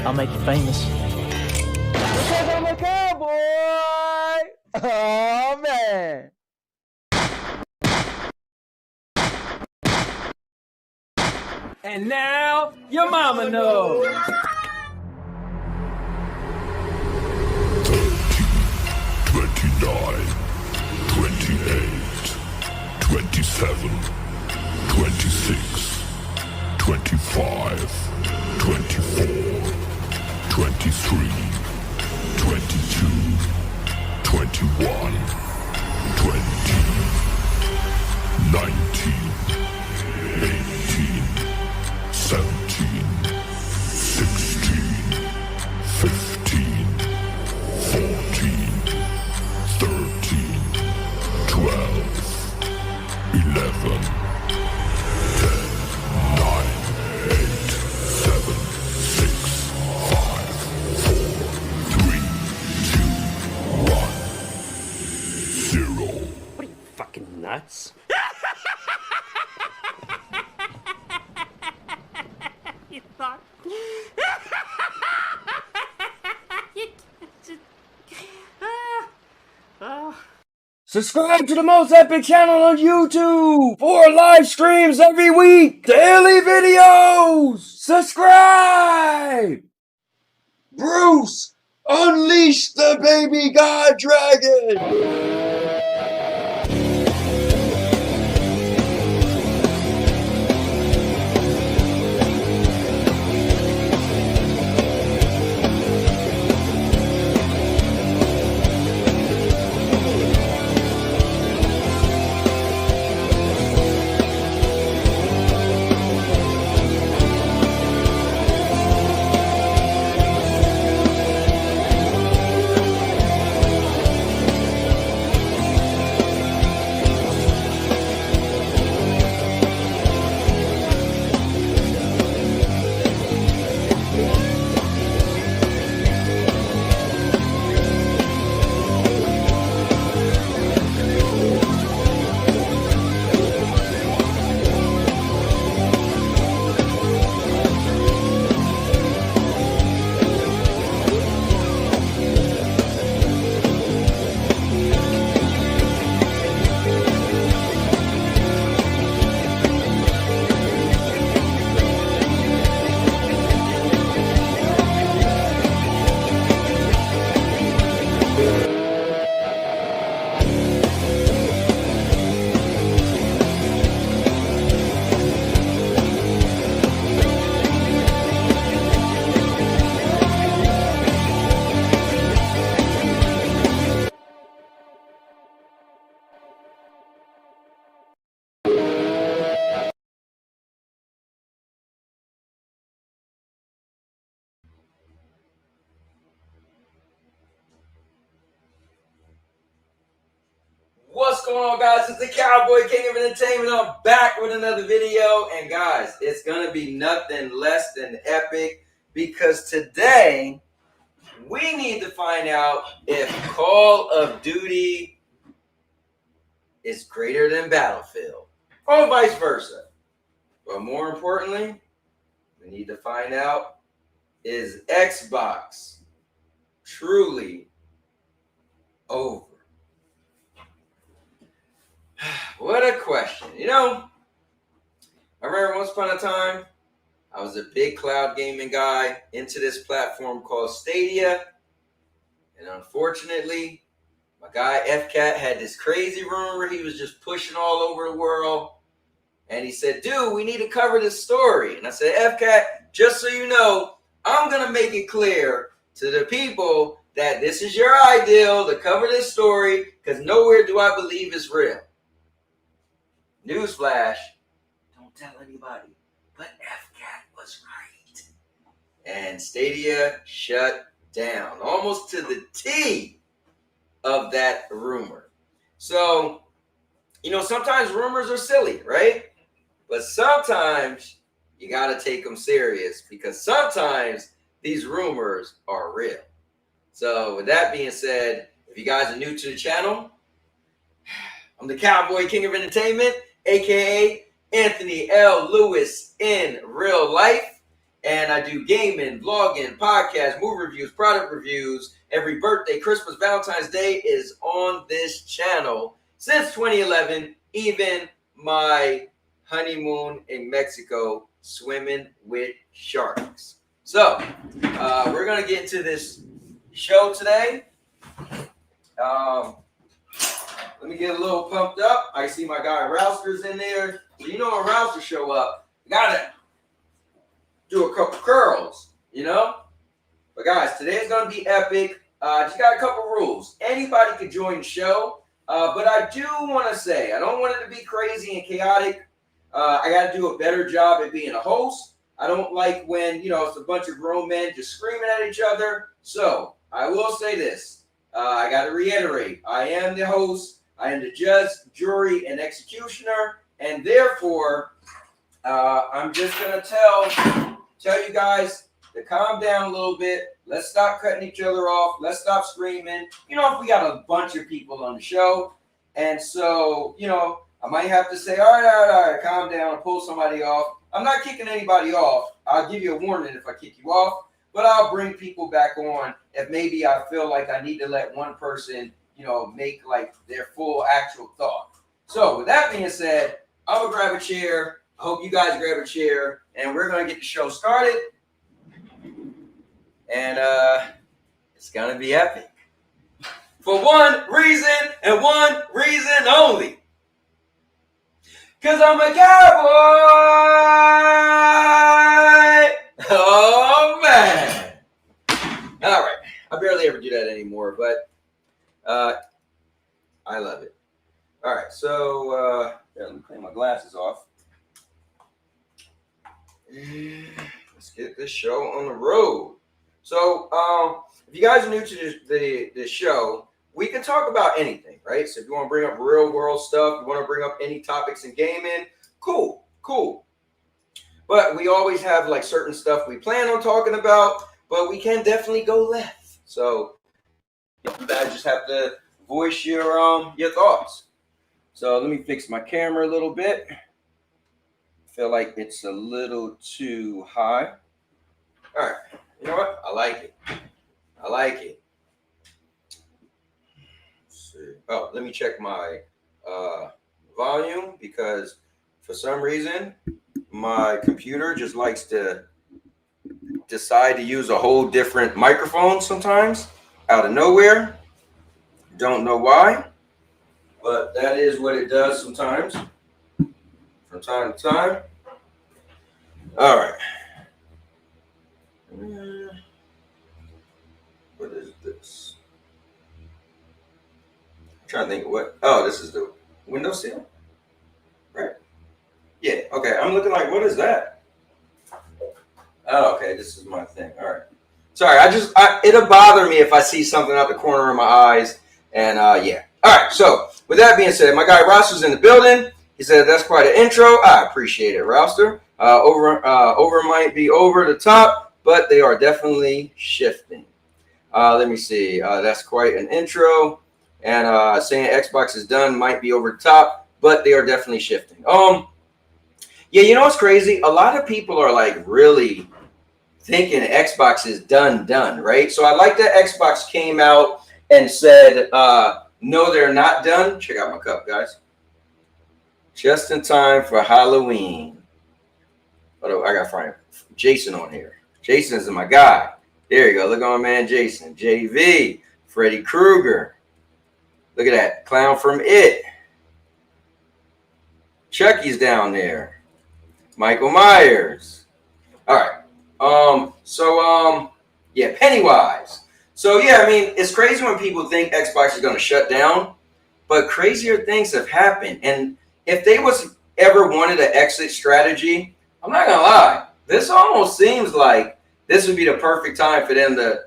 I'll make you famous. Because I'm a cowboy! Oh, man! And now, your mama knows. 29, 28, 27, 26, 25, 24, 23, 22, 21, 20, 19, 18, 17, 16, 15, 14, 13, 12, 11, 10, 9, 8, 7, 6, 5, 4, 3, 2, 1, 0. What are you, fucking nuts? You thought? You just... Subscribe to the most epic channel on YouTube for live streams every week. Daily videos. Subscribe. Bruce, unleash the baby god dragon. What's going on, guys? It's the Cowboy King of Entertainment. I'm back with another video. And guys, it's going to be nothing less than epic because today we need to find out if Call of Duty is greater than Battlefield or vice versa. But more importantly, we need to find out, is Xbox truly over? What a question. You know, I remember once upon a time, I was a big cloud gaming guy into this platform called Stadia. And unfortunately, my guy FCAT had this crazy rumor he was just pushing all over the world. And he said, dude, we need to cover this story. And I said, FCAT, just so you know, I'm going to make it clear to the people that this is your ideal to cover this story because nowhere do I believe it's real. Newsflash, don't tell anybody, but FCAT was right. And Stadia shut down, almost to the T of that rumor. So, you know, sometimes rumors are silly, right? But sometimes you got to take them serious because sometimes these rumors are real. So with that being said, if you guys are new to the channel, I'm the Cowboy King of Entertainment, aka Anthony L. Lewis in real life. And I do gaming, vlogging, podcasts, movie reviews, product reviews. Every birthday, Christmas, Valentine's Day is on this channel since 2011. Even my honeymoon in Mexico, swimming with sharks. So, we're going to get into this show today. Let me get a little pumped up. I see my guy Rouster's in there. So you know when Rouster show up, you gotta do a couple curls, you know? But guys, today's gonna be epic. Just got a couple rules. Anybody can join the show, but I do want to say, I don't want it to be crazy and chaotic. I got to do a better job at being a host. I don't like when, you know, it's a bunch of grown men just screaming at each other. So I will say this. I got to reiterate. I am the host. I am the judge, jury, and executioner. And therefore, I'm just going to tell you guys to calm down a little bit. Let's stop cutting each other off. Let's stop screaming. You know, if we got a bunch of people on the show. And so, you know, I might have to say, all right, calm down and pull somebody off. I'm not kicking anybody off. I'll give you a warning if I kick you off. But I'll bring people back on if maybe I feel like I need to let one person, you know, make like their full actual thought. So with that being said, I'm going to grab a chair. I hope you guys grab a chair. And we're going to get the show started. And it's going to be epic. For one reason and one reason only. Because I'm a cowboy. Oh, man. All right. I barely ever do that anymore, but I love it. All right. So let me clean my glasses off. Let's get this show on the road. So if you guys are new to the show, we can talk about anything, right? So if you want to bring up real world stuff, you want to bring up any topics in gaming, cool. But we always have like certain stuff we plan on talking about, but we can definitely go left. So you guys just have to voice your thoughts. So let me fix my camera a little bit. I feel like it's a little too high. All right. You know what? I like it. Let's see. Oh, let me check my volume because for some reason my computer just likes to decide to use a whole different microphone sometimes out of nowhere. Don't know why, but that is what it does sometimes from time to time. All right. What is this? I'm trying to think of what. Oh, this is the windowsill, right? Yeah. Okay. I'm looking like, what is that? Oh, okay. This is my thing. All right. Sorry. It'll bother me if I see something out the corner of my eyes. And yeah. All right. So with that being said, my guy Rouster's in the building. He said that's quite an intro. I appreciate it, Rouster. Over might be over the top, but they are definitely shifting. Let me see. That's quite an intro. And saying Xbox is done might be over the top, but they are definitely shifting. Yeah, you know what's crazy? A lot of people are like really thinking Xbox is done, right? So I like that Xbox came out and said, no, they're not done. Check out my cup, guys. Just in time for Halloween. Oh, I got Frank Jason on here. Jason's my guy. There you go. Look at my man Jason. JV. Freddy Krueger. Look at that. Clown from It. Chucky's down there. Michael Myers. All right. Yeah, Pennywise. So, yeah, I mean, it's crazy when people think Xbox is going to shut down, but crazier things have happened. And if they was ever wanted an exit strategy, I'm not going to lie. This almost seems like this would be the perfect time for them to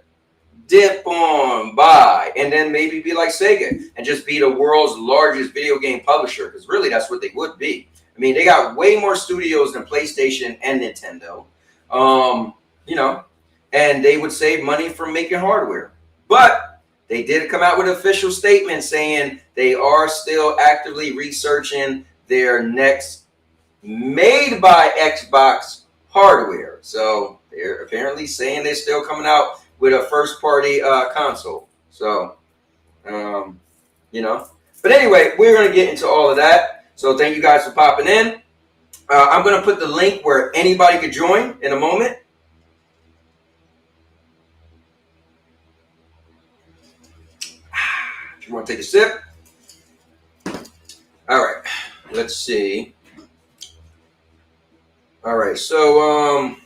dip on by and then maybe be like Sega and just be the world's largest video game publisher, because really that's what they would be. I mean, they got way more studios than PlayStation and Nintendo, you know, and they would save money from making hardware. But they did come out with an official statement saying they are still actively researching their next made by Xbox hardware. So they're apparently saying they're still coming out with a first-party console. So, you know. But anyway, we're going to get into all of that. So thank you guys for popping in. I'm going to put the link where anybody could join in a moment. You want to take a sip? All right. Let's see. All right. So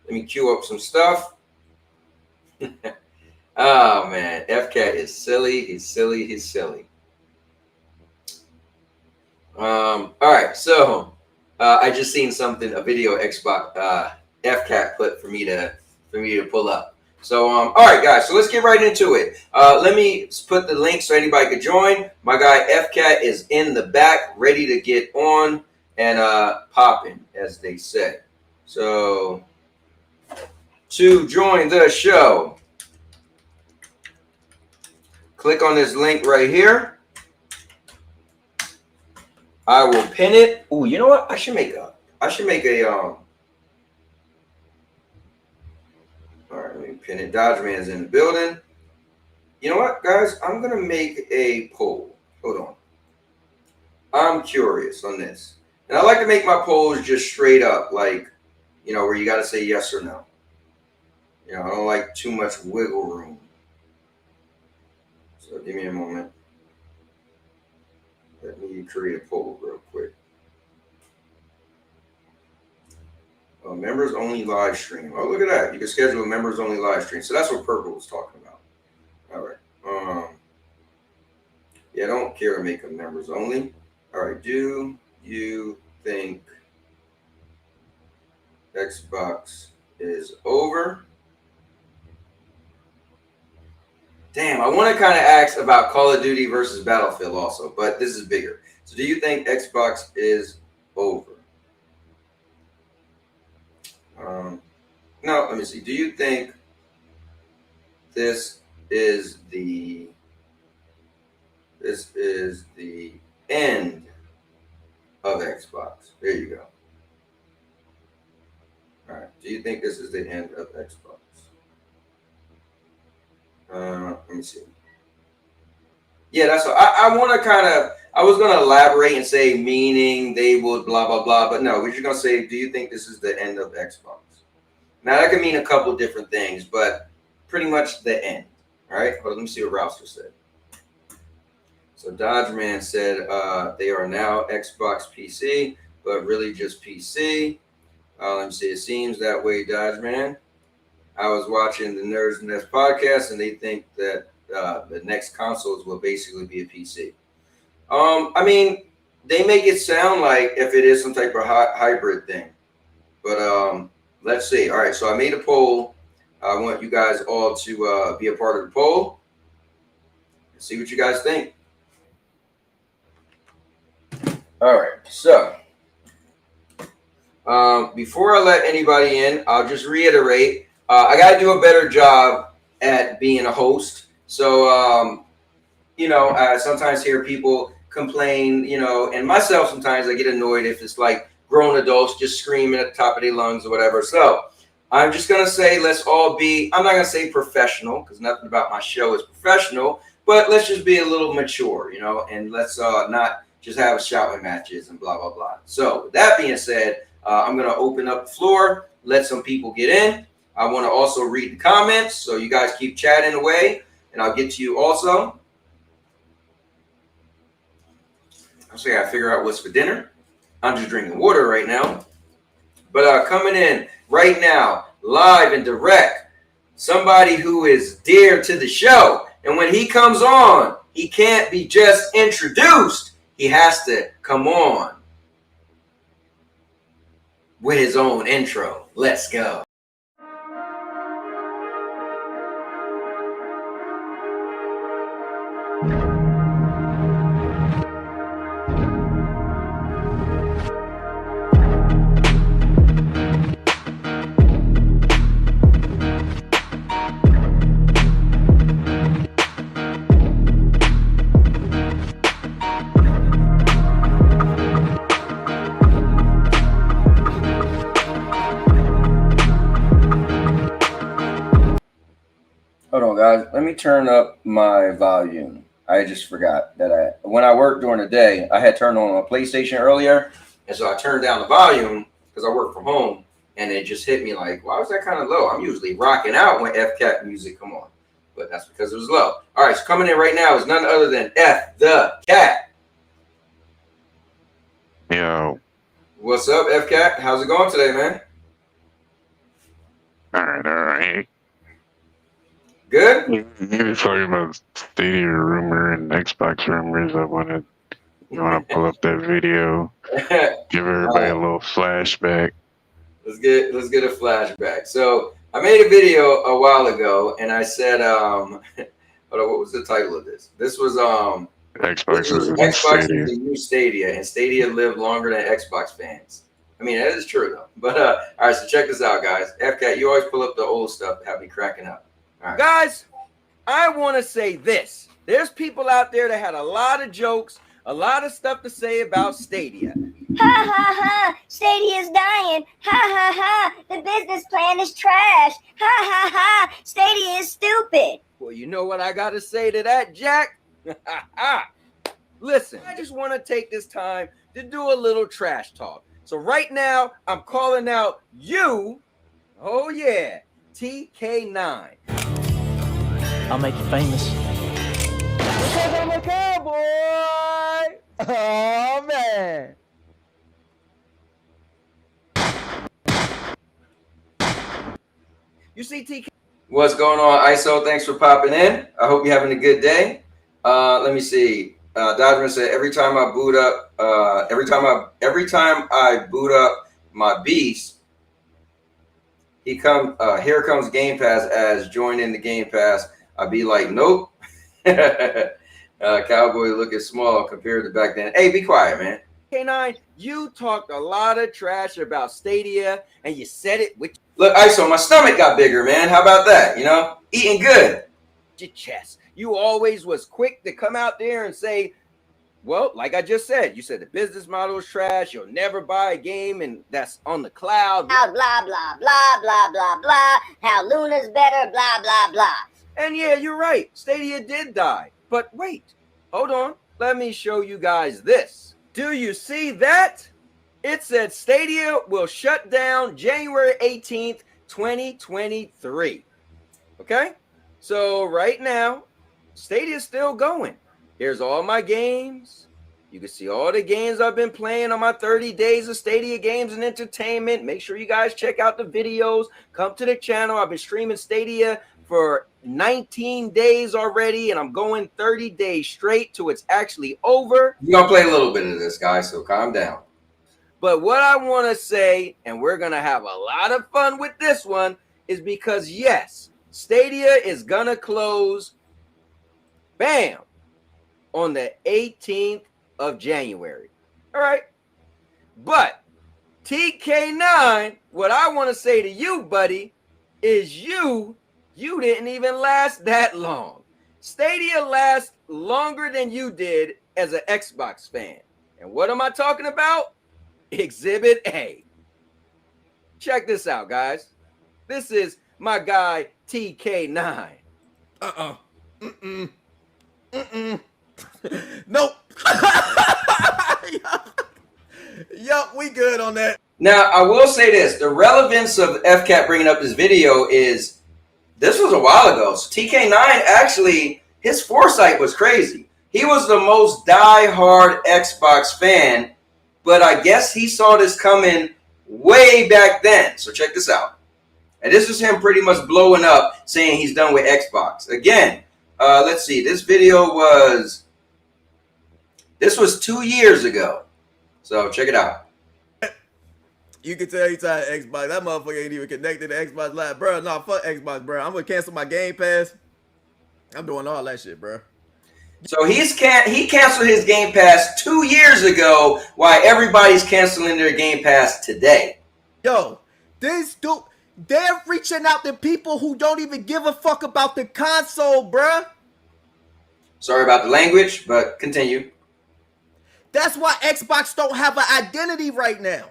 let me queue up some stuff. Oh, man. FCat is silly. He's silly. He's silly. All right. So I just seen something, a video Xbox FCat put for me to pull up. So, all right, guys, so let's get right into it. Let me put the link so anybody could join. My guy FCat is in the back, ready to get on and popping, as they say. So, to join the show, click on this link right here. I will pin it. Ooh, you know what? I should make a all right, let me pin it. Dodge Man is in the building. You know what, guys? I'm going to make a poll. Hold on. I'm curious on this. And I like to make my polls just straight up, like, you know, where you got to say yes or no. You know, I don't like too much wiggle room. So give me a moment. Let me create a poll real quick. Members only live stream. Oh, look at that. You can schedule a members only live stream. So that's what Purple was talking about. All right. Yeah, I don't care to make them members only. All right. Do you think Xbox is over? Damn, I want to kind of ask about Call of Duty versus Battlefield also, but this is bigger. So do you think Xbox is over? No, let me see. Do you think this is the end of Xbox? There you go. All right. Do you think this is the end of Xbox? Let me see. Yeah, that's what I want to kind of. I was going to elaborate and say meaning they would blah blah blah, but no, we're just going to say, do you think this is the end of Xbox? Now that can mean a couple different things, but pretty much the end. All right. Hold on, let me see what Rouster said. So Dodge Man said they are now Xbox PC, but really just PC. Let me see. It seems that way, Dodge Man. I was watching the Nerds Nest podcast, and they think that the next consoles will basically be a PC. I mean, they make it sound like if it is some type of hybrid thing, but let's see. All right, so I made a poll. I want you guys all to be a part of the poll and see what you guys think. All right, so before I let anybody in, I'll just reiterate. I got to do a better job at being a host. So, you know, I sometimes hear people complain, you know, and myself sometimes I get annoyed if it's like grown adults just screaming at the top of their lungs or whatever. So I'm just going to say, let's all be, I'm not going to say professional because nothing about my show is professional, but let's just be a little mature, you know, and let's not just have shouting matches and blah, blah, blah. So with that being said, I'm going to open up the floor, let some people get in. I want to also read the comments, so you guys keep chatting away, and I'll get to you also. So I got to figure out what's for dinner. I'm just drinking water right now. But coming in right now, live and direct, somebody who is dear to the show. And when he comes on, he can't be just introduced. He has to come on with his own intro. Let's go. Hold on, guys. Let me turn up my volume. I just forgot that when I worked during the day, I had turned on my PlayStation earlier, and so I turned down the volume because I work from home, and it just hit me like, why was that kind of low? I'm usually rocking out when FCat music come on, but that's because it was low. All right, so coming in right now is none other than F the Cat. Yo. What's up, FCat? How's it going today, man? All right. Good? You were talking about Stadia rumor and Xbox rumors. You want to pull up that video, give everybody a little flashback. Let's get a flashback. So I made a video a while ago, and I said, hold on, what was the title of this? This was Xbox is the new Xbox Stadia. is the new Stadia, and Stadia lived longer than Xbox fans. I mean, that is true though. But all right, so check this out, guys. FCat, you always pull up the old stuff to have me cracking up. All right. Guys, I want to say this. There's people out there that had a lot of jokes, a lot of stuff to say about Stadia. Ha ha ha! Stadia's dying. Ha ha ha! The business plan is trash. Ha ha ha! Stadia is stupid. Well, you know what I got to say to that, Jack? Listen, I just want to take this time to do a little trash talk. So right now, I'm calling out you. Oh, yeah. TK9. I'll make you famous. Because I'm a cowboy. Oh, man. You see, TK. What's going on, ISO? Thanks for popping in. I hope you're having a good day. Let me see. Dodgeman said every time I boot up, every time I boot up my beast, here comes Game Pass as join in the Game Pass. I'd be like, nope. Cowboy looking small compared to back then. Hey, be quiet, man. K9, you talked a lot of trash about Stadia, and you said it with Look, ISO, my stomach got bigger, man. How about that? You know, eating good. your chest. You always was quick to come out there and say, well, like I just said, you said the business model is trash. You'll never buy a game and that's on the cloud. Blah blah blah blah blah blah blah. How Luna's better. Blah blah blah. And yeah, you're right. Stadia did die. But wait, hold on. Let me show you guys this. Do you see that? It said Stadia will shut down January 18th, 2023. Okay? So right now, Stadia's still going. Here's all my games. You can see all the games I've been playing on my 30 days of Stadia games and entertainment. Make sure you guys check out the videos. Come to the channel. I've been streaming Stadia for 19 days already, and I'm going 30 days straight till it's actually over. You're going to play a little bit of this, guys, so calm down. But what I want to say, and we're going to have a lot of fun with this one, is because, yes, Stadia is going to close, bam, on the 18th of January. All right. But TK9, what I want to say to you, buddy, is you didn't even last that long. Stadia lasts longer than you did as an Xbox fan. And what am I talking about? Exhibit A. Check this out, guys. This is my guy TK9. Nope. Yup, we good on that. Now, I will say this. The relevance of FCat bringing up this video is this was a while ago. So TK9 actually, his foresight was crazy. He was the most die-hard Xbox fan, but I guess he saw this coming way back then. So check this out. And this is him pretty much blowing up, saying he's done with Xbox. Again, let's see. This was 2 years ago. So check it out. You can tell he's tired of Xbox. That motherfucker ain't even connected to Xbox Live. Bro, nah, fuck Xbox, bro. I'm gonna cancel my Game Pass. I'm doing all that shit, bro. So he canceled his Game Pass 2 years ago, while everybody's canceling their Game Pass today. Yo, this dude, they're reaching out to people who don't even give a fuck about the console, bruh. Sorry about the language, but continue. That's why Xbox don't have an identity right now.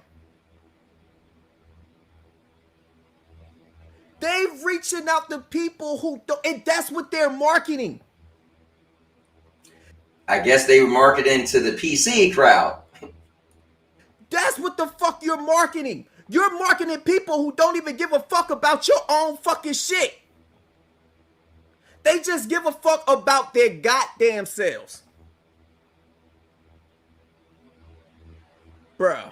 They've reaching out to people who don't, and that's what they're marketing. I guess they were marketing to the PC crowd. That's what the fuck you're marketing. You're marketing people who don't even give a fuck about your own fucking shit. They just give a fuck about their goddamn selves. Bruh.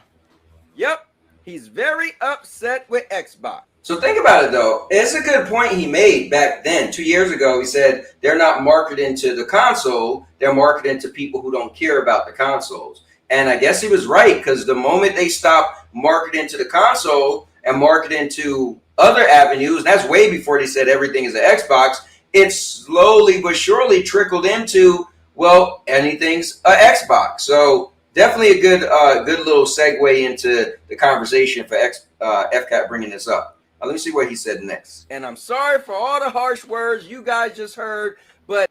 Yep, he's very upset with Xbox. So think about it though. It's a good point he made back then. 2 years ago, he said they're not marketing to the console. They're marketing to people who don't care about the consoles. And I guess he was right, because the moment they stopped marketing to the console and marketing to other avenues, and that's way before they said everything is an Xbox, it slowly but surely trickled into, well, anything's an Xbox. So definitely a good little segue into the conversation for FCAT bringing this up. Let me see what he said next. And I'm sorry for all the harsh words you guys just heard, but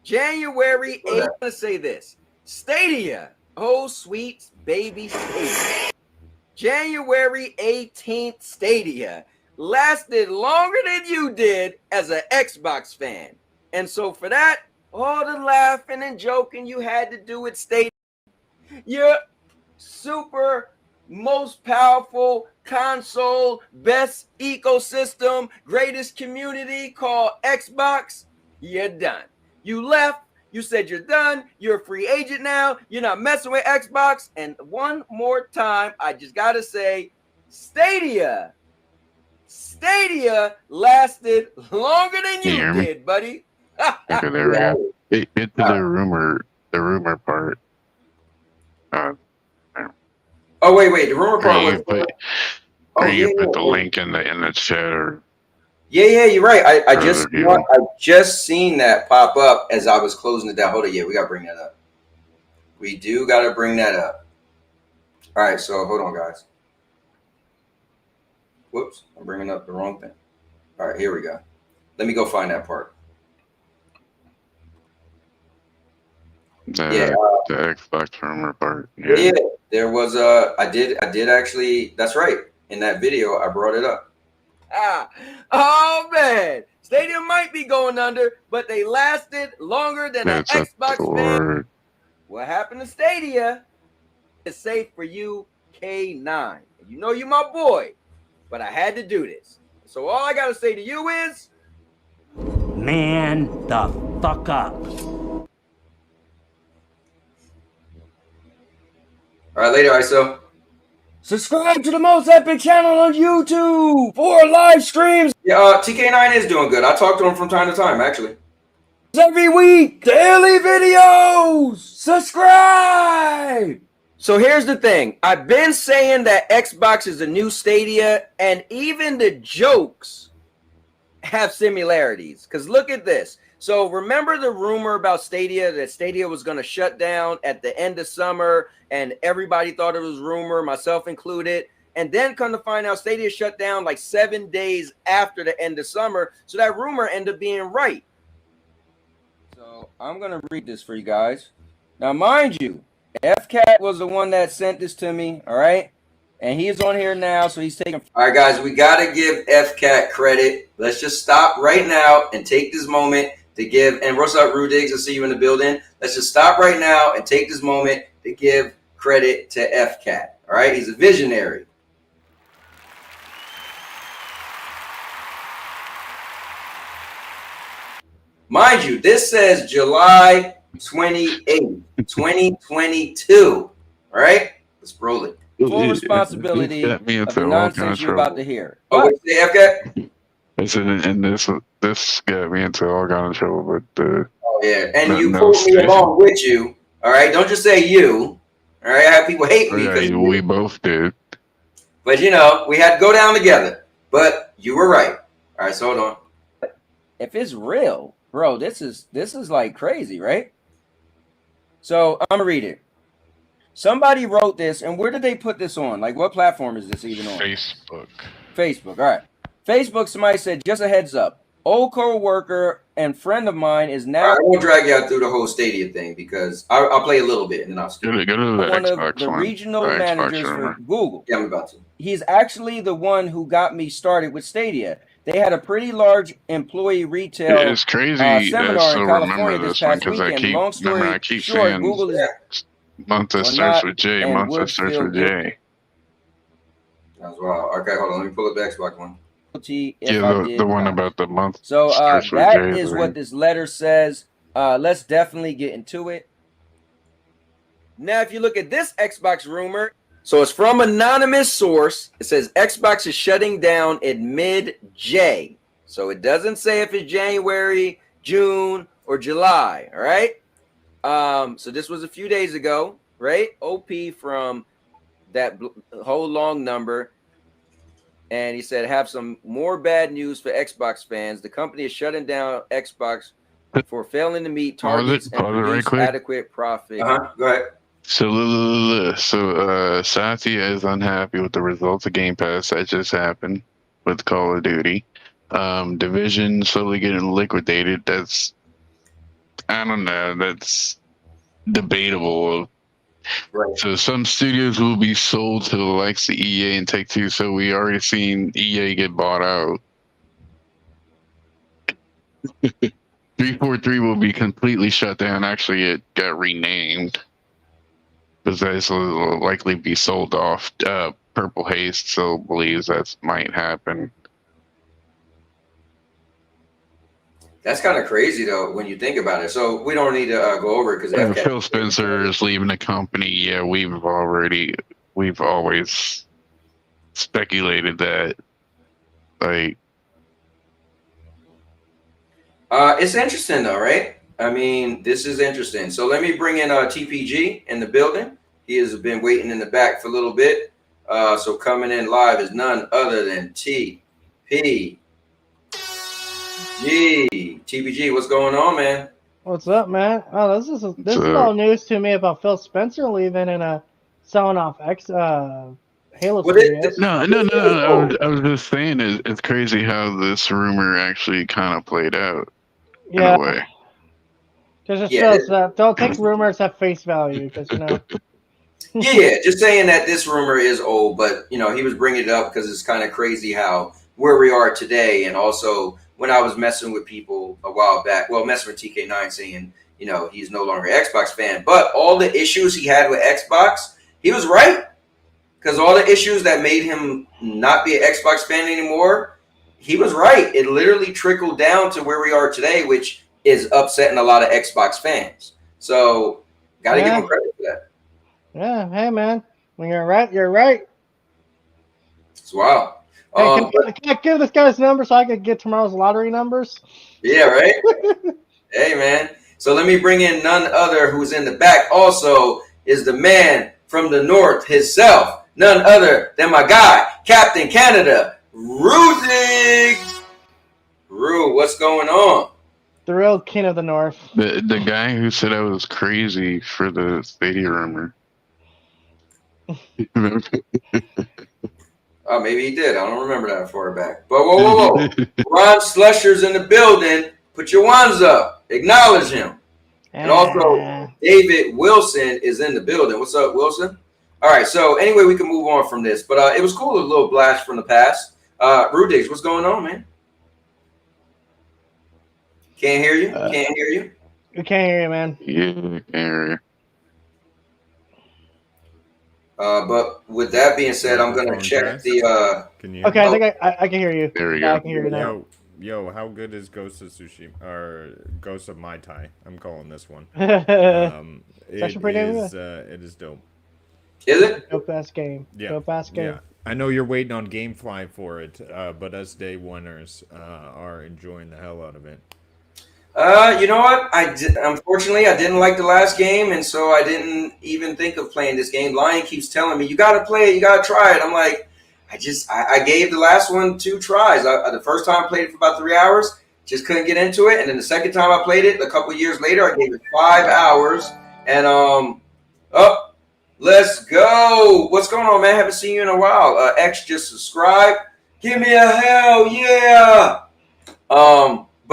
January 8th, I'm gonna say this. Stadia, oh sweet baby Stadia. January 18th, Stadia lasted longer than you did as an Xbox fan. And so for that, all the laughing and joking you had to do with Stadia, your super most powerful console, best ecosystem, greatest community called Xbox, you're done. You left. You said you're done. You're a free agent now. You're not messing with Xbox. And one more time, I just got to say, Stadia lasted longer than you did, buddy. Okay, there we go. Get to the rumor part. Oh wait, the rumor part was. You put the link in the chat, or yeah, you're right. I just seen that pop up as I was closing it down. Hold on, yeah, we gotta bring that up. We do gotta bring that up. All right, so hold on, guys. Whoops, I'm bringing up the wrong thing. All right, here we go. Let me go find that part. the Xbox rumor part. Yeah, there was I did actually. That's right. In that video, I brought it up. Oh man, Stadium might be going under, but they lasted longer than an Xbox fan. What happened to Stadia is safe for you, K9. You know you my boy, but I had to do this. So all I gotta say to you is, man the fuck up. All right, later, ISO. Subscribe to the most epic channel on YouTube for live streams. Yeah, TK9 is doing good. I talk to him from time to time, actually. Every week, daily videos. Subscribe. So here's the thing. I've been saying that Xbox is a new Stadia, and even the jokes have similarities. Because look at this. So remember the rumor about Stadia, that Stadia was going to shut down at the end of summer, and everybody thought it was rumor, myself included. And then come to find out Stadia shut down like 7 days after the end of summer. So that rumor ended up being right. So I'm going to read this for you guys. Now, mind you, FCAT was the one that sent this to me, all right? And he's on here now, so he's taking... All right, guys, we got to give FCAT credit. Let's just stop right now and take this moment to give... And what's up, Rudigs? I see you in the building. Let's just stop right now and take this moment to give credit to FCAT, all right? He's a visionary. Mind you, this says July 28th, 2022. All right? Let's roll it. Full responsibility of the nonsense you're about to hear. Oh, wait, say FCAT? And this got me into all kind of trouble with the... Oh, yeah. And you pulled me along with you. All right? Don't just say you. All right? I have people hate me. Yeah, we both did. But, you know, we had to go down together. But you were right. All right, so hold on. If it's real, bro, this is like crazy, right? So I'm gonna read it. Somebody wrote this, and where did they put this on? Like, what platform is this even on? Facebook. Facebook. All right. Facebook. Somebody said, just a heads up. old co-worker and friend of mine is now I won't drag you out through the whole Stadia thing because I'll play a little bit and then I'll skip. Go to the one of Xbox the one. regional The Xbox managers for rumor. Google. Yeah, I'm about to. He's actually the one who got me started with Stadia. They had a pretty large employee retail It's crazy that I seminar in still California remember this this one past because weekend. Long story I keep short, saying Google is month that or starts not with J, and month that would starts feel with J. As well. Okay, hold on. Let me pull up the Xbox one. guilty if Yeah, I the did one not. about the month So starts with that J. is what this letter says. Let's definitely get into it. Now, if you look at this Xbox rumor, so it's from anonymous source. It says Xbox is shutting down in mid-J. So it doesn't say if it's January, June, or July. All right. So this was a few days ago, right? OP from that whole long number. And he said, have some more bad news for Xbox fans. The company is shutting down Xbox for failing to meet targets and produce adequate profit. Go ahead. So Satya is unhappy with the results of Game Pass that just happened with Call of Duty. Division slowly getting liquidated. That's, I don't know, that's debatable. Right. So some studios will be sold to the likes of EA and Take-Two. So we already seen EA get bought out. 343 will be completely shut down. Actually, it got renamed. This will likely be sold off. Purple Haze still believes that might happen. That's kind of crazy though when you think about it. So we don't need to go over it because Phil Spencer is leaving the company. Yeah, we've always speculated that. Like, it's interesting though, right? I mean, this is interesting. So let me bring in TPG in the building. He has been waiting in the back for a little bit. So coming in live is none other than TPG. TPG, what's going on, man? What's up, man? Oh, this is all news to me about Phil Spencer leaving and selling off Halo Studios. No. I was just saying it's crazy how this rumor actually kind of played out. Yeah. In a way. Because it shows that don't take rumors at face value, because Yeah, just saying that this rumor is old, but he was bringing it up because it's kind of crazy how where we are today, and also when I was messing with people a while back, messing with TK9 saying he's no longer an Xbox fan, but all the issues he had with Xbox, he was right, because all the issues that made him not be an Xbox fan anymore, he was right. It literally trickled down to where we are today, which is upsetting a lot of Xbox fans. So gotta give him credit for that. Yeah, hey man, when you're right, you're right. It's wild. Hey, can I give this guy's number so I could get tomorrow's lottery numbers? Yeah, right? Hey, man. So let me bring in none other who's in the back also is the man from the north himself. None other than my guy, Captain Canada, Ruzig. Ru, what's going on? The real king of the north. The guy who said I was crazy for the Stadia rumor. Oh, maybe he did. I don't remember that far back. But whoa. Ron Slusher's in the building. Put your ones up. Acknowledge him. And also, David Wilson is in the building. What's up, Wilson? All right. So anyway, we can move on from this. But it was cool, a little blast from the past. Rudigs, what's going on, man? Can't hear you. Can't hear you. We can't hear you, man. Yeah, can't hear you. But with that being said, I'm gonna check the. Can you? Okay, I think I can hear you. There we go. I can hear you now. Yo, how good is Ghost of Tsushima or Ghost of Mai Tai? I'm calling this one. It is dope. Is it? Dope ass game. Yeah. Dope ass game. Yeah. I know you're waiting on GameFly for it, but us day oneers are enjoying the hell out of it. You know what? Unfortunately, I didn't like the last game, and so I didn't even think of playing this game. Lion keeps telling me, you got to play it, you got to try it. I'm like, I gave the last one 2 tries. The first time I played it for about 3 hours, just couldn't get into it. And then the second time I played it, a couple years later, I gave it 5 hours. And, let's go. What's going on, man? Haven't seen you in a while. X just subscribed. Give me a hell yeah.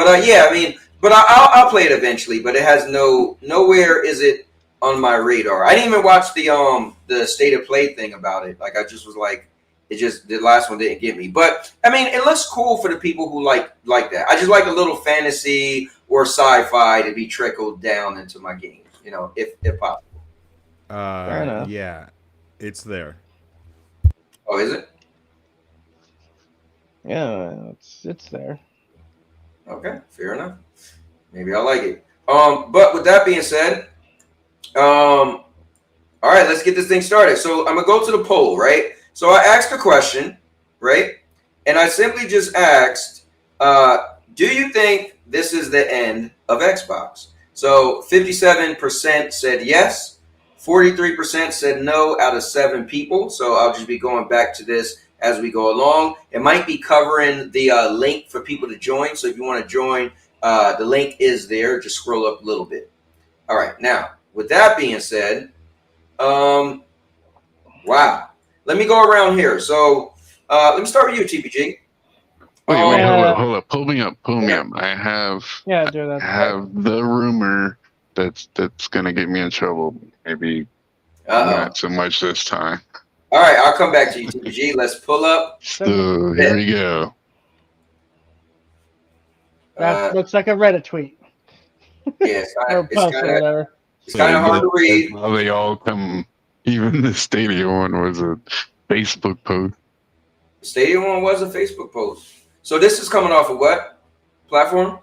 But yeah, I mean, but I'll play it eventually. But it has nowhere is it on my radar. I didn't even watch the state of play thing about it. Like I just was like, it just the last one didn't get me. But I mean, it looks cool for the people who like that. I just like a little fantasy or sci-fi to be trickled down into my games. You know, if possible. Fair enough. Yeah, it's there. Oh, is it? Yeah, it's there. Okay, fair enough. Maybe I like it. But with that being said, all right, let's get this thing started. So I'm gonna go to the poll, right? So I asked a question, right? And I simply just asked, do you think this is the end of Xbox? So 57% said yes, 43% said no out of 7 people. So I'll just be going back to this as we go along. It might be covering the link for people to join. So if you want to join, the link is there. Just scroll up a little bit. All right. Now, with that being said, wow. Let me go around here. So let me start with you, TPG. Wait, hold up. Pull me up. I have do that. I have the rumor that's gonna get me in trouble. Maybe not so much this time. All right, I'll come back to you, TPG. Let's pull up. So here we go. That looks like a Reddit tweet. Yeah, it's kind of hard to read. How they all come. Even the Stadia one was a Facebook post. The Stadia one was a Facebook post. So this is coming off of what platform?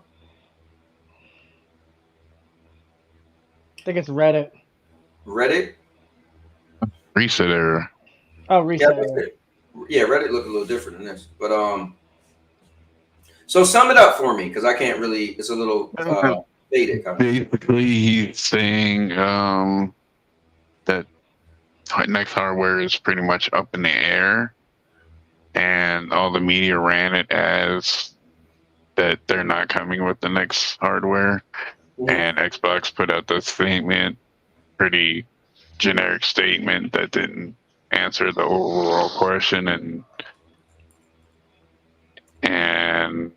I think it's Reddit. Reddit? Reset error. Oh, reset error. Yeah, Reddit looked a little different than this. But so sum it up for me, because I can't really, it's a little faded. Basically, he's saying that next hardware is pretty much up in the air, and all the media ran it as that they're not coming with the next hardware. Mm-hmm. And Xbox put out this statement, pretty generic statement that didn't answer the overall question, and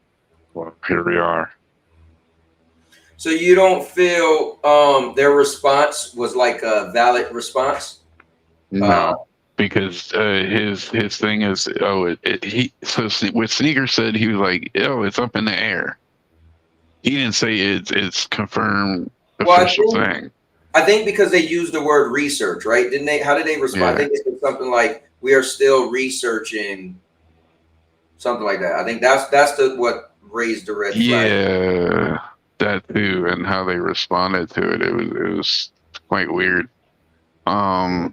well, here we are. So you don't feel their response was like a valid response? No, because his thing is with Sneaker said he was like, it's up in the air. He didn't say it's confirmed official thing. I think because they used the word research, right? Didn't they? How did they respond? Yeah. I think they said something like, "We are still researching," something like that. I think that's what raised the red flag. Yeah, that too, and how they responded to it. It was quite weird. I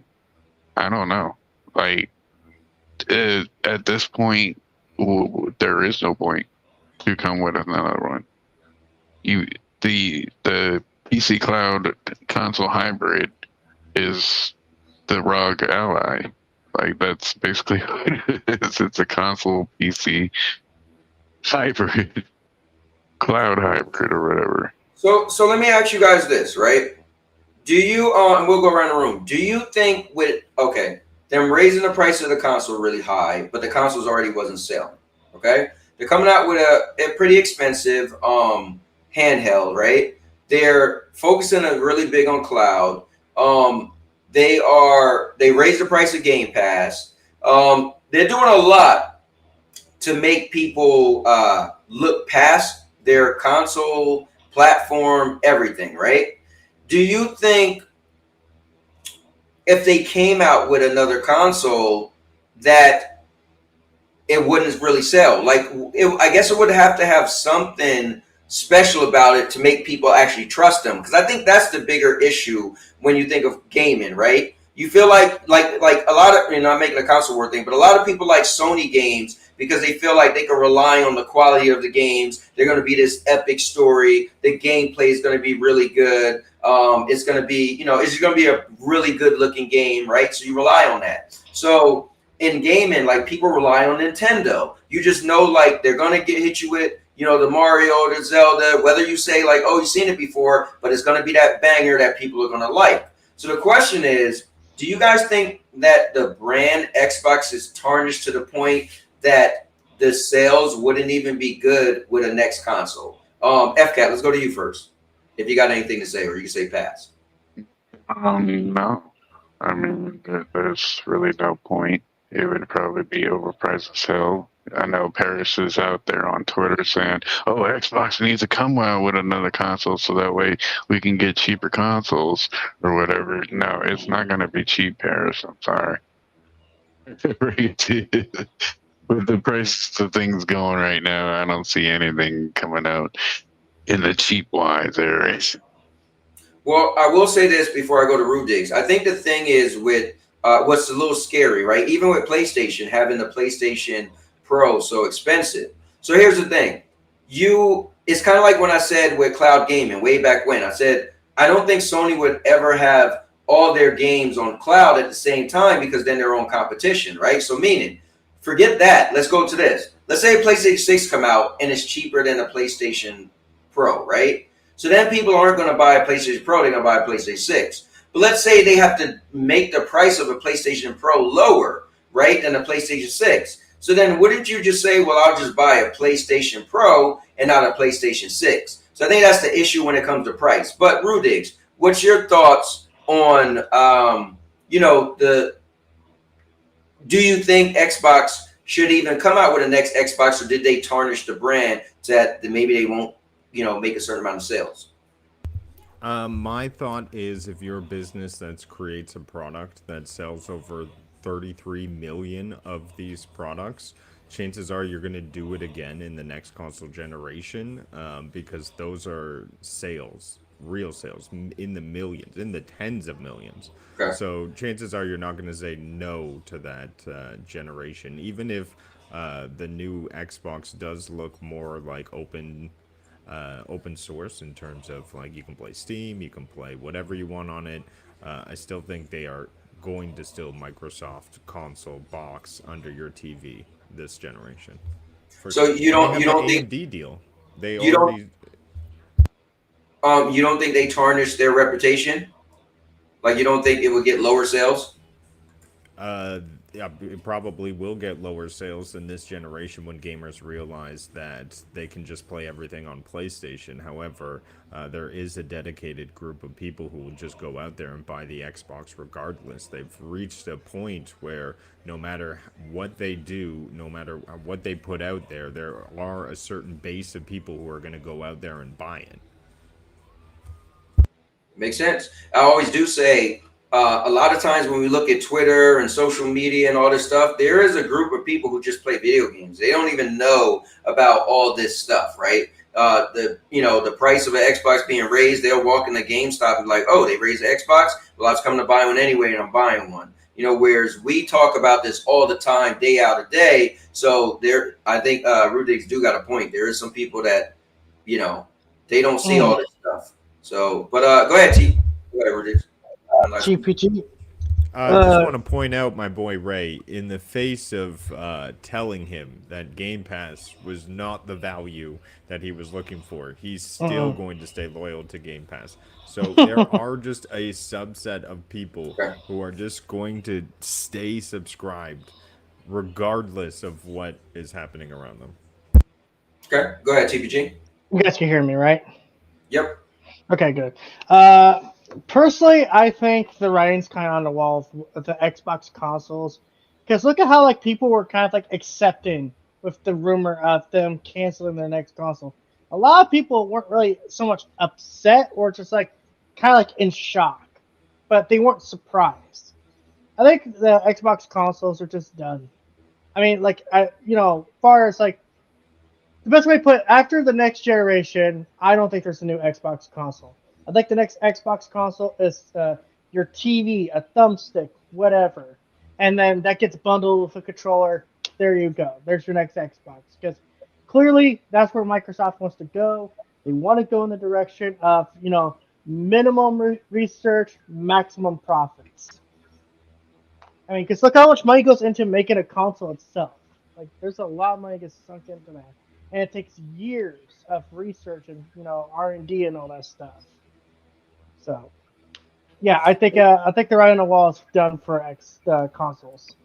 don't know. Like at this point, there is no point to come with another one. The PC Cloud console hybrid is the ROG ally. Like that's basically what it is. It's a console PC hybrid, cloud hybrid, or whatever. So let me ask you guys this, right? Do you and we'll go around the room. Do you think them raising the price of the console really high, but the consoles already wasn't selling? Okay, they're coming out with a pretty expensive handheld, right? They're focusing really big on cloud. They raised the price of Game Pass. They're doing a lot to make people look past their console platform, everything, right? Do you think if they came out with another console that it wouldn't really sell? Like, I guess it would have to have something special about it to make people actually trust them, because I think that's the bigger issue when you think of gaming, right? You feel like a lot of, I'm making a console war thing, but a lot of people like Sony games because they feel like they can rely on the quality of the games. They're going to be this epic story. The gameplay is going to be really good. It's going to be, it's going to be a really good looking game, right? So you rely on that. So in gaming, like, people rely on Nintendo. You just know, like, they're going to hit you with, the Mario, the Zelda, whether you say like, oh, you've seen it before, but it's going to be that banger that people are going to like. So the question is, do you guys think that the brand Xbox is tarnished to the point that the sales wouldn't even be good with a next console? FCAT, let's go to you first. If you got anything to say, or you can say pass. No. I mean, there's really no point. It would probably be overpriced as hell. I know Paris is out there on Twitter saying, "Oh, Xbox needs to come out with another console so that way we can get cheaper consoles or whatever." No, it's not going to be cheap, Paris. I'm sorry. With the prices of things going right now, I don't see anything coming out in the cheap wise area. Well, I will say this before I go to Rudigs. I think the thing is with what's a little scary, right? Even with PlayStation, having the PlayStation Pro so expensive. So here's the thing. It's kind of like when I said with cloud gaming way back when. I said, I don't think Sony would ever have all their games on cloud at the same time because then they're on competition, right? So meaning, forget that. Let's go to this. Let's say a PlayStation 6 come out and it's cheaper than a PlayStation Pro, right? So then people aren't going to buy a PlayStation Pro, they're going to buy a PlayStation 6. But let's say they have to make the price of a PlayStation Pro lower, right, than a PlayStation 6. So then wouldn't you just say, well, I'll just buy a PlayStation Pro and not a PlayStation 6? So I think that's the issue when it comes to price. But Rudigs, what's your thoughts on, do you think Xbox should even come out with a next Xbox, or did they tarnish the brand so that maybe they won't make a certain amount of sales? My thought is, if you're a business that creates a product that sells over 33 million of these products, chances are you're going to do it again in the next console generation, because those are sales, real sales, in the millions, in the tens of millions. Okay. So chances are you're not going to say no to that generation, even if the new Xbox does look more like open source in terms of, like, you can play Steam, you can play whatever you want on it. I still think they are going to still Microsoft console box under your TV this generation. So you don't think AMD deal? They you already. You don't think they tarnish their reputation? Like, you don't think it would get lower sales? Yeah, it probably will get lower sales than this generation when gamers realize that they can just play everything on PlayStation. However, there is a dedicated group of people who will just go out there and buy the Xbox regardless. They've reached a point where no matter what they do, no matter what they put out there are a certain base of people who are going to go out there and buy it. Makes sense. I always do say, a lot of times when we look at Twitter and social media and all this stuff, there is a group of people who just play video games. They don't even know about all this stuff, right? The price of an Xbox being raised, they'll walk in the GameStop and be like, oh, they raised the Xbox? Well, I was coming to buy one anyway, and I'm buying one. Whereas we talk about this all the time, day out of day. So I think Rudigs do got a point. There is some people that, they don't see all this stuff. So, but go ahead, T. Whatever it is. GPT. I just want to point out, my boy Ray, in the face of telling him that Game Pass was not the value that he was looking for, he's still going to stay loyal to Game Pass. So there are just a subset of people who are just going to stay subscribed regardless of what is happening around them. Okay, go ahead, TPG. You guys can hear me, right? Yep. Okay, good. Personally, I think the writing's kind of on the wall with the Xbox consoles, because look at how people were kind of accepting with the rumor of them canceling their next console. A lot of people weren't really so much upset, or just kind of in shock, but they weren't surprised. I think the Xbox consoles are just done. I mean, far as the best way to put it, after the next generation, I don't think there's a new Xbox console. I think the next Xbox console is your TV, a thumbstick, whatever. And then that gets bundled with a controller. There you go. There's your next Xbox. Because clearly that's where Microsoft wants to go. They want to go in the direction of, minimum research, maximum profits. I mean, because look how much money goes into making a console itself. There's a lot of money gets sunk into that. And it takes years of research and, R&D and all that stuff. So, yeah, I think the writing on the wall is done for consoles.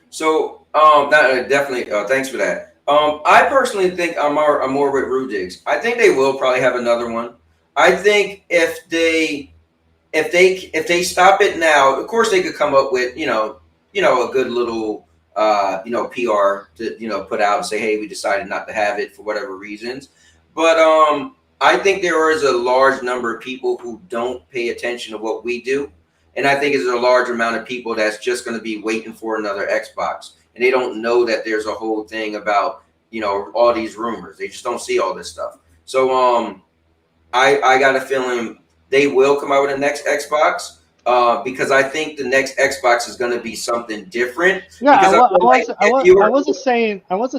So, definitely, thanks for that. I personally think I'm more with Rudigs. I think they will probably have another one. I think if they stop it now, of course they could come up with a good little PR to put out and say, hey, we decided not to have it for whatever reasons. But I think there is a large number of people who don't pay attention to what we do, and I think there's a large amount of people that's just going to be waiting for another Xbox, and they don't know that there's a whole thing about all these rumors. They just don't see all this stuff. So I got a feeling they will come out with the next Xbox because I think the next Xbox is going to be something different. Yeah, I wasn't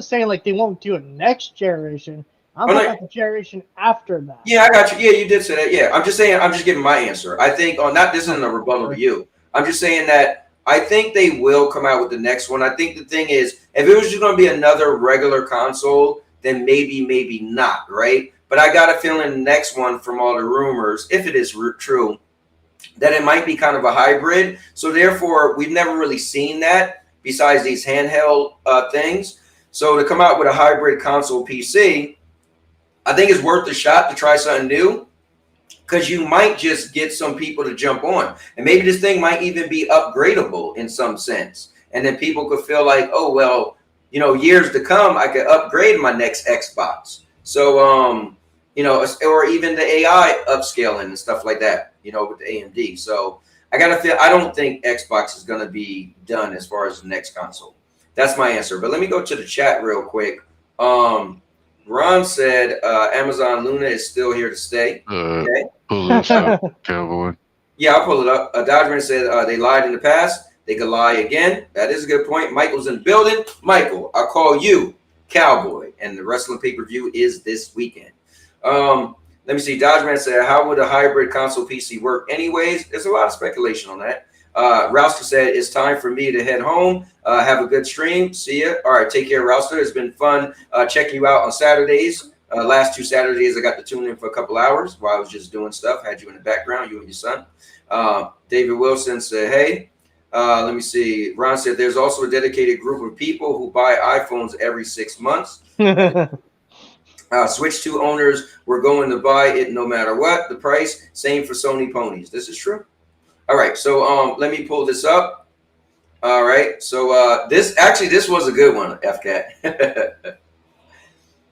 saying like they won't do a next generation. I'm talking about the generation after that. Yeah, I got you. Yeah, you did say that. Yeah, I'm just saying. I'm just giving my answer. I think this isn't a rebuttal to you. I'm just saying that I think they will come out with the next one. I think the thing is, if it was just going to be another regular console, then maybe not, right? But I got a feeling the next one, from all the rumors, if it is true, that it might be kind of a hybrid. So therefore, we've never really seen that besides these handheld things. So to come out with a hybrid console PC, I think it's worth a shot to try something new, because you might just get some people to jump on. And maybe this thing might even be upgradable in some sense. And then people could feel like, oh, well, years to come, I could upgrade my next Xbox. So, or even the AI upscaling and stuff like that, with the AMD. So I don't think Xbox is going to be done as far as the next console. That's my answer. But let me go to the chat real quick. Ron said Amazon Luna is still here to stay. Okay. Pull this up, Cowboy. Yeah, I'll pull it up. Dodgeman said they lied in the past. They could lie again. That is a good point. Michael's in the building. Michael, I'll call you Cowboy. And the wrestling pay-per-view is this weekend. Let me see. Dodgeman said, how would a hybrid console PC work anyways? There's a lot of speculation on that. Rouster said, it's time for me to head home. Have a good stream. See ya. All right, take care, Rouster. It's been fun checking you out on Saturdays. Last 2 Saturdays, I got to tune in for a couple hours while I was just doing stuff. Had you in the background, you and your son. David Wilson said, hey. Let me see. Ron said, there's also a dedicated group of people who buy iPhones every 6 months. Switch 2 owners were going to buy it no matter what the price. Same for Sony ponies. This is true. All right, so let me pull this up. All right, so this was a good one, FCAT.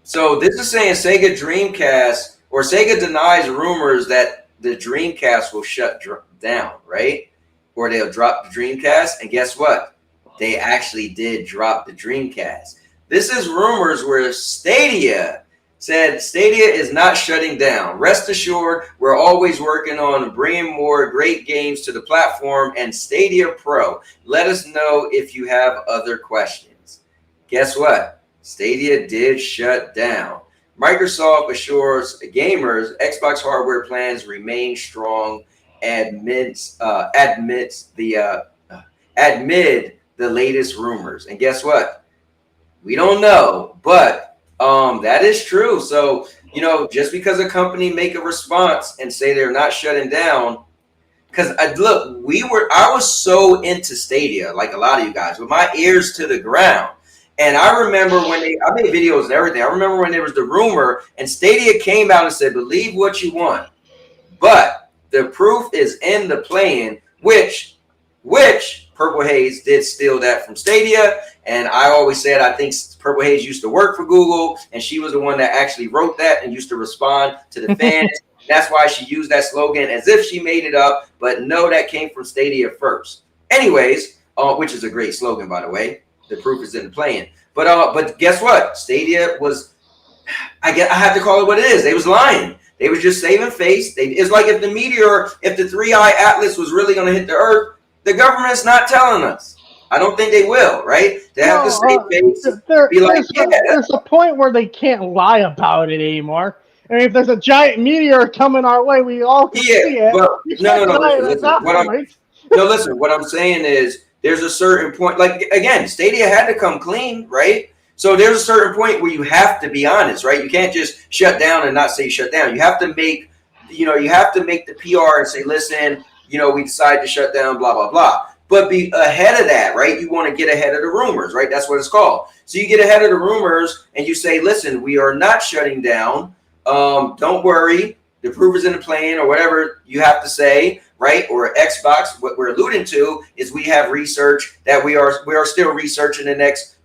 So this is saying Sega Dreamcast, or Sega denies rumors that the Dreamcast will shut down, right? Or they'll drop the Dreamcast, and guess what? They actually did drop the Dreamcast. This is rumors where Stadia said Stadia is not shutting down. Rest assured, we're always working on bringing more great games to the platform and Stadia Pro. Let us know if you have other questions. Guess what? Stadia did shut down. Microsoft assures gamers Xbox hardware plans remain strong amid the latest rumors. And guess what? We don't know, but that is true. So, just because a company make a response and say they're not shutting down, because I was so into Stadia, like a lot of you guys, with my ears to the ground. And I remember I made videos and everything. I remember when there was the rumor and Stadia came out and said, believe what you want. But the proof is in the playing, which Purple Haze did steal that from Stadia. And I always said, I think Purple Haze used to work for Google, and she was the one that actually wrote that and used to respond to the fans. That's why she used that slogan as if she made it up, but no, that came from Stadia first. Anyways, which is a great slogan, by the way. The proof is in the playing. But guess what? Stadia was, I have to call it what it is. They was lying. They was just saving face. It's like if the meteor, if the 3-eye atlas was really going to hit the Earth, the government's not telling us. I don't think they will, right? They have to save face. There's a point where they can't lie about it anymore. I mean, if there's a giant meteor coming our way, we all can see it. Well, listen. What I'm saying is there's a certain point. Like, again, Stadia had to come clean, right? So there's a certain point where you have to be honest, right? You can't just shut down and not say shut down. You have to make, the PR and say, listen, we decided to shut down, blah, blah, blah. but be ahead of that, right? You want to get ahead of the rumors, right? That's what it's called. So you get ahead of the rumors and you say, listen, we are not shutting down. Don't worry. The proof is in the plane, or whatever you have to say, right? Or Xbox, what we're alluding to is we have research that we are still researching the next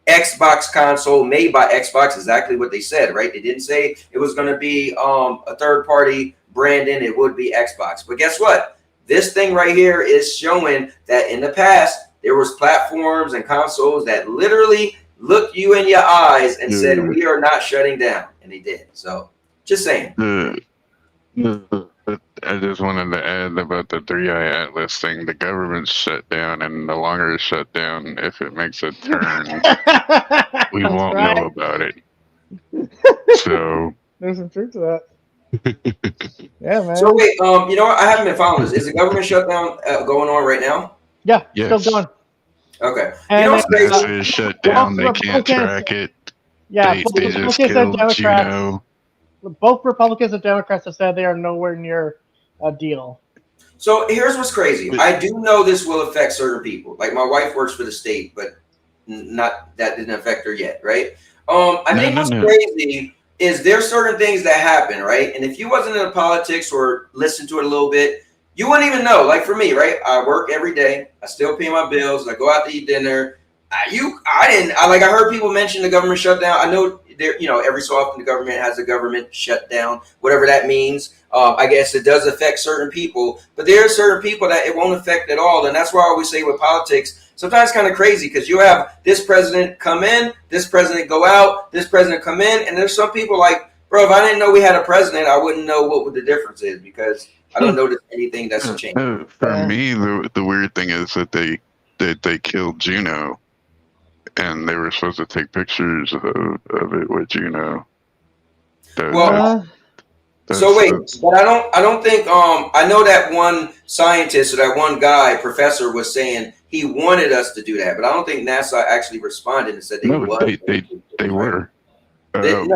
Xbox console made by Xbox. Exactly what they said, right? They didn't say it was going to be a third party branding. It would be Xbox. But guess what? This thing right here is showing that in the past, there was platforms and consoles that literally looked you in your eyes and said, we are not shutting down. And they did. So just saying. I just wanted to add about the 3i Atlas thing. The government's shut down, and the longer it's shut down, if it makes a turn, we won't know about it. So there's some truth to that. Yeah, man. So wait, you know what? I haven't been following this. Is the government shutdown going on right now? Yeah, yes. still going. Okay. And you know what's crazy? It's shut down. They can't track it. Yeah, they just killed Juno. Both Republicans and Democrats have said they are nowhere near a deal. So here's what's crazy. I do know this will affect certain people. Like my wife works for the state, but not that didn't affect her yet, right? I think what's crazy is there's certain things that happen, right? And if you wasn't in politics or listened to it a little bit, you wouldn't even know. Like for me, right? I work every day. I still pay my bills. I go out to eat dinner. I heard people mention the government shutdown. I know there, every so often the government has a government shutdown, whatever that means. I guess it does affect certain people, but there are certain people that it won't affect at all. And that's why I always say with politics, sometimes it's kind of crazy because you have this president come in, this president go out, this president come in. And there's some people like, bro, if I didn't know we had a president, I wouldn't know what the difference is because I don't notice anything that's changed. For me, the weird thing is that they killed Juno. And they were supposed to take pictures of it with Juno. But I don't think I know that one scientist or that one guy professor was saying he wanted us to do that, but I don't think NASA actually responded and said they they were. Did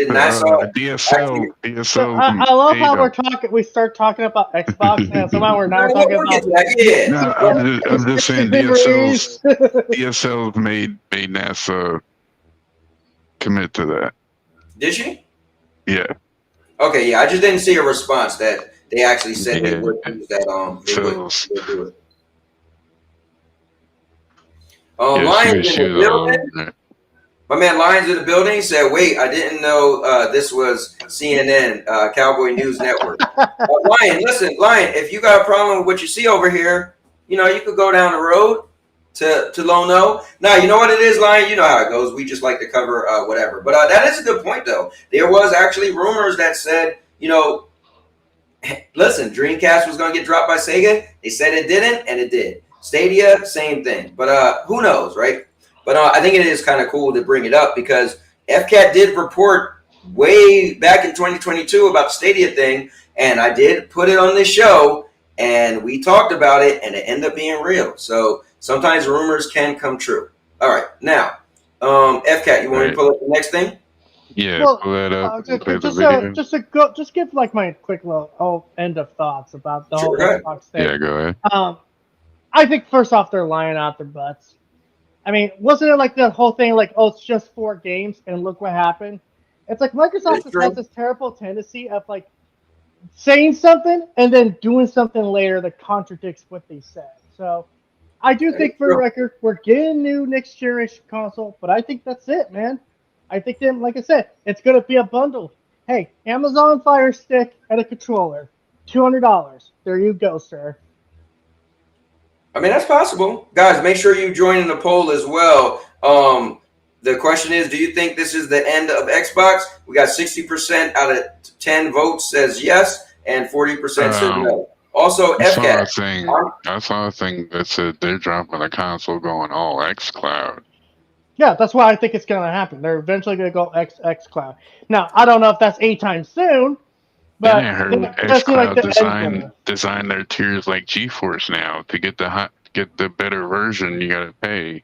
NASA DSL. I love how we start talking about Xbox and somehow we're not talking about. I'm just saying DSL made NASA commit to that. Did she? Yeah. Okay, yeah. I just didn't see a response that they actually said they would use that. They would do it. Lions in the building. My man Lions in the building said, wait, I didn't know this was CNN, Cowboy News Network. Lion, listen, Lion, if you got a problem with what you see over here, you could go down the road to Lono. Now, you know what it is, Lion? You know how it goes. We just like to cover whatever. But that is a good point, though. There was actually rumors that said, listen, Dreamcast was going to get dropped by Sega. They said it didn't, and it did. Stadia, same thing. But who knows, right? But I think it is kind of cool to bring it up because FCAT did report way back in 2022 about the Stadia thing, and I did put it on this show, and we talked about it, and it ended up being real. So sometimes rumors can come true. All right, now, FCAT, you want me to pull up the next thing? Yeah, pull that up. Just give like my quick little end of thoughts about the whole Xbox thing. Yeah, go ahead. I think first off, they're lying out their butts. I mean, wasn't it like the whole thing like, oh, it's just 4 games and look what happened? It's like Microsoft has this terrible tendency of like saying something and then doing something later that contradicts what they said. So I do think for the record, we're getting a new next generation console, but I think that's it, man. I think then, like I said, it's going to be a bundle. Hey, Amazon Fire Stick and a controller, $200. There you go, sir. I mean, that's possible. Guys, make sure you join in the poll as well. The question is, do you think this is the end of Xbox? We got 60% out of 10 votes says yes, and 40% says no. Also, FCAT. I saw a thing that said they're dropping a console going all xCloud. Yeah, that's why I think it's going to happen. They're eventually going to go xCloud. Now, I don't know if that's anytime soon, but I heard xCloud design their tiers like GeForce now. To get the better version, you got to pay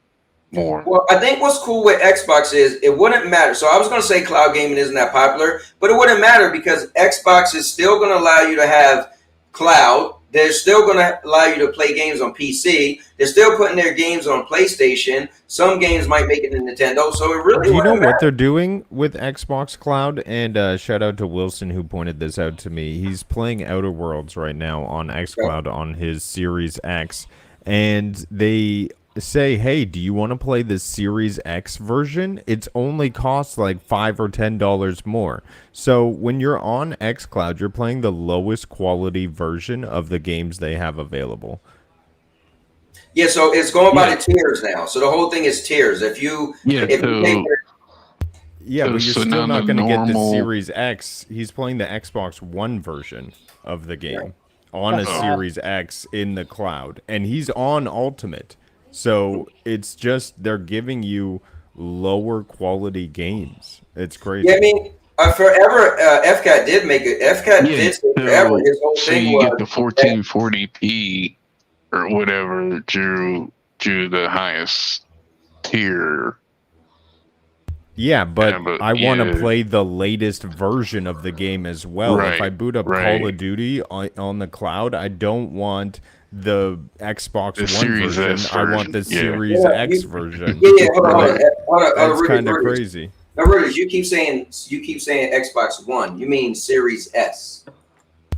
more. Well, I think what's cool with Xbox is it wouldn't matter. So I was going to say cloud gaming isn't that popular, but it wouldn't matter because Xbox is still going to allow you to have cloud, they're still going to allow you to play games on PC. They're still putting their games on PlayStation. Some games might make it to Nintendo. So it really Do you know wouldn't what matter. they're doing with Xbox Cloud? And shout out to Wilson who pointed this out to me. He's playing Outer Worlds right now on xCloud on his Series X, and they say, "Hey, do you want to play the Series X version? It's only costs like $5 or $10 more." So when you're on xCloud, you're playing the lowest quality version of the games they have available. Yeah, so it's going by the tiers now. So the whole thing is tiers. If you Yeah, if you take Yeah, but you're so still now not the going to get the normal- Series X. He's playing the Xbox One version of the game on a Oh. Series X in the cloud, and he's on Ultimate. So it's just they're giving you lower quality games. It's crazy. yeah, I mean, forever FCAT did make it. FCAT Yeah, did say forever. His whole so thing you was get the 1440p or whatever drew the highest tier. Yeah, but Yeah, but I want to yeah. play the latest version of the game as well. If I Right, boot up Call right. of Duty on the cloud, I don't want the Xbox The One Series version. S I want the version, yeah. Series Yeah, X you- version. yeah. Hold on. That's Rudy, kind of Rudy. crazy. Now, Rudy, you keep saying Xbox One. You mean Series S?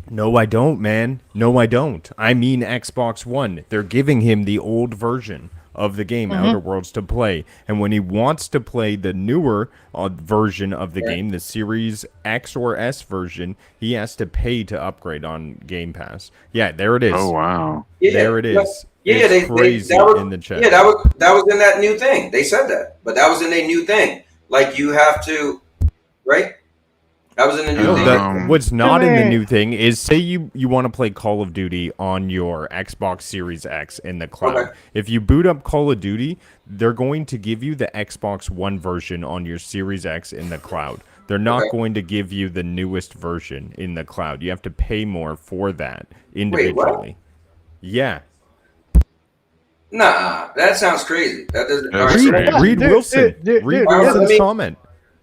No, I don't, man. No, I don't. I mean Xbox One. They're giving him the old version of the game, Outer Worlds, to play. And when he wants to play the newer version of the game, the Series X or S version, he has to pay to upgrade on Game Pass. Yeah, there it is. Oh wow. Yeah, There it is. Yeah, It's crazy that was, in the chat. Yeah, that was in that new thing. They said that, but that was in a new thing. Like you have to, right? That was in the new No, thing. what's not in the Jimmy. new thing is say you want to play Call of Duty on your Xbox Series X in the cloud. Okay. If you boot up Call of Duty, they're going to give you the Xbox One version on your Series X in the cloud. They're not Okay. going to give you the newest version in the cloud. You have to pay more for that Wait, individually. Yeah. Nah, that sounds crazy. That doesn't. That's all right, so- crazy. Read Dude, Wilson. dude, Read dude, Wilson's let me- comment.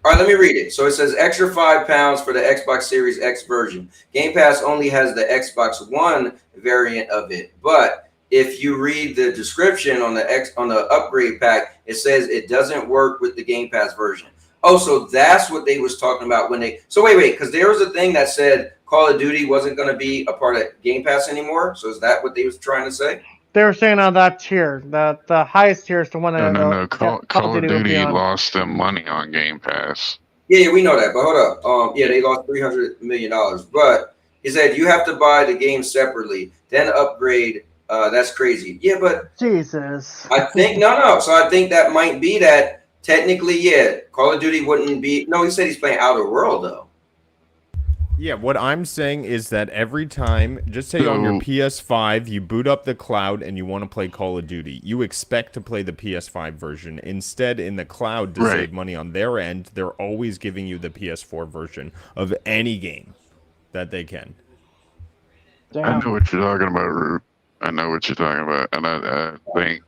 All right, let me read it. So it says extra £5 for the Xbox Series X version. Game Pass only has the Xbox One variant of it, but if you read the description on the upgrade pack, it says it doesn't work with the Game Pass version. Oh, so that's what they was talking about when they. So wait, because there was a thing that said Call of Duty wasn't going to be a part of Game Pass anymore. So is that what they was trying to say? They were saying on that tier, the highest tier is the one that No. Call of will be Duty on. lost them money on Game Pass. Yeah, we know that, but hold up. Yeah, they lost $300 million, but he said you have to buy the game separately, then upgrade. That's crazy. Yeah, but Jesus. I think no. So I think that might be that technically, yeah, Call of Duty wouldn't be. No, he said he's playing Outer World though. Yeah, what I'm saying is that every time, just say on your So- PS5, you boot up the cloud and you want to play Call of Duty, you expect to play the PS5 version. Instead, in the cloud, to Right. save money on their end, they're always giving you the PS4 version of any game that they can. I Damn. know what you're talking about, Root. I know what you're talking about, and I think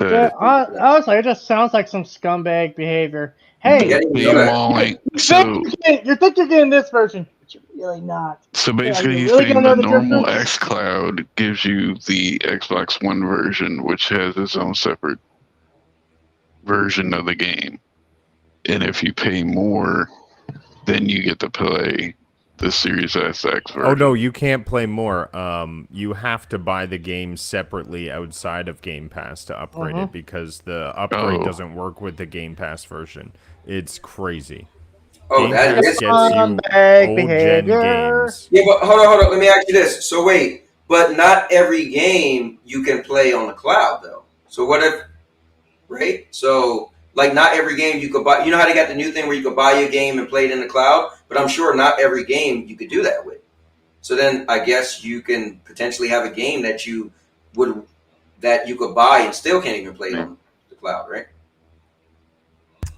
Yeah, that honestly, it just sounds like some scumbag behavior. Hey, Yeah, the you know that. mauling. you So think you're getting this version, but you're really not. basically, you he's really saying gonna know the the normal difference? xCloud gives you the Xbox One version, which has its own separate version of the game, and if you pay more, then you get to play the Series SX version. Oh, no, you can't play more. You have to buy the game separately outside of Game Pass to upgrade it because the upgrade Oh. doesn't work with the Game Pass version. It's crazy. Oh, Game that Pass is. gets you Scumbag old-gen behavior. games. Yeah, but hold on. Let me ask you this. So wait, but not every game you can play on the cloud though. So what if, right? So like not every game you could buy. You know how they got the new thing where you could buy your game and play it in the cloud, but I'm sure not every game you could do that with. So then I guess you can potentially have a game that you could buy and still can't even play it on the cloud, right?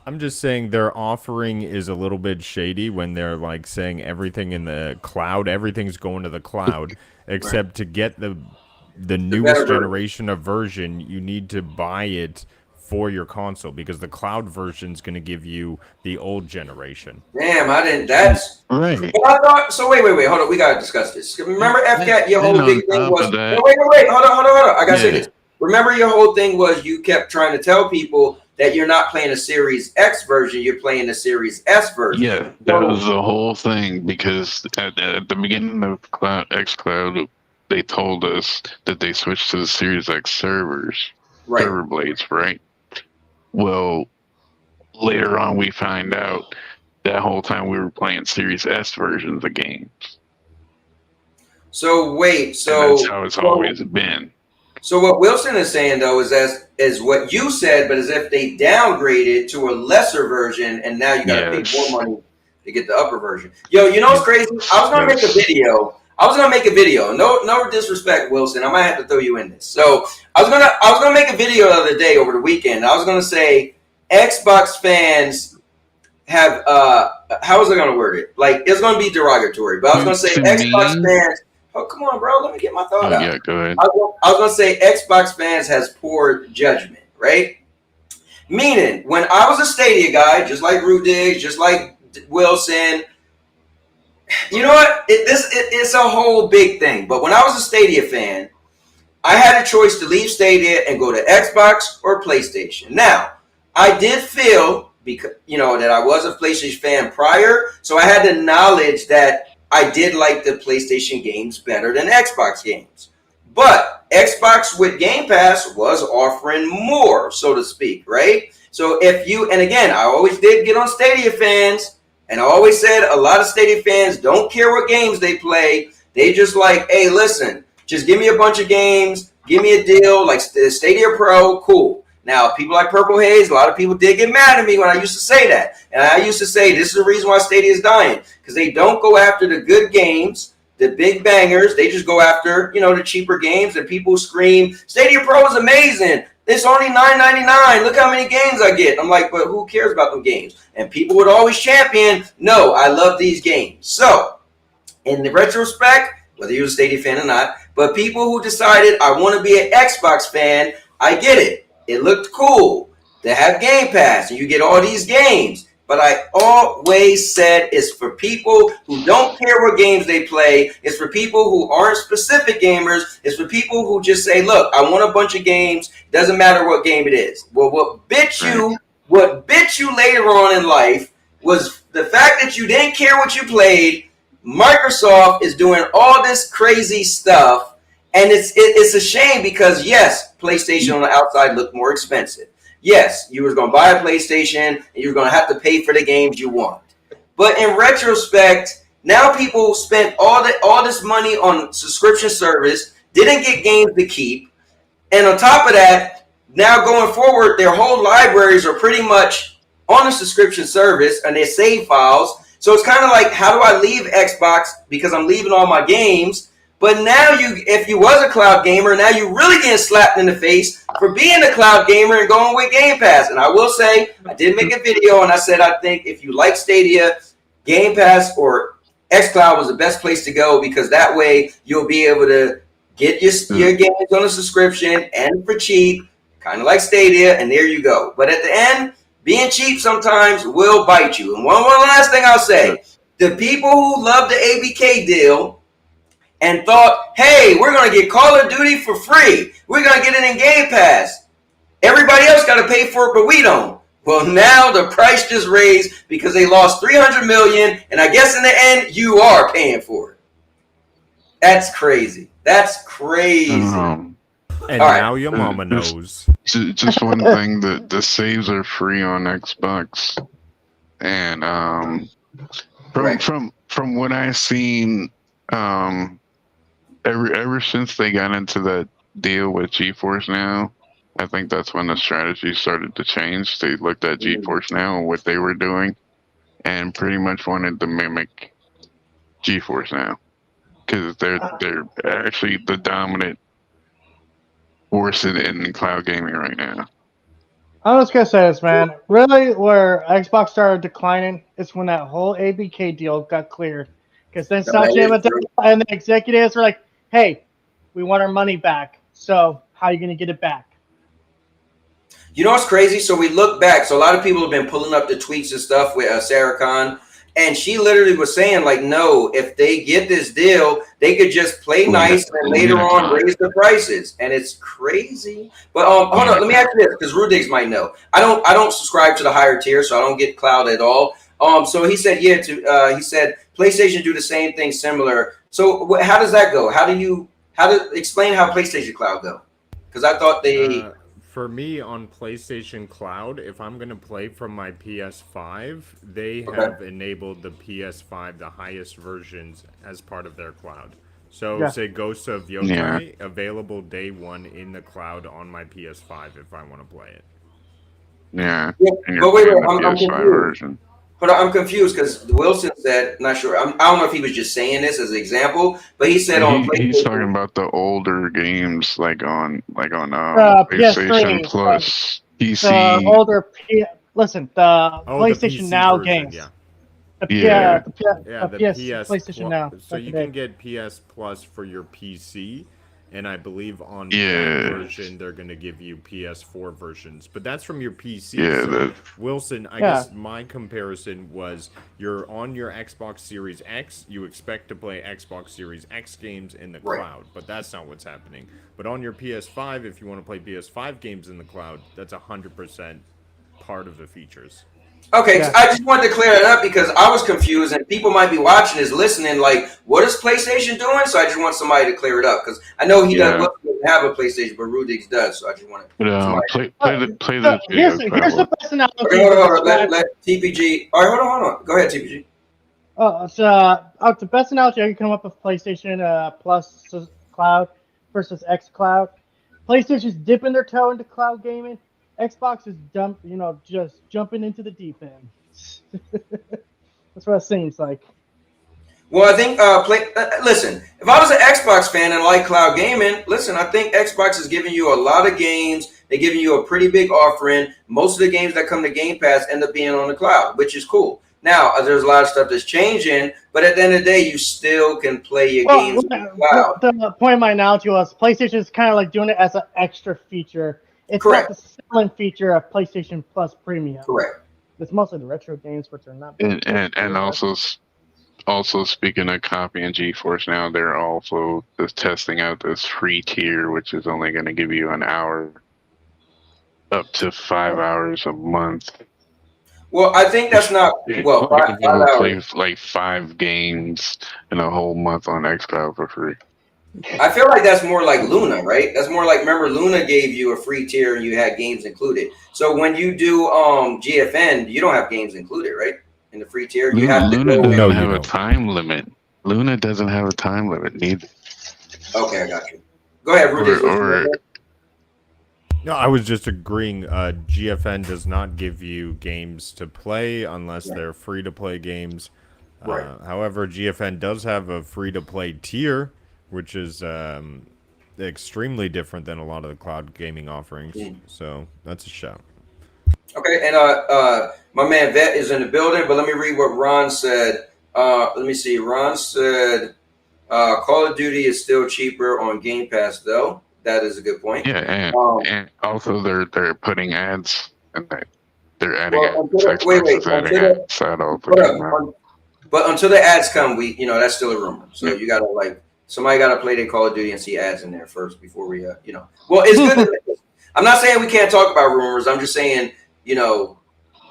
I'm just saying their offering is a little bit shady when they're like saying everything in the cloud, everything's going to the cloud, except to get the newest version. generation of version, you need to buy it for your console, because the cloud version is going to give you the old generation. Damn, I didn't. That's Right. what I thought. So wait. Hold on. We gotta discuss this. Remember, FCAT, your And whole on big thing top was. of that, Wait. Hold on. I gotta say Yeah. this. Remember, your whole thing was you kept trying to tell people that you're not playing a Series X version, you're playing the Series S version. Yeah, that was the whole thing, because at the beginning of xCloud, they told us that they switched to the Series X servers, Right. server blades, right? Well, later on we find out that whole time we were playing Series S versions of games. So wait. And So that's how it's always been. So what Wilson is saying though is what you said, but as if they downgraded to a lesser version, and now you got to pay more money to get the upper version. Yo, you know what's crazy? I was gonna make a video. No disrespect, Wilson. I might have to throw you in this. So I was gonna make a video the other day over the weekend. I was gonna say Xbox fans have how was I gonna word it? Like, it's gonna be derogatory, but I was gonna say Xbox fans. Oh, come on, bro. Let me get my thought out. Yeah, go ahead. I was going to say Xbox fans has poor judgment, right? Meaning, when I was a Stadia guy, just like Root Diggs, just like Wilson, you know what? It's a whole big thing. But when I was a Stadia fan, I had a choice to leave Stadia and go to Xbox or PlayStation. Now, I did feel, because that I was a PlayStation fan prior, so I had the knowledge that I did like the PlayStation games better than Xbox games. But Xbox with Game Pass was offering more, so to speak, right? So and again, I always did get on Stadia fans, and I always said a lot of Stadia fans don't care what games they play. They just like, hey, listen, just give me a bunch of games, give me a deal, like Stadia Pro, cool. Now, people like Purple Haze, a lot of people did get mad at me when I used to say that. And I used to say, this is the reason why Stadia is dying. Because they don't go after the good games, the big bangers. They just go after, the cheaper games. And people scream, Stadia Pro is amazing. It's only $9.99. Look how many games I get. I'm like, but who cares about them games? And people would always champion, no, I love these games. So, in the retrospect, whether you're a Stadia fan or not, but people who decided I want to be an Xbox fan, I get it. It looked cool to have Game Pass and you get all these games. But I always said it's for people who don't care what games they play. It's for people who aren't specific gamers. It's for people who just say, look, I want a bunch of games. Doesn't matter what game it is. Well, what bit you later on in life was the fact that you didn't care what you played. Microsoft is doing all this crazy stuff. And it's a shame because, yes, PlayStation on the outside looked more expensive. Yes, you were going to buy a PlayStation and you were going to have to pay for the games you want. But in retrospect, now people spent all this money on subscription service, didn't get games to keep. And on top of that, now going forward, their whole libraries are pretty much on a subscription service and they save files. So it's kind of like, how do I leave Xbox because I'm leaving all my games? But now if you was a cloud gamer, now you're really getting slapped in the face for being a cloud gamer and going with Game Pass. And I will say, I did make a video and I said, I think if you like Stadia, Game Pass or xCloud was the best place to go because that way you'll be able to get your games on a subscription and for cheap, kind of like Stadia, and there you go. But at the end, being cheap sometimes will bite you. And one last thing I'll say, the people who love the ABK deal and thought, hey, we're going to get Call of Duty for free. We're going to get it in Game Pass. Everybody else got to pay for it, but we don't. Well, now the price just raised because they lost $300 million, and I guess in the end, you are paying for it. That's crazy. That's crazy. And all now right. your mama knows. Just one thing, the saves are free on Xbox, and from what I've seen, ever since they got into that deal with GeForce Now, I think that's when the strategy started to change. They looked at GeForce Now and what they were doing, and pretty much wanted to mimic GeForce Now because they're actually the dominant force in cloud gaming right now. I'm just gonna say this, man. Really, where Xbox started declining is when that whole ABK deal got cleared. Because then Satya and the executives were like, "Hey, we want our money back. So how are you gonna get it back?" You know what's crazy? So we look back. So a lot of people have been pulling up the tweets and stuff with Sarah Khan. And she literally was saying, like, no, if they get this deal, they could just play nice and later on raise the prices. And it's crazy. But hold on, let me ask you this, because Rudigs might know. I don't subscribe to the higher tier, so I don't get cloud at all. So he said, he said PlayStation do the same thing similar. So how does that go? Explain how PlayStation Cloud go? Because I thought they. For me on PlayStation Cloud, if I'm going to play from my PS5, they have enabled the PS5, the highest versions, as part of their cloud. So, say Ghosts of Yokai, available day one in the cloud on my PS5 if I want to play it. Yeah. But wait, I'm confused. Version. But I'm confused because Wilson said, not sure. I don't know if he was just saying this as an example, but he said he's talking about the older games, like on PlayStation Plus, PC. The older listen, the PlayStation the Now version, games. The PS PlayStation Now. So you can get PS Plus for your PC. And I believe on that version, they're going to give you PS4 versions. But that's from your PC. So Wilson, I guess my comparison was you're on your Xbox Series X. You expect to play Xbox Series X games in the cloud. But that's not what's happening. But on your PS5, if you want to play PS5 games in the cloud, that's 100% part of the features. Okay, I just wanted to clear it up because I was confused, and people might be watching this, listening, like, what is PlayStation doing? So I just want somebody to clear it up because I know he doesn't have a PlayStation, but Rudigs does. So I just want to play the here's the best analogy. Okay, hold on. Let TPG. All right, hold on. Go ahead, TPG. The best analogy I can come up with PlayStation Plus Cloud versus X Cloud. PlayStation's dipping their toe into cloud gaming. Xbox is just jumping into the deep end. That's what it seems like. Well, I think listen, if I was an Xbox fan and like cloud gaming, listen, I think Xbox is giving you a lot of games. They're giving you a pretty big offering. Most of the games that come to Game Pass end up being on the cloud, which is cool. Now, there's a lot of stuff that's changing, but at the end of the day, you still can play your games on the cloud. The point of my analogy was PlayStation is kind of like doing it as an extra feature. It's not the selling feature of PlayStation Plus Premium. Correct. It's mostly the retro games, which are not. And also speaking of copying GeForce Now, they're also just testing out this free tier, which is only going to give you an hour, up to 5 hours a month. Well, I think that's not well. 5 hours. Play like 5 games in a whole month on xCloud for free. I feel like that's more like Luna, right? That's more like, remember, Luna gave you a free tier and you had games included. So when you do GFN, you don't have games included, right? In the free tier, you have to Luna doesn't have a time limit. Luna doesn't have a time limit neither. Okay, I got you. Go ahead, Rudy. No, I was just agreeing. GFN does not give you games to play unless they're free-to-play games. Right. However, GFN does have a free-to-play tier, which is extremely different than a lot of the cloud gaming offerings. So that's a shout. Okay, and my man Vet is in the building, but let me read what Ron said. Let me see. Ron said, Call of Duty is still cheaper on Game Pass, though. That is a good point. Yeah, and also they're putting ads, and they're adding ads. But until the ads come, that's still a rumor. So you gotta somebody gotta play their Call of Duty and see ads in there first before we Well, it's good. I'm not saying we can't talk about rumors. I'm just saying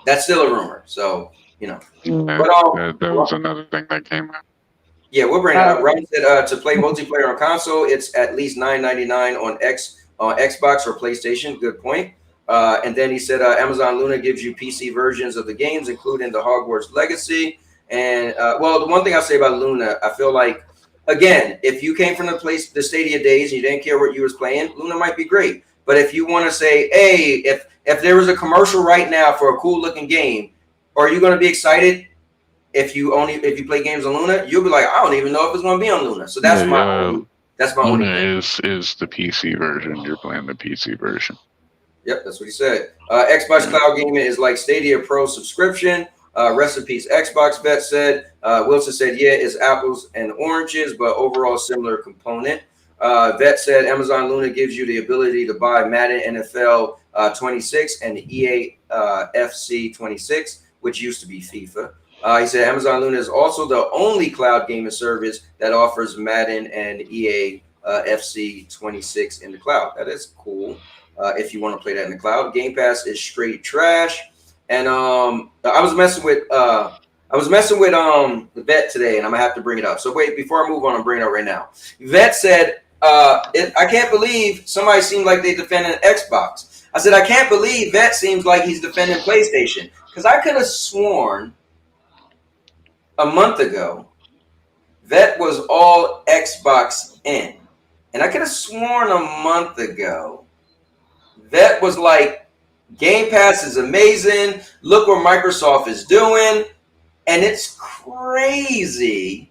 that's still a rumor. So that was another thing that came out. Yeah, we'll bring it up. Ron said to play multiplayer on console, it's at least $9.99 on Xbox or PlayStation. Good point. And then he said Amazon Luna gives you PC versions of the games, including the Hogwarts Legacy. And the one thing I'll say about Luna, I feel like, again, if you came from the Stadia days and you didn't care what you was playing, Luna might be great. But if you want to say, hey, if there was a commercial right now for a cool looking game, are you going to be excited? If you play games on Luna, you'll be like, I don't even know if it's going to be on Luna. So that's my Luna is the PC version. You're playing the PC version. Yep, that's what he said. Xbox Cloud Gaming is like Stadia Pro subscription. Rest in peace, Xbox Vet said. Wilson said, yeah, it's apples and oranges, but overall similar component. Vet said Amazon Luna gives you the ability to buy Madden NFL 26 and the EA FC 26, which used to be FIFA. He said Amazon Luna is also the only cloud gaming service that offers Madden and EA FC 26 in the cloud. That is cool. If you want to play that in the cloud. Game Pass is straight trash. And I was messing with the Vet today, and I'm gonna have to bring it up. So wait, before I move on, I'm bringing it up right now. Vet said, I can't believe somebody seemed like they defended Xbox. I said, I can't believe Vet seems like he's defending PlayStation, because I could have sworn a month ago Vet was all Xbox in, and I could have sworn a month ago Vet was like, Game Pass is amazing. Look what Microsoft is doing. And it's crazy.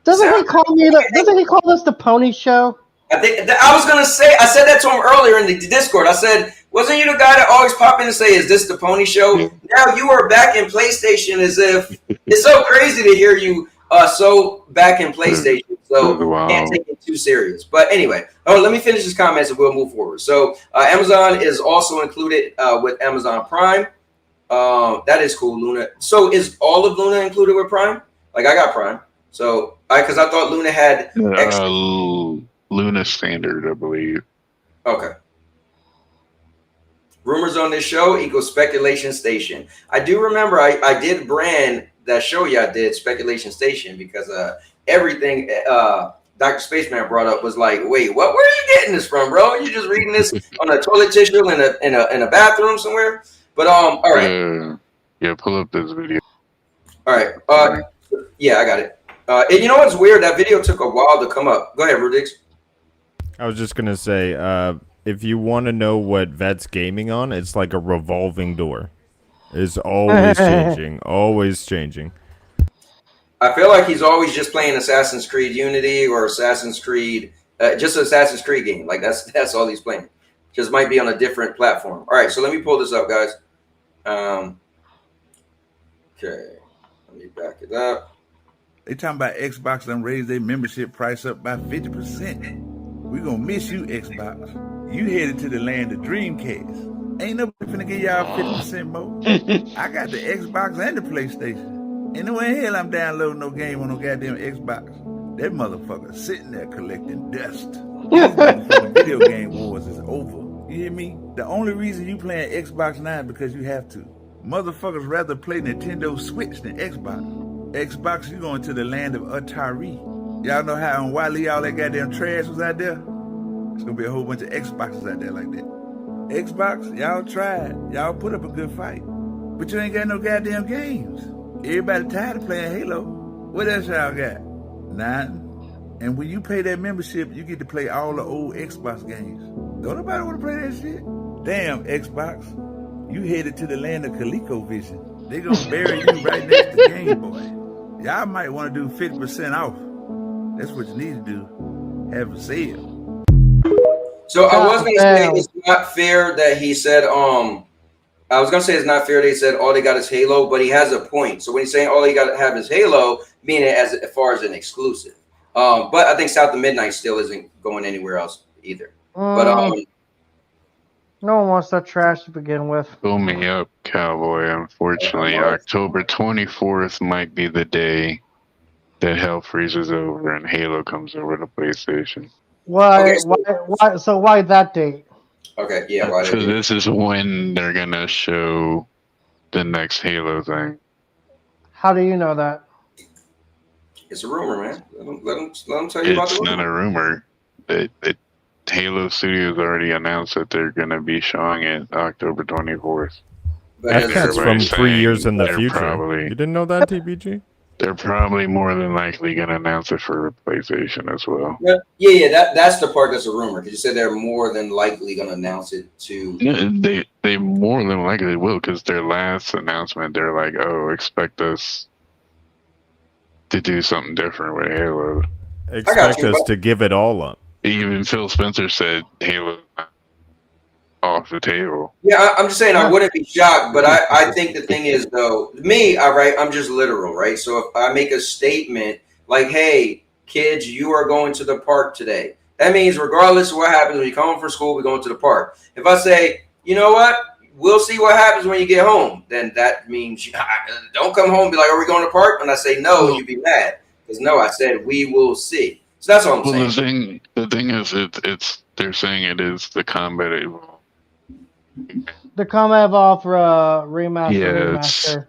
Doesn't he call this the Pony Show? I was gonna say, I said that to him earlier in the Discord. I said, wasn't you the guy that always pop in and say, is this the Pony Show? Now you are back in PlayStation, as if it's so crazy to hear you so back in PlayStation. So can't take it too serious. But anyway, let me finish this comments and we'll move forward. So Amazon is also included with Amazon Prime. That is cool, Luna. So is all of Luna included with Prime? Like, I got Prime. So because I thought Luna had Luna Standard, I believe. Okay. Rumors on this show equals speculation station. I do remember I did brand that show y'all did, Speculation Station, because everything Dr. Spaceman brought up was like, wait, what? Where are you getting this from, bro? You just reading this on a toilet tissue in a bathroom somewhere? But all right. Yeah, pull up this video. All right. Yeah, I got it. And you know what's weird? That video took a while to come up. Go ahead, Rudix. I was just gonna say, if you want to know what Vet's gaming on, it's like a revolving door. It's always changing, always changing. I feel like he's always just playing Assassin's Creed Unity or Assassin's Creed, just Assassin's Creed game. Like that's all he's playing. Just might be on a different platform. All right, so let me pull this up, guys. Okay, let me back it up. They talking about Xbox done raised their membership price up by 50%. We gonna miss you, Xbox. You headed to the land of Dreamcast. Ain't nobody finna give y'all 50% more. I got the Xbox and the PlayStation. Ain't no way in hell I'm downloading no game on no goddamn Xbox. That motherfucker sitting there collecting dust. The video game wars is over. You hear me? The only reason you playing Xbox now is because you have to. Motherfuckers rather play Nintendo Switch than Xbox. Xbox, you going to the land of Atari. Y'all know how on Wily all that goddamn trash was out there? It's gonna be a whole bunch of Xboxes out there like that. Xbox, y'all tried. Y'all put up a good fight. But you ain't got no goddamn games. Everybody tired of playing Halo. What else y'all got? Nothing. And when you pay that membership, you get to play all the old Xbox games. Don't nobody want to play that shit. Damn, Xbox. You headed to the land of ColecoVision. They gonna bury you right next to Game Boy. Y'all might want to do 50% off. That's what you need to do. Have a sale. So I was gonna say it's not fair that he said I was gonna say it's not fair that he said all they got is Halo, but he has a point. So when he's saying all they got to have is Halo, meaning as far as an exclusive. But I think South of Midnight still isn't going anywhere else either. But no one wants that trash to begin with. Fill me up, Cowboy. Unfortunately, October 24th might be the day that hell freezes over and Halo comes over to PlayStation. Why? Okay, Why? So why that date? Okay, yeah. Why So this is when they're gonna show the next Halo thing. How do you know that? It's a rumor, man. Let them tell you about the rumor. It's not a rumor. Halo Studios already announced that they're gonna be showing it October 24th. That's from 3 years in the future. Probably, you didn't know that, TBG? They're probably more than likely gonna announce it for PlayStation as well. Yeah. That's the part that's a rumor, because you said they're more than likely gonna announce it to. They more than likely will, because their last announcement, they're like, "Oh, expect us to do something different with Halo. Expect us to give it all up." Even Phil Spencer said Halo off the table. Yeah, I'm just saying I wouldn't be shocked, but I think the thing is, though, me, all right, I'm just literal, right? So if I make a statement like, hey, kids, you are going to the park today, That means regardless of what happens when you come home from school, we're going to the park. If I say, you know what, we'll see what happens when you get home, then that means don't come home and be like, are we going to the park? And I say no, and you be mad. Because no, I said we will see. So that's all I'm saying. The thing is, it's they're saying it is the Combat Evolved. The Combat Evolved for remaster.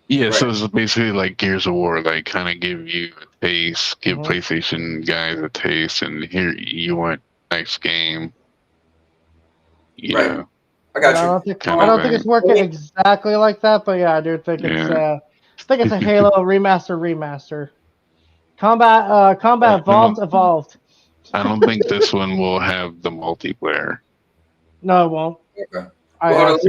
Right. So it's basically like Gears of War, like kind of give you a taste, give PlayStation guys a taste, and here you want next game. Right. I got you. I don't think it's working exactly like that, but yeah, I do think it's a Halo remaster. Combat Evolved. I don't think this one will have the multiplayer. No, it won't. Okay. Let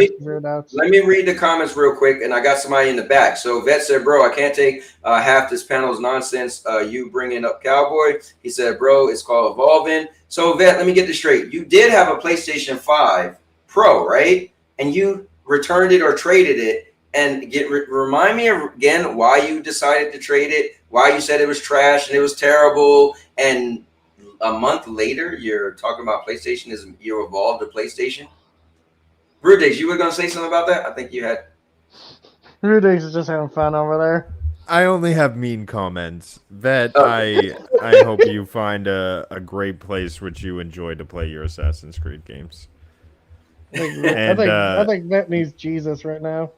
me read the comments real quick, and I got somebody in the back. So Vet said, bro, I can't take half this panel's nonsense. You bringing up Cowboy. He said, bro, it's called Evolving. So Vet, let me get this straight. You did have a PlayStation 5 Pro, right? And you returned it or traded it. And remind me again why you decided to trade it, why you said it was trash and it was terrible. And a month later, you're talking about PlayStation you evolved to PlayStation. Rudex, you were going to say something about that? I think you had. Rudex is just having fun over there. I only have mean comments. Vet, I hope you find a great place which you enjoy to play your Assassin's Creed games. I think Vet needs Jesus right now.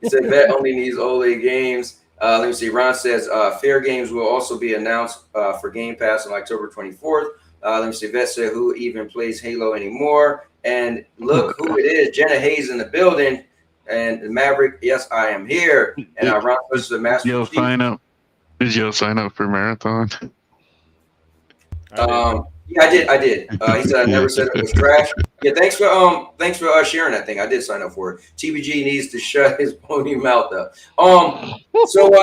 He said Vet only needs OLED games. Let me see. Ron says Fair Games will also be announced for Game Pass on October 24th. Let me see. Vet said who even plays Halo anymore? And look who it is. Jenna Hayes in the building. And Maverick, yes, I am here. And Ron was the Master Chief. Did you sign up for Marathon? Yeah, I did. He said I never said it was trash. Yeah, thanks for sharing that thing. I did sign up for it. TBG needs to shut his pony mouth up. So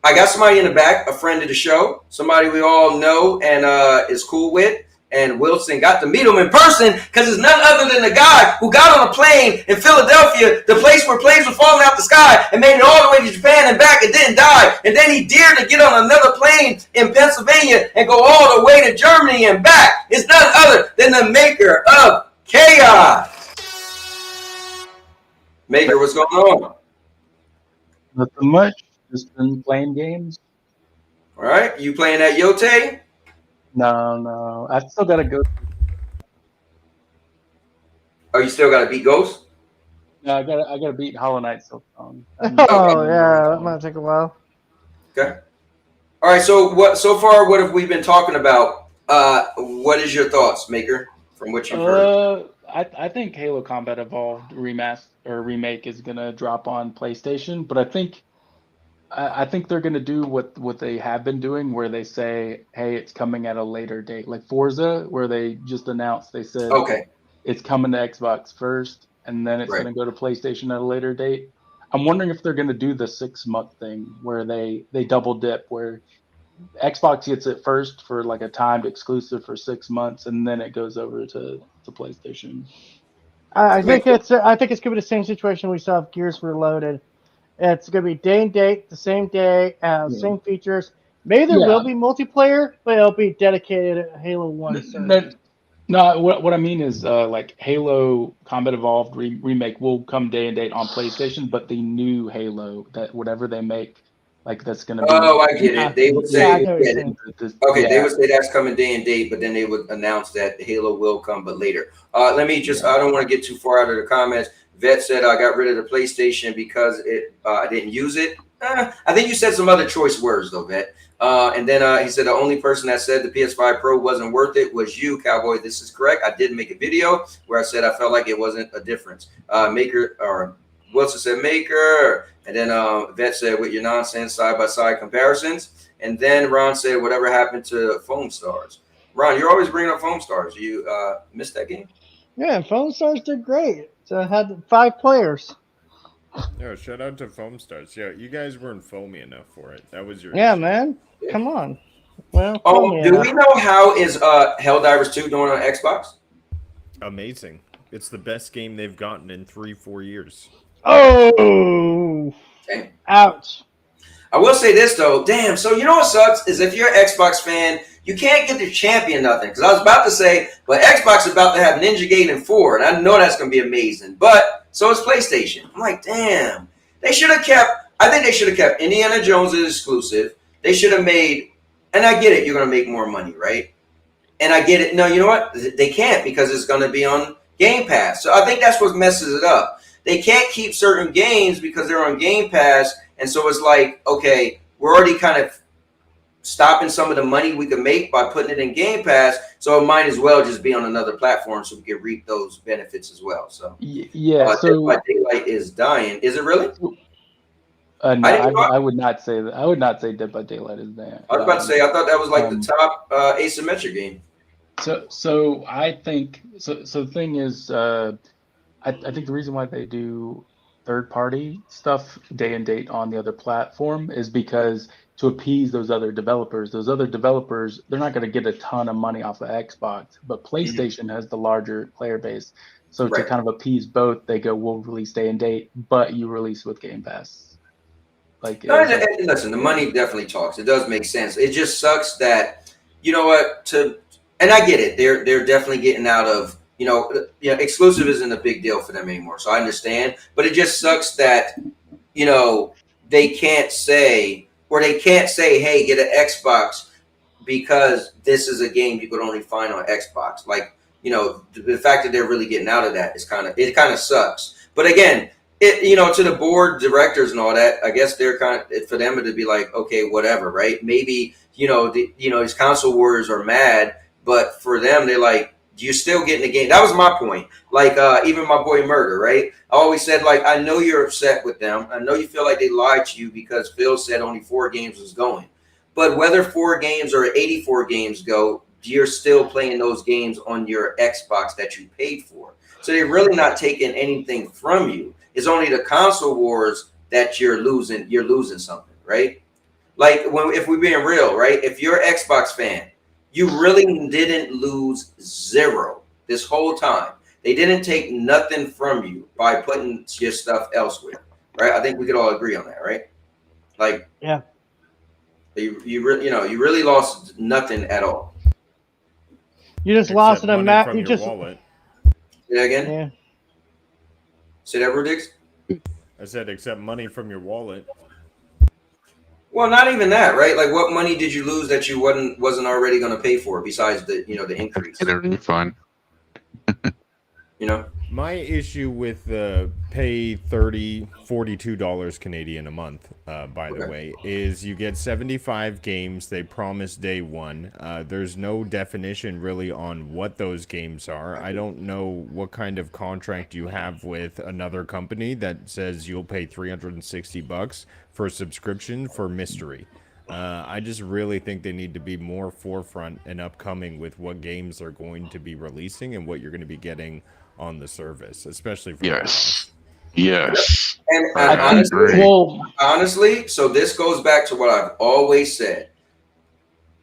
I got somebody in the back, a friend of the show, somebody we all know and is cool with. And Wilson got to meet him in person because it's none other than the guy who got on a plane in Philadelphia, the place where planes were falling out the sky, and made it all the way to Japan and back and didn't die. And then he dared to get on another plane in Pennsylvania and go all the way to Germany and back. It's none other than the maker of Chaos. Maker, what's going on? Nothing much. Just been playing games. All right. You playing that Yote? No. I still gotta go. Oh, you still gotta beat Ghost? No, I gotta beat Hollow Knight still. That might take a while. Okay. All right. So what have we been talking about? What is your thoughts, Maker, from what you've heard? I think Halo Combat Evolved remake is gonna drop on PlayStation, but I think they're going to do what they have been doing, where they say, hey, it's coming at a later date. Like Forza, where they just announced, they said, okay, it's coming to Xbox first, and then it's going to go to PlayStation at a later date. I'm wondering if they're going to do the 6-month thing, where they double dip, where Xbox gets it first for like a timed exclusive for 6 months, and then it goes over to PlayStation. I think it's going to be the same situation we saw with Gears Reloaded. It's going to be day and date, the same day, same features. Maybe there will be multiplayer, but it'll be dedicated to Halo 1. No, what I mean is like Halo Combat Evolved remake will come day and date on PlayStation, but the new Halo, that whatever they make, like that's going to be. Oh, I get it. They would say, they would say that's coming day and date, but then they would announce that Halo will come, but later. Let me just, I don't want to get too far out of the comments. Vet said I got rid of the PlayStation because I didn't use it. I think you said some other choice words though, Vet. And then he said the only person that said the PS5 Pro wasn't worth it was you, Cowboy. This is correct. I did make a video where I said I felt like it wasn't a difference. Maker or Wilson said Maker, and then Vet said with your nonsense side-by-side comparisons. And then Ron said whatever happened to Foam Stars. Ron, you're always bringing up Foam Stars. You missed that game? Yeah, Foam Stars did great. So it had 5 players. Yo, shout out to Foam Stars. Yeah, you guys weren't foamy enough for it. That was your issue. Man. Come on. Well, do we know how is Helldivers 2 doing on Xbox? Amazing. It's the best game they've gotten in 3-4 years. Oh! Damn. Ouch. I will say this though, damn. So you know what sucks is if you're an Xbox fan, You can't get the champion nothing. Because I was about to say, but Xbox is about to have Ninja Gaiden 4, and I know that's going to be amazing. But so is PlayStation. I'm like, damn. They should have kept, I think they should have kept Indiana Jones as exclusive. They should have made, and I get it, you're going to make more money, right? And I get it. No, you know what? They can't because it's going to be on Game Pass. So I think that's what messes it up. They can't keep certain games because they're on Game Pass. And so it's like, okay, we're already kind of stopping some of the money we can make by putting it in Game Pass. So it might as well just be on another platform so we can reap those benefits as well. So yeah, so Dead by Daylight is dying. Is it really? no, I would not say that. I would not say Dead by Daylight is dying. I was about to say, I thought that was like the top asymmetric game. So I think so. The thing is, I think the reason why they do third-party stuff day and date on the other platform is because to appease those other developers. Those other developers, they're not going to get a ton of money off of Xbox, but PlayStation has the larger player base. So to kind of appease both, they go, "We'll release day and date, but you release with Game Pass." Like, listen, the money definitely talks. It does make sense. It just sucks that, you know what, and I get it. They're definitely getting out of, exclusive isn't a big deal for them anymore. So I understand, but it just sucks that, they can't say, hey, get an Xbox because this is a game you could only find on Xbox. Like, the fact that they're really getting out of that is kind of sucks. But again, to the board directors and all that, I guess they're for them to be like, okay, whatever, right? Maybe, these console warriors are mad, but for them, they're like, you're still getting the game. That was my point. Like, even my boy Murder, right? I always said, like, I know you're upset with them. I know you feel like they lied to you because Phil said only 4 games was going. But whether 4 games or 84 games go, you're still playing those games on your Xbox that you paid for. So they're really not taking anything from you. It's only the console wars that you're losing. You're losing something, right? Like, if we're being real, right? If you're an Xbox fan, you really didn't lose 0 this whole time. They didn't take nothing from you by putting your stuff elsewhere, right? I think we could all agree on that, right? Like, yeah, you really lost nothing at all. You just lost an amount. You just wallet. Say that again. Yeah. Say that, Rudix? I said, except money from your wallet. Well, not even that, right? Like, what money did you lose that you wasn't already going to pay for besides the the increase? Fun. My issue with the pay $42 Canadian a month, by the way, is you get 75 games. They promise day one. There's no definition really on what those games are. I don't know what kind of contract you have with another company that says you'll pay $360 for a subscription for mystery. I just really think they need to be more forefront and upcoming with what games they're going to be releasing and what you're going to be getting on the service, especially for Yes. And honestly, so this goes back to what I've always said.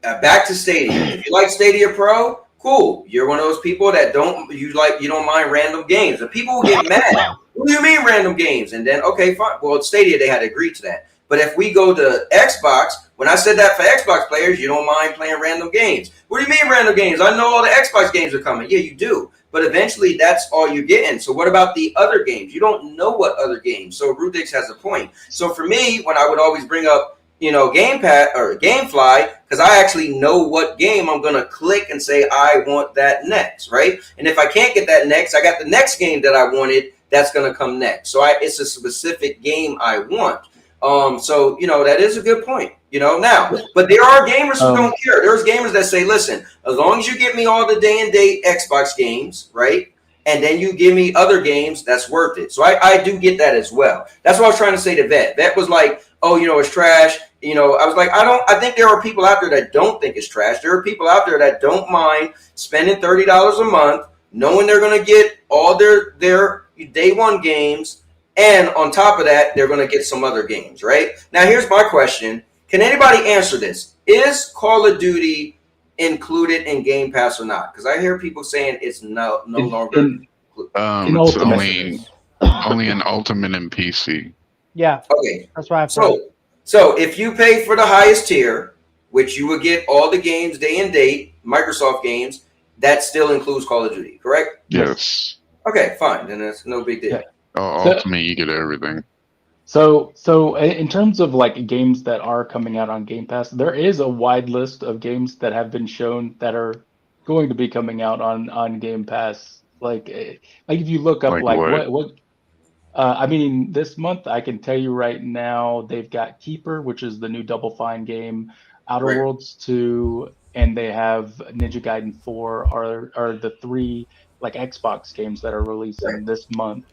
Back to Stadia. If you like Stadia Pro, cool. You're one of those people that you don't mind random games. The people will get mad. What do you mean random games? And then, okay, fine. Well, Stadia, they had to agree to that. But if we go to Xbox, when I said that for Xbox players, you don't mind playing random games. What do you mean random games? I know all the Xbox games are coming. Yeah, you do. But eventually, that's all you're getting. So what about the other games? You don't know what other games. So Rudix has a point. So for me, when I would always bring up, Gamepad or GameFly, because I actually know what game I'm going to click and say, I want that next, right? And if I can't get that next, I got the next game that I wanted that's going to come next. So it's a specific game I want. So, that is a good point, now, but there are gamers who don't care. There's gamers that say, listen, as long as you give me all the day and date Xbox games, right? And then you give me other games, that's worth it. So I do get that as well. That's what I was trying to say to Vet. Vet was like, oh, it's trash. I was like, I think there are people out there that don't think it's trash. There are people out there that don't mind spending $30 a month, knowing they're going to get all their day one games. And on top of that, they're going to get some other games, right? Now, here's my question. Can anybody answer this? Is Call of Duty included in Game Pass or not? Because I hear people saying it's no longer. It's only in Ultimate and PC. Yeah. Okay. That's why I So if you pay for the highest tier, which you would get all the games day and date, Microsoft games, that still includes Call of Duty, correct? Yes. Okay, fine. Then that's no big deal. Ultimate, you get everything. So in terms of like games that are coming out on Game Pass, there is a wide list of games that have been shown that are going to be coming out on Game Pass. Like if you look up Like like what? I mean, this month I can tell you right now they've got Keeper, which is the new Double Fine game, Outer Right. Worlds 2, and they have Ninja Gaiden 4 are the three like Xbox games that are releasing this month.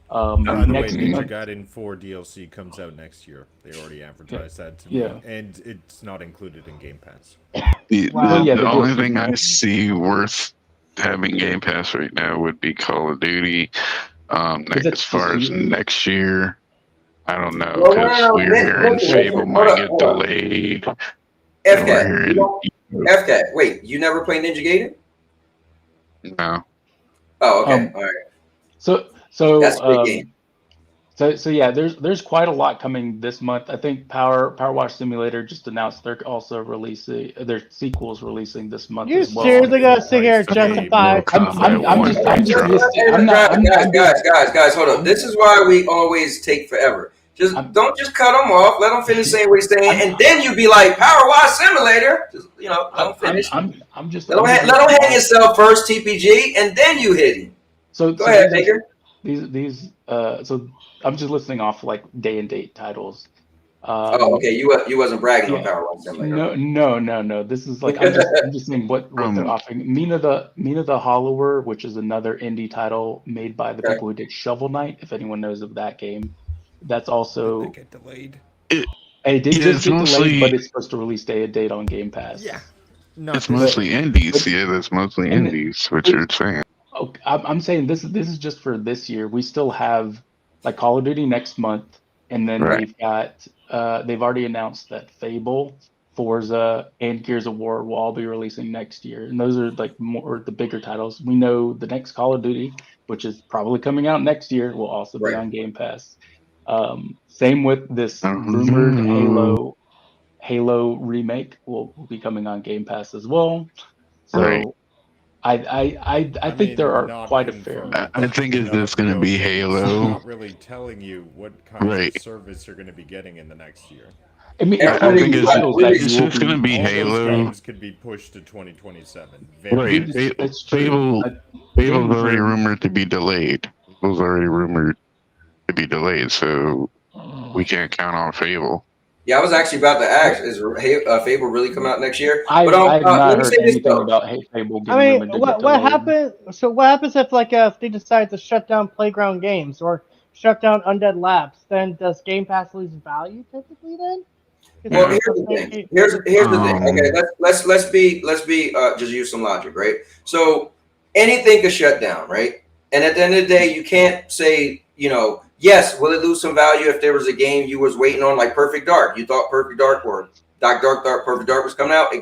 By the way, Next Ninja month, Gaiden 4 DLC comes out next year. They already advertised that to yeah. me, and it's not included in Game Pass. The Yeah, the only DLC. thing I see worth having Game Pass right now would be Call of Duty. As far as next year, I don't know, Well, because no, we're hearing Fable hold might up, get hold up. delayed. And we're FCAT, hearing FCAT, wait, you never played Ninja Gaiden? no. Oh, okay, all right. So That's a big game. So yeah, there's quite a lot coming this month. I think Power Wash Simulator just announced they're also releasing their sequels releasing this month You as well. seriously gotta sit here and justify? I'm just listing. I'm not. Guys, hold up. This is why we always take forever. Don't just cut them off. Let them finish saying what he's saying, and then you be like, "Power Wash Simulator." Just, let them finish. I'm just. Let them hang yourself first, TPG, and then you hit him. Go ahead, Baker. So I'm just listing off like day and date titles. Okay. You wasn't bragging on Power Wash Simulator. No. This is like I'm just saying what they're offering. Mina the Hollower, which is another indie title made by the people who did Shovel Knight. If anyone knows of that game, that's also get delayed. It did just get delayed, but it's supposed to release day and date on Game Pass. Yeah, it's mostly indies. Yeah, that's mostly indies. What you're saying? Oh, I'm saying this is just for this year. We still have like Call of Duty next month, and then we've got they've already announced that Fable, Forza, and Gears of War will all be releasing next year, and those are like more the bigger titles. We know the next Call of Duty, which is probably coming out next year, will also be on Game Pass. Same with this rumored Halo remake will be coming on Game Pass as well. So I think there are quite a fair. I think it's just going to be Halo. Not really telling you what kind of service you're going to be getting in the next year. I mean, I think it's just going to be all Halo. Those games could be pushed to 2027. Fable's already rumored to be delayed. Fable's already rumored to be delayed, so we can't count on Fable. Yeah, I was actually about to ask: is Fable really come out next year? I've not heard anything about Fable. I mean, what happens? So what happens if if they decide to shut down Playground Games or shut down Undead Labs? Then does Game Pass lose value typically? Then? Well, here's the thing. Here's the thing. Okay, let's be just use some logic, right? So anything could shut down, right? And at the end of the day, you can't say, yes, will it lose some value if there was a game you was waiting on, like Perfect Dark? You thought Perfect Dark or Perfect Dark was coming out. It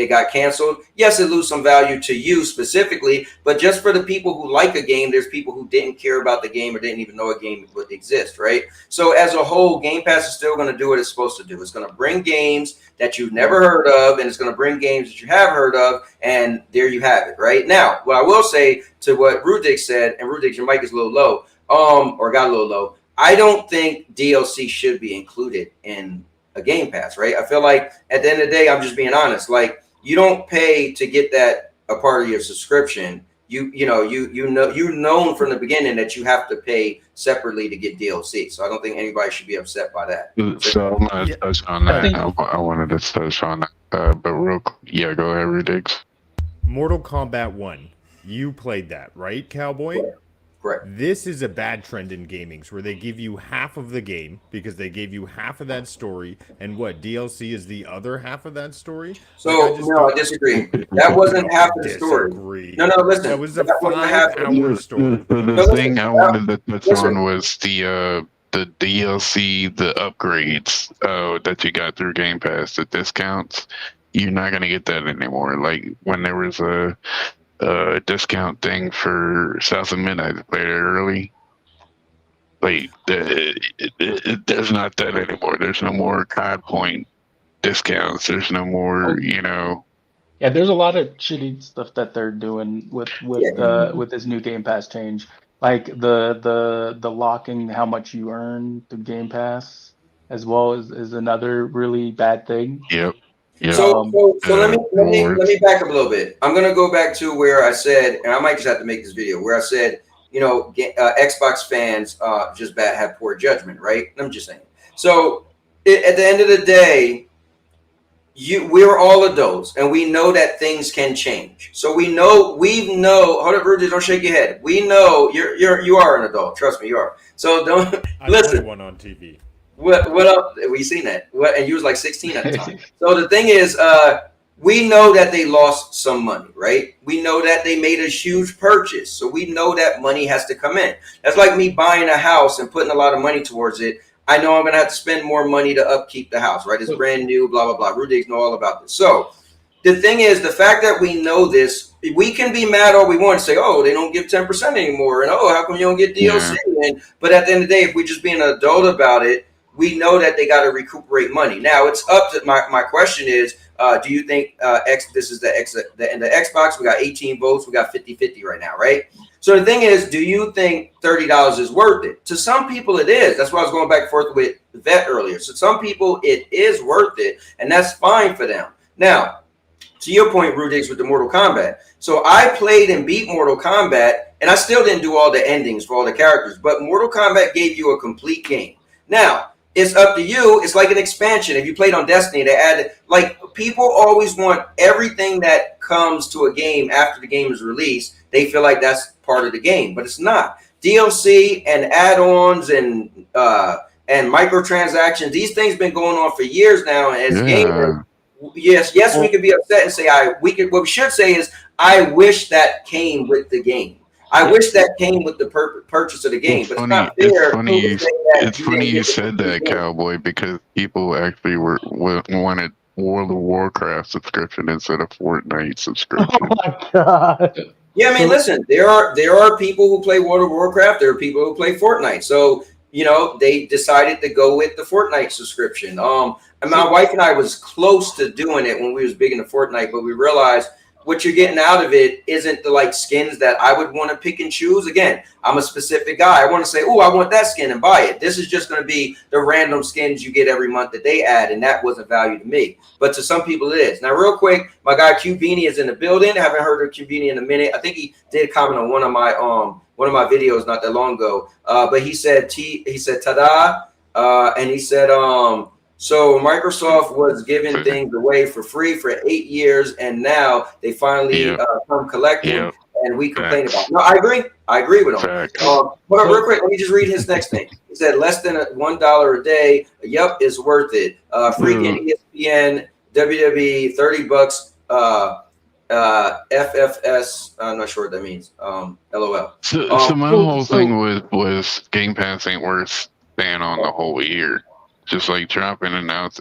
got canceled. Yes, it lose some value to you specifically, but just for the people who like a game, there's people who didn't care about the game or didn't even know a game would exist, right? So as a whole, Game Pass is still going to do what it's supposed to do. It's going to bring games that you've never heard of, and it's going to bring games that you have heard of, and there you have it, right? Now, what I will say to what Rudik said, and Rudik, your mic is a little low, or got a little low. I don't think DLC should be included in a Game Pass, right? I feel like at the end of the day, I'm just being honest. Like, you don't pay to get that a part of your subscription. You've known from the beginning that you have to pay separately to get DLC. So I don't think anybody should be upset by that. So I'm gonna touch on that. I wanted to touch on that, but go ahead, Rudik. Mortal Kombat 1. You played that, right, Cowboy? Correct. This is a bad trend in gaming, where they give you half of the game because they gave you half of that story, and what DLC is the other half of that story. So I disagree. That wasn't half of the story. No, listen. That was a 5-hour story. The thing I wanted to touch on was the DLC, the upgrades that you got through Game Pass, the discounts. You're not gonna get that anymore. Like when there was a discount thing for South of Midnight to play it early. Like there's not that anymore. There's no more COD point discounts. There's no more, you know. Yeah, there's a lot of shitty stuff that they're doing with this new Game Pass change, like the locking how much you earn through Game Pass, as well as is another really bad thing. Yep. So let me rewards. back up a little bit. I'm gonna go back to where I said, and I might just have to make this video where I said, you know, Xbox fans just have poor judgment, right? I'm just saying. So at the end of the day, we're all adults, and we know that things can change. So we know. Hold up, Rudy, don't shake your head. We know you are an adult. Trust me, you are. So don't listen. 21 on TV. What up? We seen that. And you was like 16 at the time. So the thing is, we know that they lost some money, right? We know that they made a huge purchase. So we know that money has to come in. That's like me buying a house and putting a lot of money towards it. I know I'm going to have to spend more money to upkeep the house, right? It's brand new, blah, blah, blah. Rudigs know all about this. So the thing is, the fact that we know this, we can be mad all we want and say, oh, they don't give 10% anymore. And, oh, how come you don't get DLC? Yeah. But at the end of the day, if we just be an adult about it, we know that they got to recuperate money. Now, it's up to my question is, do you think this is the Xbox? We got 18 votes. We got 50-50 right now, right? So the thing is, do you think $30 is worth it? To some people, it is. That's why I was going back and forth with Vet earlier. So some people, it is worth it, and that's fine for them. Now, to your point, Rudigs, with the Mortal Kombat. So I played and beat Mortal Kombat, and I still didn't do all the endings for all the characters, but Mortal Kombat gave you a complete game. Now, it's up to you. It's like an expansion. If you played on Destiny, they added, like, people always want everything that comes to a game after the game is released. They feel like that's part of the game, but it's not. DLC and add-ons and microtransactions, these things been going on for years now. And as gamers, yes, we could be upset and say, what we should say is, I wish that came with the game. I wish that came with the purchase of the game, but it's not fair. It's funny you said that, Cowboy, because people actually wanted World of Warcraft subscription instead of Fortnite subscription. Oh my god! Yeah, I mean, listen, there are people who play World of Warcraft. There are people who play Fortnite. So you know, they decided to go with the Fortnite subscription. And my wife and I was close to doing it when we was big into Fortnite, but we realized what you're getting out of it isn't the like skins that I would want to pick and choose. Again, I'm a specific guy. I want to say, oh, I want that skin and buy it. This is just going to be the random skins you get every month that they add, and that wasn't value to me. But to some people it is. Now, real quick, my guy Q Beanie is in the building. I haven't heard of Q Beanie in a minute. I think he did comment on one of my videos not that long ago. But he said ta-da, and he said so Microsoft was giving things away for free for 8 years, and now they finally come collecting, and we complain about it. No, I agree with him. Hold on, real quick, let me just read his next thing. He said less than $1 a day. Yup, is worth it. Freaking ESPN, WWE, $30. FFS, I'm not sure what that means. LOL. So my whole thing was Game Pass ain't worth staying on the whole year. Just like dropping and out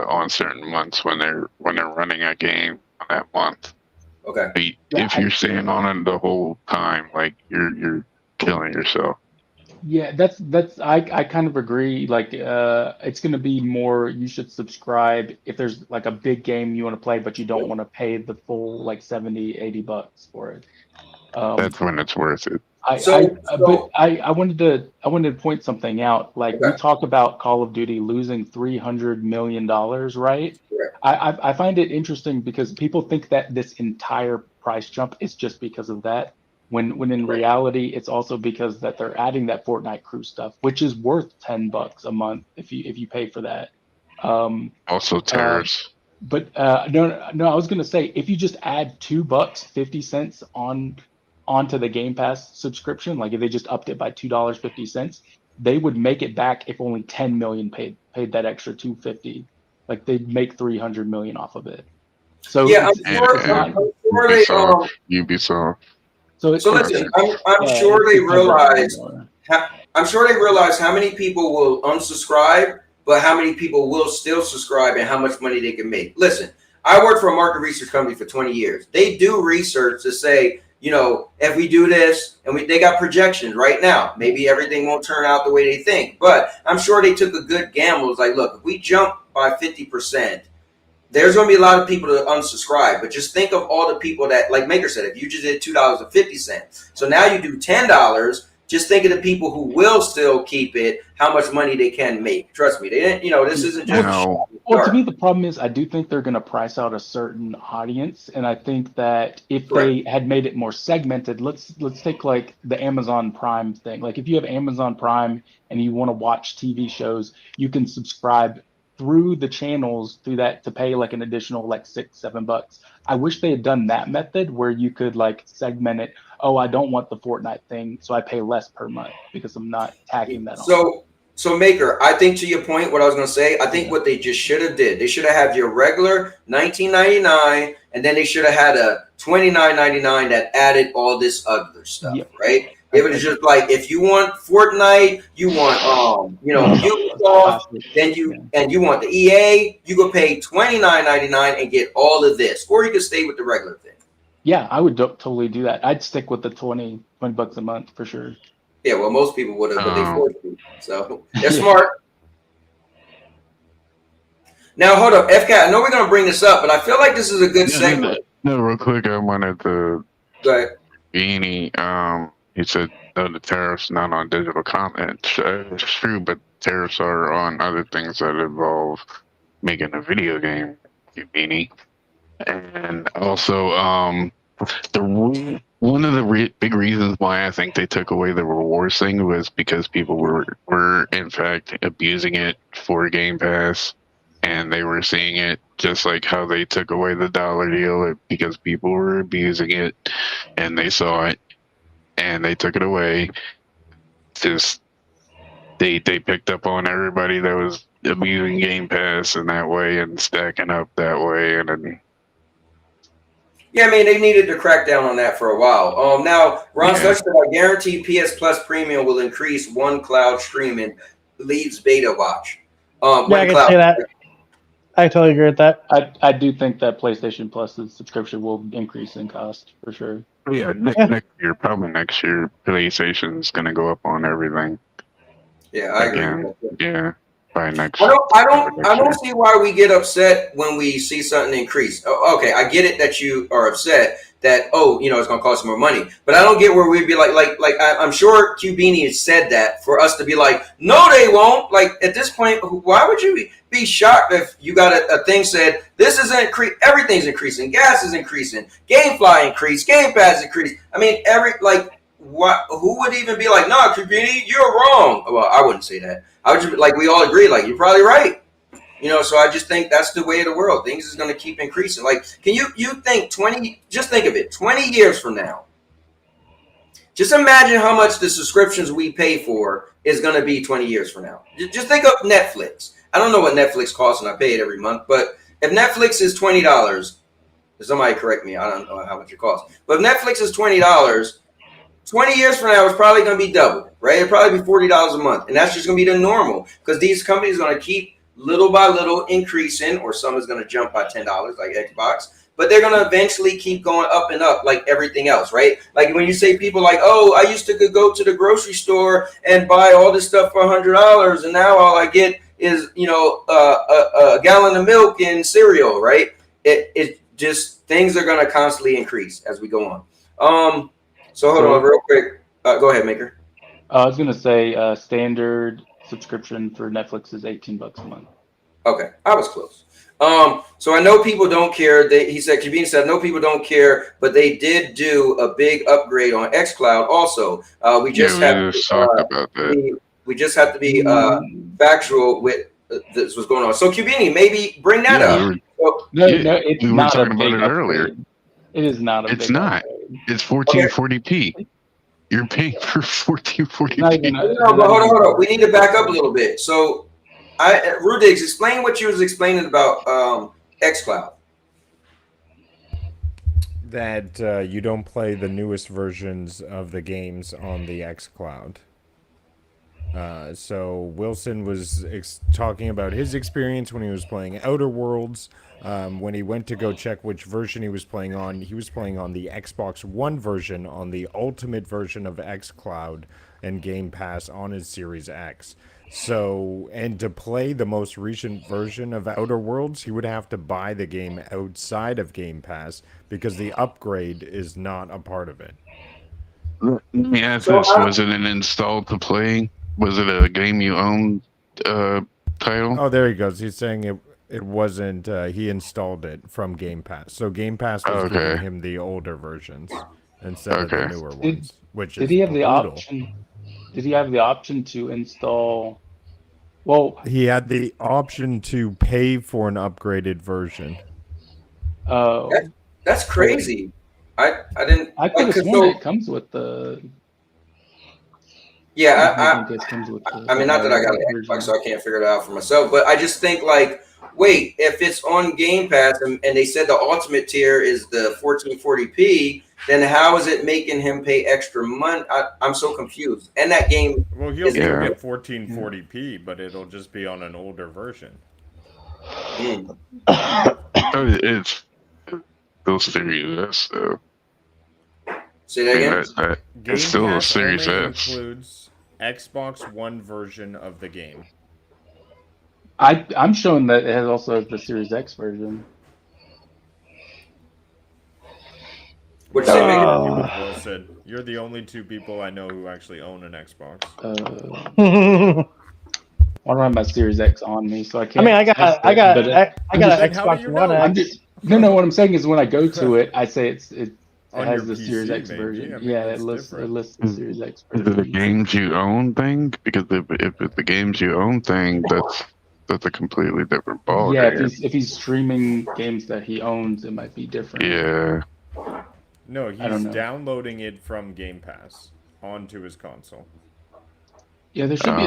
on certain months when they're running a game on that month. Okay. If you're staying on it the whole time, like you're killing yourself. Yeah, that's I kind of agree. Like it's gonna be more you should subscribe if there's like a big game you want to play, but you don't want to pay the full like $70-$80 for it. That's when it's worth it. I wanted to point something out. Like we talk about Call of Duty losing $300 million, right? I find it interesting because people think that this entire price jump is just because of that. When in reality, it's also because that they're adding that Fortnite crew stuff, which is worth $10 a month if you pay for that. Also tariffs. No, I was gonna say if you just add $2.50 onto the Game Pass subscription, like if they just upped it by $2.50, they would make it back if only 10 million paid that extra $2.50. Like they'd make 300 million off of it. So yeah, Ubisoft. So listen, I'm sure they realize. I'm sure they realize how many people will unsubscribe, but how many people will still subscribe, and how much money they can make. Listen, I worked for a market research company for 20 years. They do research to say, you know, if we do this, and they got projections right now, maybe everything won't turn out the way they think. But I'm sure they took a good gamble. It's like, look, if we jump by 50%, there's going to be a lot of people that unsubscribe, but just think of all the people that, like Maker said, if you just did $2.50, so now you do $10, just think of the people who will still keep it, how much money they can make. Trust me, they didn't, this isn't just well, to me, the problem is I do think they're going to price out a certain audience, and I think that if they had made it more segmented, let's take like the Amazon Prime thing. Like if you have Amazon Prime and you want to watch TV shows, you can subscribe through the channels through that to pay like an additional like $6-7. I wish they had done that method where you could like segment it. Oh, I don't want the Fortnite thing, so I pay less per month because I'm not tacking that on. So Maker, I think to your point, what I was going to say, I think what they just should have did, they should have had your regular $19.99, and then they should have had a $29.99 that added all this other stuff, right? It was just like, if you want Fortnite, you want Ubisoft, then you want the EA, you could pay $29.99 and get all of this, or you could stay with the regular thing. Yeah, I would totally do that. I'd stick with the $20 a month for sure. Yeah, well, most people would have, but they forced you. So they're smart. Now, hold up, FCAT. I know we're going to bring this up, but I feel like this is a good segment. No, real quick, I wanted to. Go ahead. Beanie, he said the tariffs not on digital content. It's true, but tariffs are on other things that involve making a video game, Beanie. And also, one of the big reasons why I think they took away the rewards thing was because people were in fact abusing it for Game Pass, and they were seeing it just like how they took away the dollar deal because people were abusing it, and they saw it, and they took it away. Just they picked up on everybody that was abusing Game Pass in that way and stacking up that way, and then. Yeah, I mean, they needed to crack down on that for a while. Now, Ron Such said, I guarantee PS Plus Premium will increase one cloud streaming leaves beta watch. I can say that. I totally agree with that. I do think that PlayStation Plus's subscription will increase in cost for sure. Yeah, next year, probably next year, PlayStation's going to go up on everything. Yeah, I agree. Yeah. By next. I don't see why we get upset when we see something increase. Okay, I get it that you are upset that it's going to cost more money, but I don't get where we'd be like I'm sure Cubini has said that for us to be like, no, they won't. Like at this point, why would you be shocked if you got a thing said this is everything's increasing, gas is increasing, GameFly increased, Game Pass increased. I mean, who would even be like, no, Cubini, you're wrong? Well, I wouldn't say that. I would just like we all agree, like you're probably right. So I just think that's the way of the world. Things is going to keep increasing. Like, can you think 20? Just think of it, 20 years from now. Just imagine how much the subscriptions we pay for is going to be 20 years from now. Just think of Netflix. I don't know what Netflix costs, and I pay it every month. But if Netflix is $20, somebody correct me. I don't know how much it costs. But if Netflix is $20. 20 years from now, it's probably going to be double, right? It'll probably be $40 a month. And that's just going to be the normal because these companies are going to keep little by little increasing, or some is going to jump by $10 like Xbox. But they're going to eventually keep going up and up like everything else, right? Like when you say people like, oh, I used to go to the grocery store and buy all this stuff for $100. And now all I get is, a gallon of milk and cereal, right? It just things are going to constantly increase as we go on. So hold on real quick. Go ahead, Maker. I was going to say standard subscription for Netflix is $18 a month. Okay, I was close. So I know people don't care. He said, Cubine said, no, people don't care, but they did do a big upgrade on xCloud also. We just have to be factual with this was going on. So Cubini, maybe bring that up. No, it's we were not talking a about big it earlier. upgrade. It is not a It's big not. upgrade. It's 1440p. You're paying for 1440p. No, but hold on. We need to back up a little bit. So, Rudigs, explain what you was explaining about xCloud. That you don't play the newest versions of the games on the xCloud. So Wilson was talking about his experience when he was playing Outer Worlds. When he went to go check which version he was playing on the Xbox One version on the ultimate version of xCloud and Game Pass on his Series X. So, and to play the most recent version of Outer Worlds, he would have to buy the game outside of Game Pass because the upgrade is not a part of it. Let me ask So this: was it an install to play? Was it a game you owned title? Oh, there he goes. He's saying it wasn't. He installed it from Game Pass, so Game Pass was giving Okay. him the older versions instead of the Okay. newer ones, which Did is he have the brutal. option? Did he have the option to install? Well, He had the option to pay for an upgraded version. oh, That's crazy. I didn't. I could have Like, sworn so, it comes with the. yeah, I think it comes with the. I mean, not that I got an version. Xbox, so I can't figure it out for myself. But I just think like, wait, if it's on Game Pass and they said the ultimate tier is the 1440p, then how is it making him pay extra money? I'm so confused. And that game. Well, he'll is still Yeah. get 1440p, but it'll just be on an older version. It's still Series S, though. Say that again. Game It's still a Pass Series only S. includes Xbox One version of the game. I'm showing that it has also the Series X version. What'd you say, Megan? You with Wilson. You're the only two people I know who actually own an Xbox. I don't have my Series X on me, so I can't. I mean, I got an Xbox One X. No. What I'm saying is, when I go to it, I say it On has your the PC, Series X maybe. version. I mean, Yeah, that's it lists different. the Series X Is version. it a games you own thing? Because if it's the games you own thing, that's a completely different ball Yeah, game. if he's streaming games that he owns, it might be different. Yeah. No, I don't he's know. downloading it from Game Pass onto his console. Yeah, there should be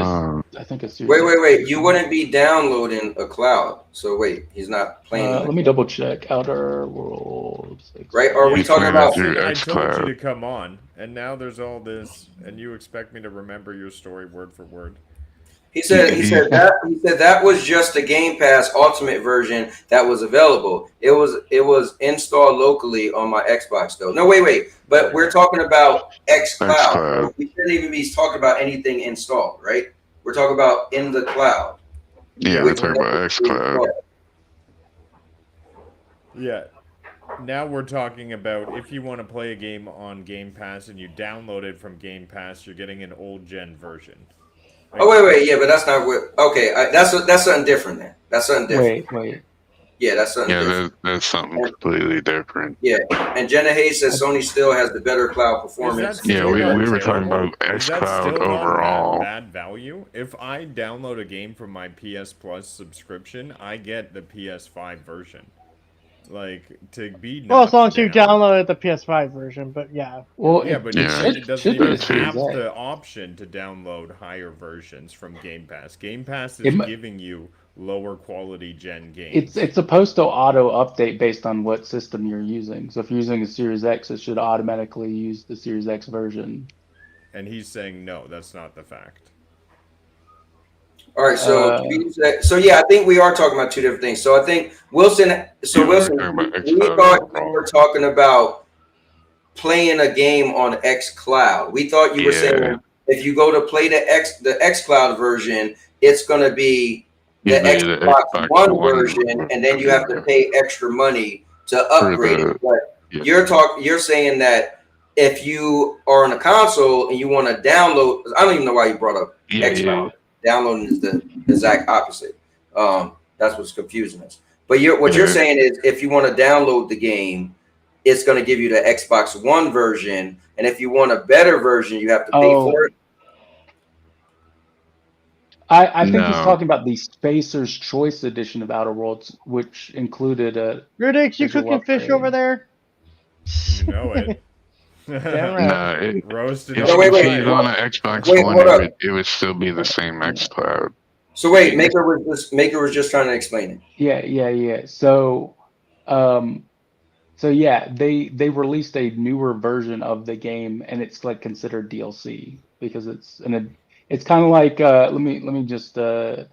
I think a Series. Wait. You wouldn't be downloading a cloud. So wait, he's not playing. Let me double check. Outer Worlds. Right? Are we talking about? I told you to come on, and now there's all this, and you expect me to remember your story word for word. He said that was just the Game Pass Ultimate version that was available. It was installed locally on my Xbox though. No, wait. But we're talking about xCloud. We shouldn't even be talking about anything installed, right? We're talking about in the cloud. Yeah, we're talking about xCloud. Yeah. Now we're talking about if you want to play a game on Game Pass and you download it from Game Pass, you're getting an old gen version. Oh wait, yeah, but that's not what. Okay, that's something different then. That's something different. Wait. Yeah, that's something. Yeah, different. that's something completely different. Yeah, and Jenna Hayes says Sony still has the better cloud performance. Yeah, we were talking about xCloud overall. Bad value. If I download a game from my PS Plus subscription, I get the PS5 version. Like to be. Well, as long as you downloaded the PS5 version, but yeah. Well, yeah, but it doesn't even have the option to download higher versions from Game Pass. Game Pass is giving you lower quality gen games. It's supposed to auto update based on what system you're using. So if you're using a Series X, it should automatically use the Series X version. And he's saying no, that's not the fact. All right, so yeah, I think we are talking about two different things. So I think Wilson, we thought you were talking about playing a game on xCloud. We thought you were saying if you go to play the xCloud version, it's going to be the Xbox One version, and then you have to pay extra money to upgrade it. But you're saying that if you are on a console and you want to download, I don't even know why you brought up xCloud. Downloading is the exact opposite. That's what's confusing us. But what you're saying is if you want to download the game, it's going to give you the Xbox One version. And if you want a better version, you have to pay for it. I think he's talking about the Spacer's Choice edition of Outer Worlds, which included a. Rudix, you cooking fish over there? You know it. Roasted. If he's on an Xbox One, it would still be the same xCloud. So wait, Maker was just trying to explain it. Yeah. So, they released a newer version of the game, and it's like considered DLC because it's kind of like let me just to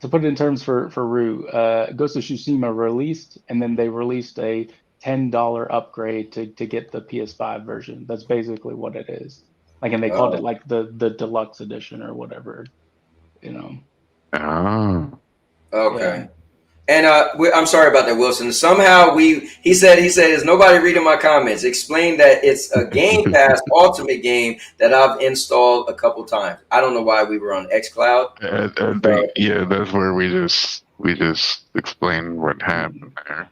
put it in terms for Rue, Ghost of Tsushima released, and then they released a $10 upgrade to get the PS5 version. That's basically what it is. Like, and they called it like the deluxe edition or whatever. You know. Oh. Okay. And I'm sorry about that, Wilson. Somehow he said is nobody reading my comments. Explain that it's a Game Pass Ultimate game that I've installed a couple times. I don't know why we were on xCloud. I think, yeah, that's where we just explain what happened there.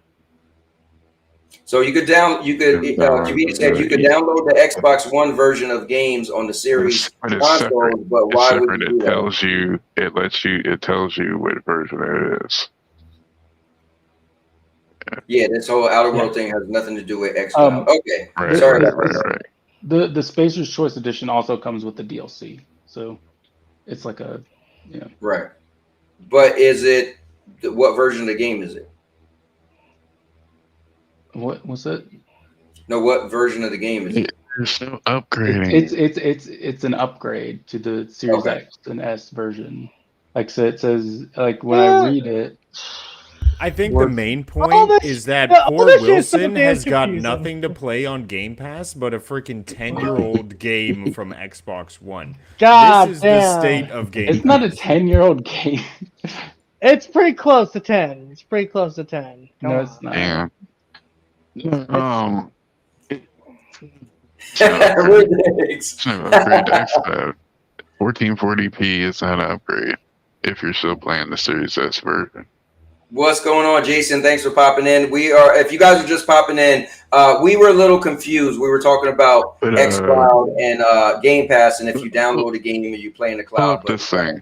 So you could download the Xbox One version of games on the Series console, but why would you do that? It tells you what version it is. Yeah, this whole Outer World thing has nothing to do with xCloud. Okay, sorry about that. The Spacer's Choice Edition also comes with the DLC, so it's like a right. But is it what version of the game is it? What was it? No, what version of the game is it? There's no upgrading. It's an upgrade to the Series X and S version. Like so it says, like when I read it. I think the main point is that poor Wilson has got nothing to play on Game Pass but a freaking 10-year-old game from Xbox One. God this is damn. the state of Game Pass. It's not a 10-year-old game. It's pretty close to 10. It's pretty close to 10. No, it's not. Yeah. 1440p is not an upgrade if you're still playing the Series S version. What's going on, Jason? Thanks for popping in. If you guys are just popping in, we were a little confused. We were talking about xCloud and Game Pass, and if you download a game and you play in the cloud. Pull up this thing.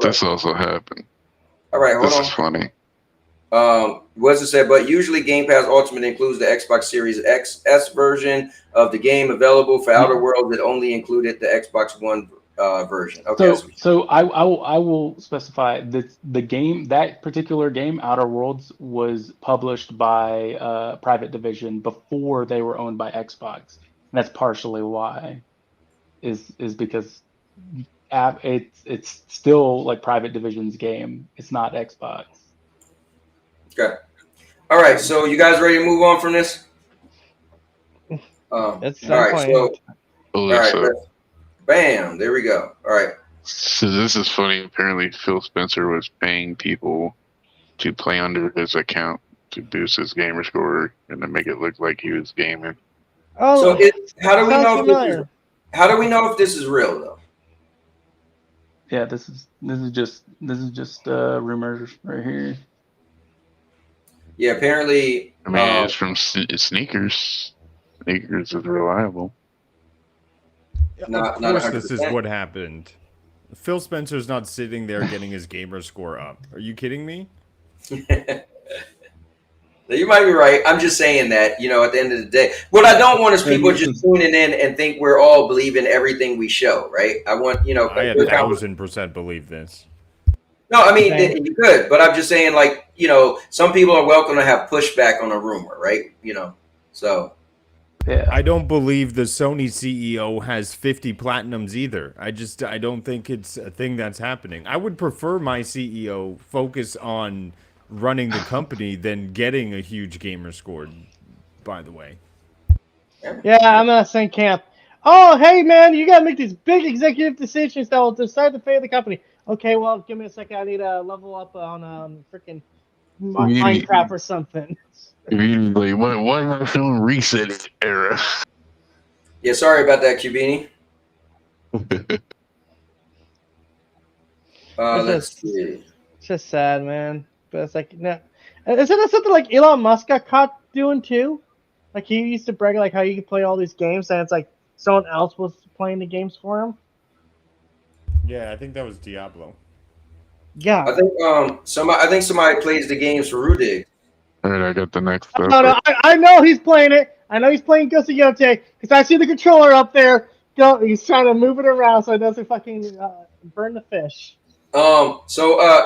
This also happened. All right, hold on. This is funny. What's it say? But usually Game Pass Ultimate includes the Xbox Series XS version of the game available for Outer Worlds. It only included the Xbox One version. Okay. So I will specify that that particular game, Outer Worlds, was published by Private Division before they were owned by Xbox. And that's partially why, is because it's still like Private Division's game. It's not Xbox. Okay. All right. So you guys ready to move on from this? All right. Bam. There we go. All right. So this is funny. Apparently, Phil Spencer was paying people to play under his account to boost his gamer score and to make it look like he was gaming. Oh, so how do we know if this is real though? Yeah, this is just rumors right here. Yeah, apparently. I mean, it's from Sneakers. Sneakers is reliable. Of course, this is what happened. Phil Spencer's not sitting there getting his gamer score up. Are you kidding me? You might be right. I'm just saying that, at the end of the day, what I don't want is people just tuning in and think we're all believing everything we show, right? I want, I 1,000% believe this. No, I mean, you could, but I'm just saying, like, some people are welcome to have pushback on a rumor, right? So. Yeah. I don't believe the Sony CEO has 50 platinums either. I don't think it's a thing that's happening. I would prefer my CEO focus on running the company than getting a huge gamer score, by the way. Yeah, I'm in the same camp. Oh, hey, man, you got to make these big executive decisions that will decide the fate of the company. Okay, well, give me a second. I need to level up on freaking Minecraft or something. Immediately, why not film Reset Era? Yeah, sorry about that, Cubini. Let's see. It's just sad, man. But it's like, no. Isn't that something like Elon Musk got caught doing too? Like, he used to brag like how you could play all these games, and it's like someone else was playing the games for him. Yeah, I think that was Diablo. Yeah. I think somebody plays the games for Rudig. All right, I got the next stuff. No, I know he's playing it. I know he's playing Ghost of Yote because I see the controller up there. He's trying to move it around so it doesn't fucking burn the fish. So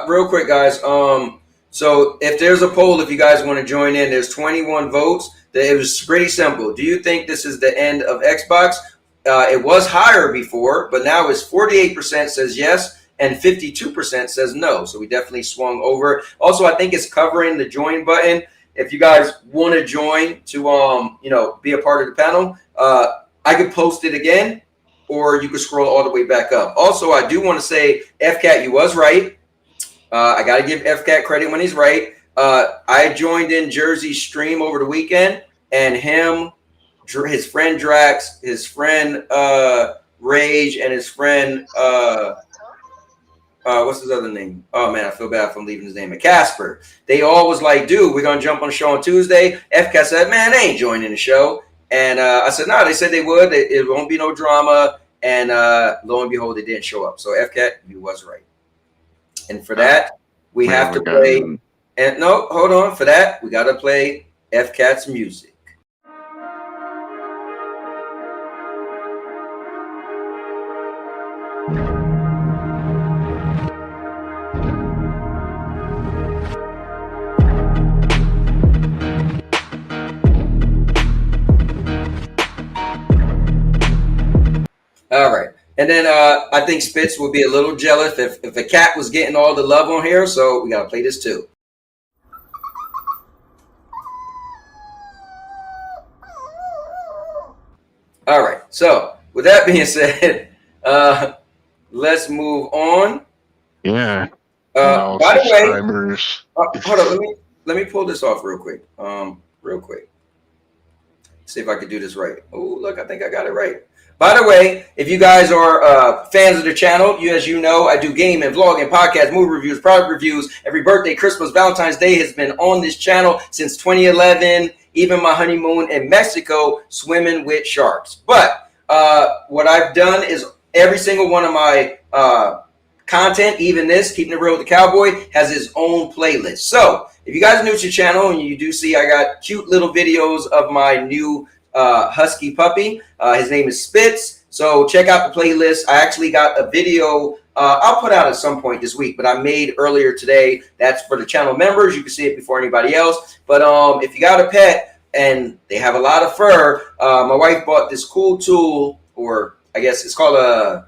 real quick, guys. So if there's a poll, if you guys want to join in, there's 21 votes. It was pretty simple. Do you think this is the end of Xbox? It was higher before, but now it's 48% says yes and 52% says no. So we definitely swung over. Also, I think it's covering the join button. If you guys want to join to be a part of the panel, I could post it again. or you can scroll all the way back up. Also, I do want to say, FCAT, you was right. I got to give FCAT credit when he's right. I joined in Jersey's stream over the weekend, and his friend Drax, his friend Rage, and his friend what's his other name? Oh man, I feel bad if I'm leaving his name. Casper. They all was like, dude, we're gonna jump on the show on Tuesday. FCAT said, man, they ain't joining the show. And I said, no, they said they would. It won't be no drama. And lo and behold, they didn't show up. So FCAT, you was right. And for that, we have to play. And no, hold on. For that, we got to play FCAT's music. All right. And then I think Spitz would be a little jealous if a cat was getting all the love on here. So we got to play this too. All right. So with that being said, let's move on. Yeah. By the way, hold on. Let me pull this off real quick. See if I can do this right. Oh, look, I think I got it right. By the way, if you guys are fans of the channel, as you know, I do game and vlog and podcast, movie reviews, product reviews. Every birthday, Christmas, Valentine's Day has been on this channel since 2011. Even my honeymoon in Mexico, swimming with sharks. But what I've done is every single one of my content, even this, Keeping It Real with the Cowboy, has its own playlist. So if you guys are new to the channel and you do see I got cute little videos of my new husky puppy. His name is Spitz. So check out the playlist. I actually got a video I'll put out at some point this week, but I made earlier today. That's for the channel members. You can see it before anybody else. But if you got a pet and they have a lot of fur, my wife bought this cool tool, or I guess it's called a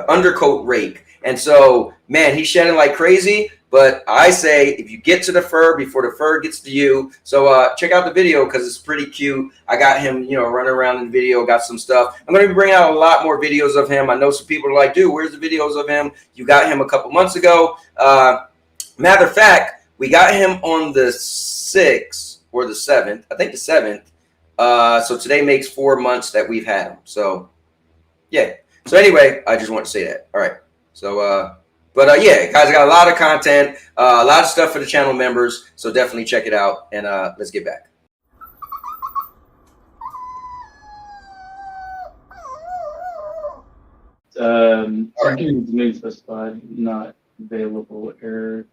undercoat rake. And so, man, he's shedding like crazy. But I say, if you get to the fur before the fur gets to you, so check out the video because it's pretty cute. I got him, running around in the video, got some stuff. I'm going to be bringing out a lot more videos of him. I know some people are like, dude, where's the videos of him? You got him a couple months ago. Matter of fact, we got him on the 6th or the 7th. I think the 7th. So today makes 4 months that we've had him. So, yeah. So anyway, I just want to say that. All right. So, yeah, guys, I got a lot of content, a lot of stuff for the channel members. So definitely check it out. And let's get back. Something may specified, not available error.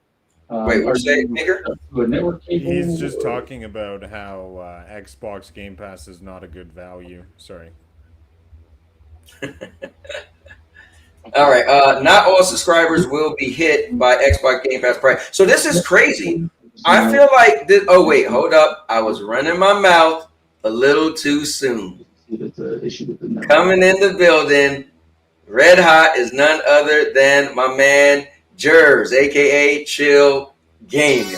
Wait, what's that, Nigger? Network cable. He's just talking about how Xbox Game Pass is not a good value. Sorry. All right. Not all subscribers will be hit by Xbox Game Pass price. So this is crazy. I feel like this. Oh, wait, hold up. I was running my mouth a little too soon. Coming in the building, red hot is none other than my man, Jerz, a.k.a. Chill Gamer.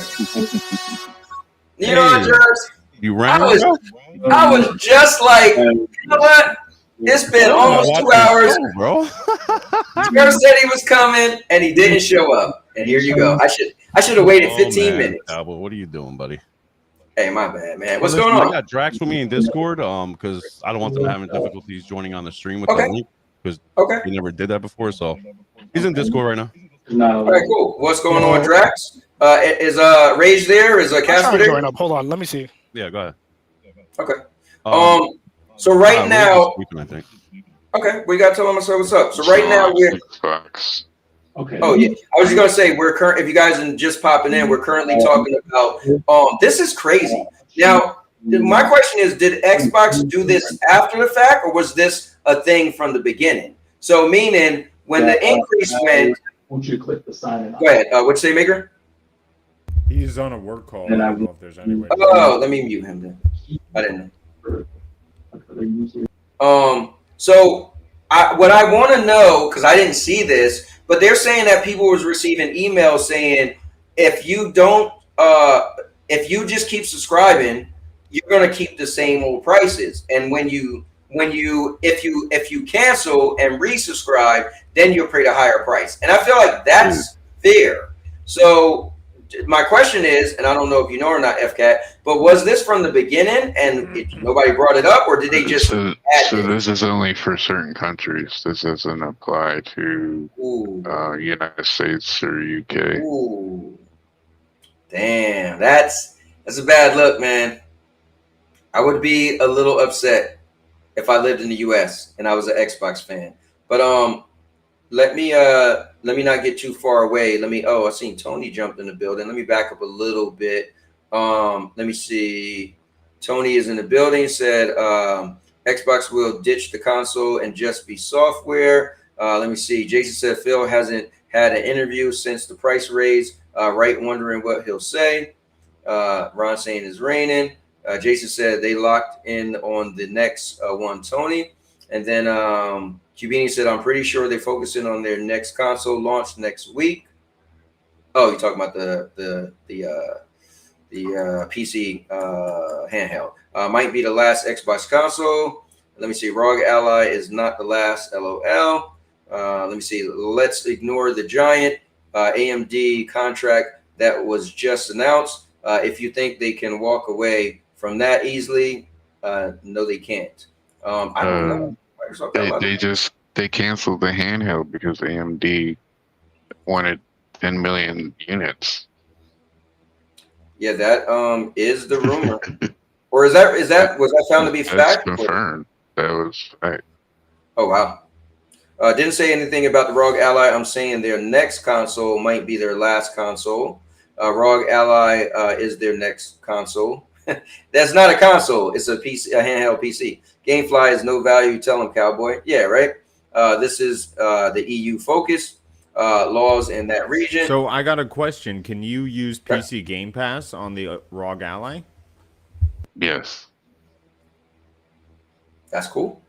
You know what, Jerz? You ran? I was just like, you know what? It's been almost 2 hours. Show, bro. Jerz said he was coming, and he didn't show up. And here you go. I should have waited 15 minutes. Cowboy, what are you doing, buddy? Hey, my bad, man. What's going on? I got Drax with me in Discord, because I don't want them having difficulties joining on the stream with the link, because we never did that before. So he's in Discord right now. All right, cool. What's going on, Drax? Is Rage there? Is Casper there? Join up. Hold on, let me see. Yeah, go ahead. Okay. So right now, okay, we got to tell him what's up. So right now we're. Okay. Oh yeah, I was just gonna say we're current. If you guys are just popping in, we're currently talking about. This is crazy. Now, my question is: did Xbox do this after the fact, or was this a thing from the beginning? So, meaning when the increase went. Won't you click the sign in? Go ahead. What'd you say, Maker? He's on a work call. I don't know if there's any way. Oh, let me mute him then. I didn't know. So what I want to know, because I didn't see this, but they're saying that people was receiving emails saying if you don't, if you just keep subscribing, you're gonna keep the same old prices. And when when if you cancel and resubscribe, then you'll pay the higher price. And I feel like that's fair. So my question is, and I don't know if you know or not, FCAT, but was this from the beginning and nobody brought it up, or did they just So add it? this is only for certain countries. This doesn't apply to United States or UK. Ooh. Damn, that's a bad look, man. I would be a little upset if I lived in the US and I was an Xbox fan. But let me not get too far away. I seen Tony jumped in the building. Let me back up a little bit. Let me see. Tony is in the building, said Xbox will ditch the console and just be software. Let me see. Jason said Phil hasn't had an interview since the price raise. Right, wondering what he'll say. Ron saying it's raining. Jason said they locked in on the next one, Tony. And then Cubini said, I'm pretty sure they're focusing on their next console launch next week. Oh, you're talking about the PC handheld. Might be the last Xbox console. Let me see. ROG Ally is not the last. LOL. Let me see. Let's ignore the giant AMD contract that was just announced. If you think they can walk away from that easily, no, they can't. I don't know. They canceled the handheld because AMD wanted 10 million units. Yeah, that is the rumor. Or was that found to be fact? Confirmed. That was fact. Oh wow. Didn't say anything about the ROG Ally. I'm saying their next console might be their last console. ROG Ally is their next console. That's not a console. It's a PC, a handheld PC. GameFly is no value. Tell them, Cowboy. Yeah, right. This is the EU focus laws in that region. So I got a question. Can you use PC Game Pass on the ROG Ally? Yes. That's cool.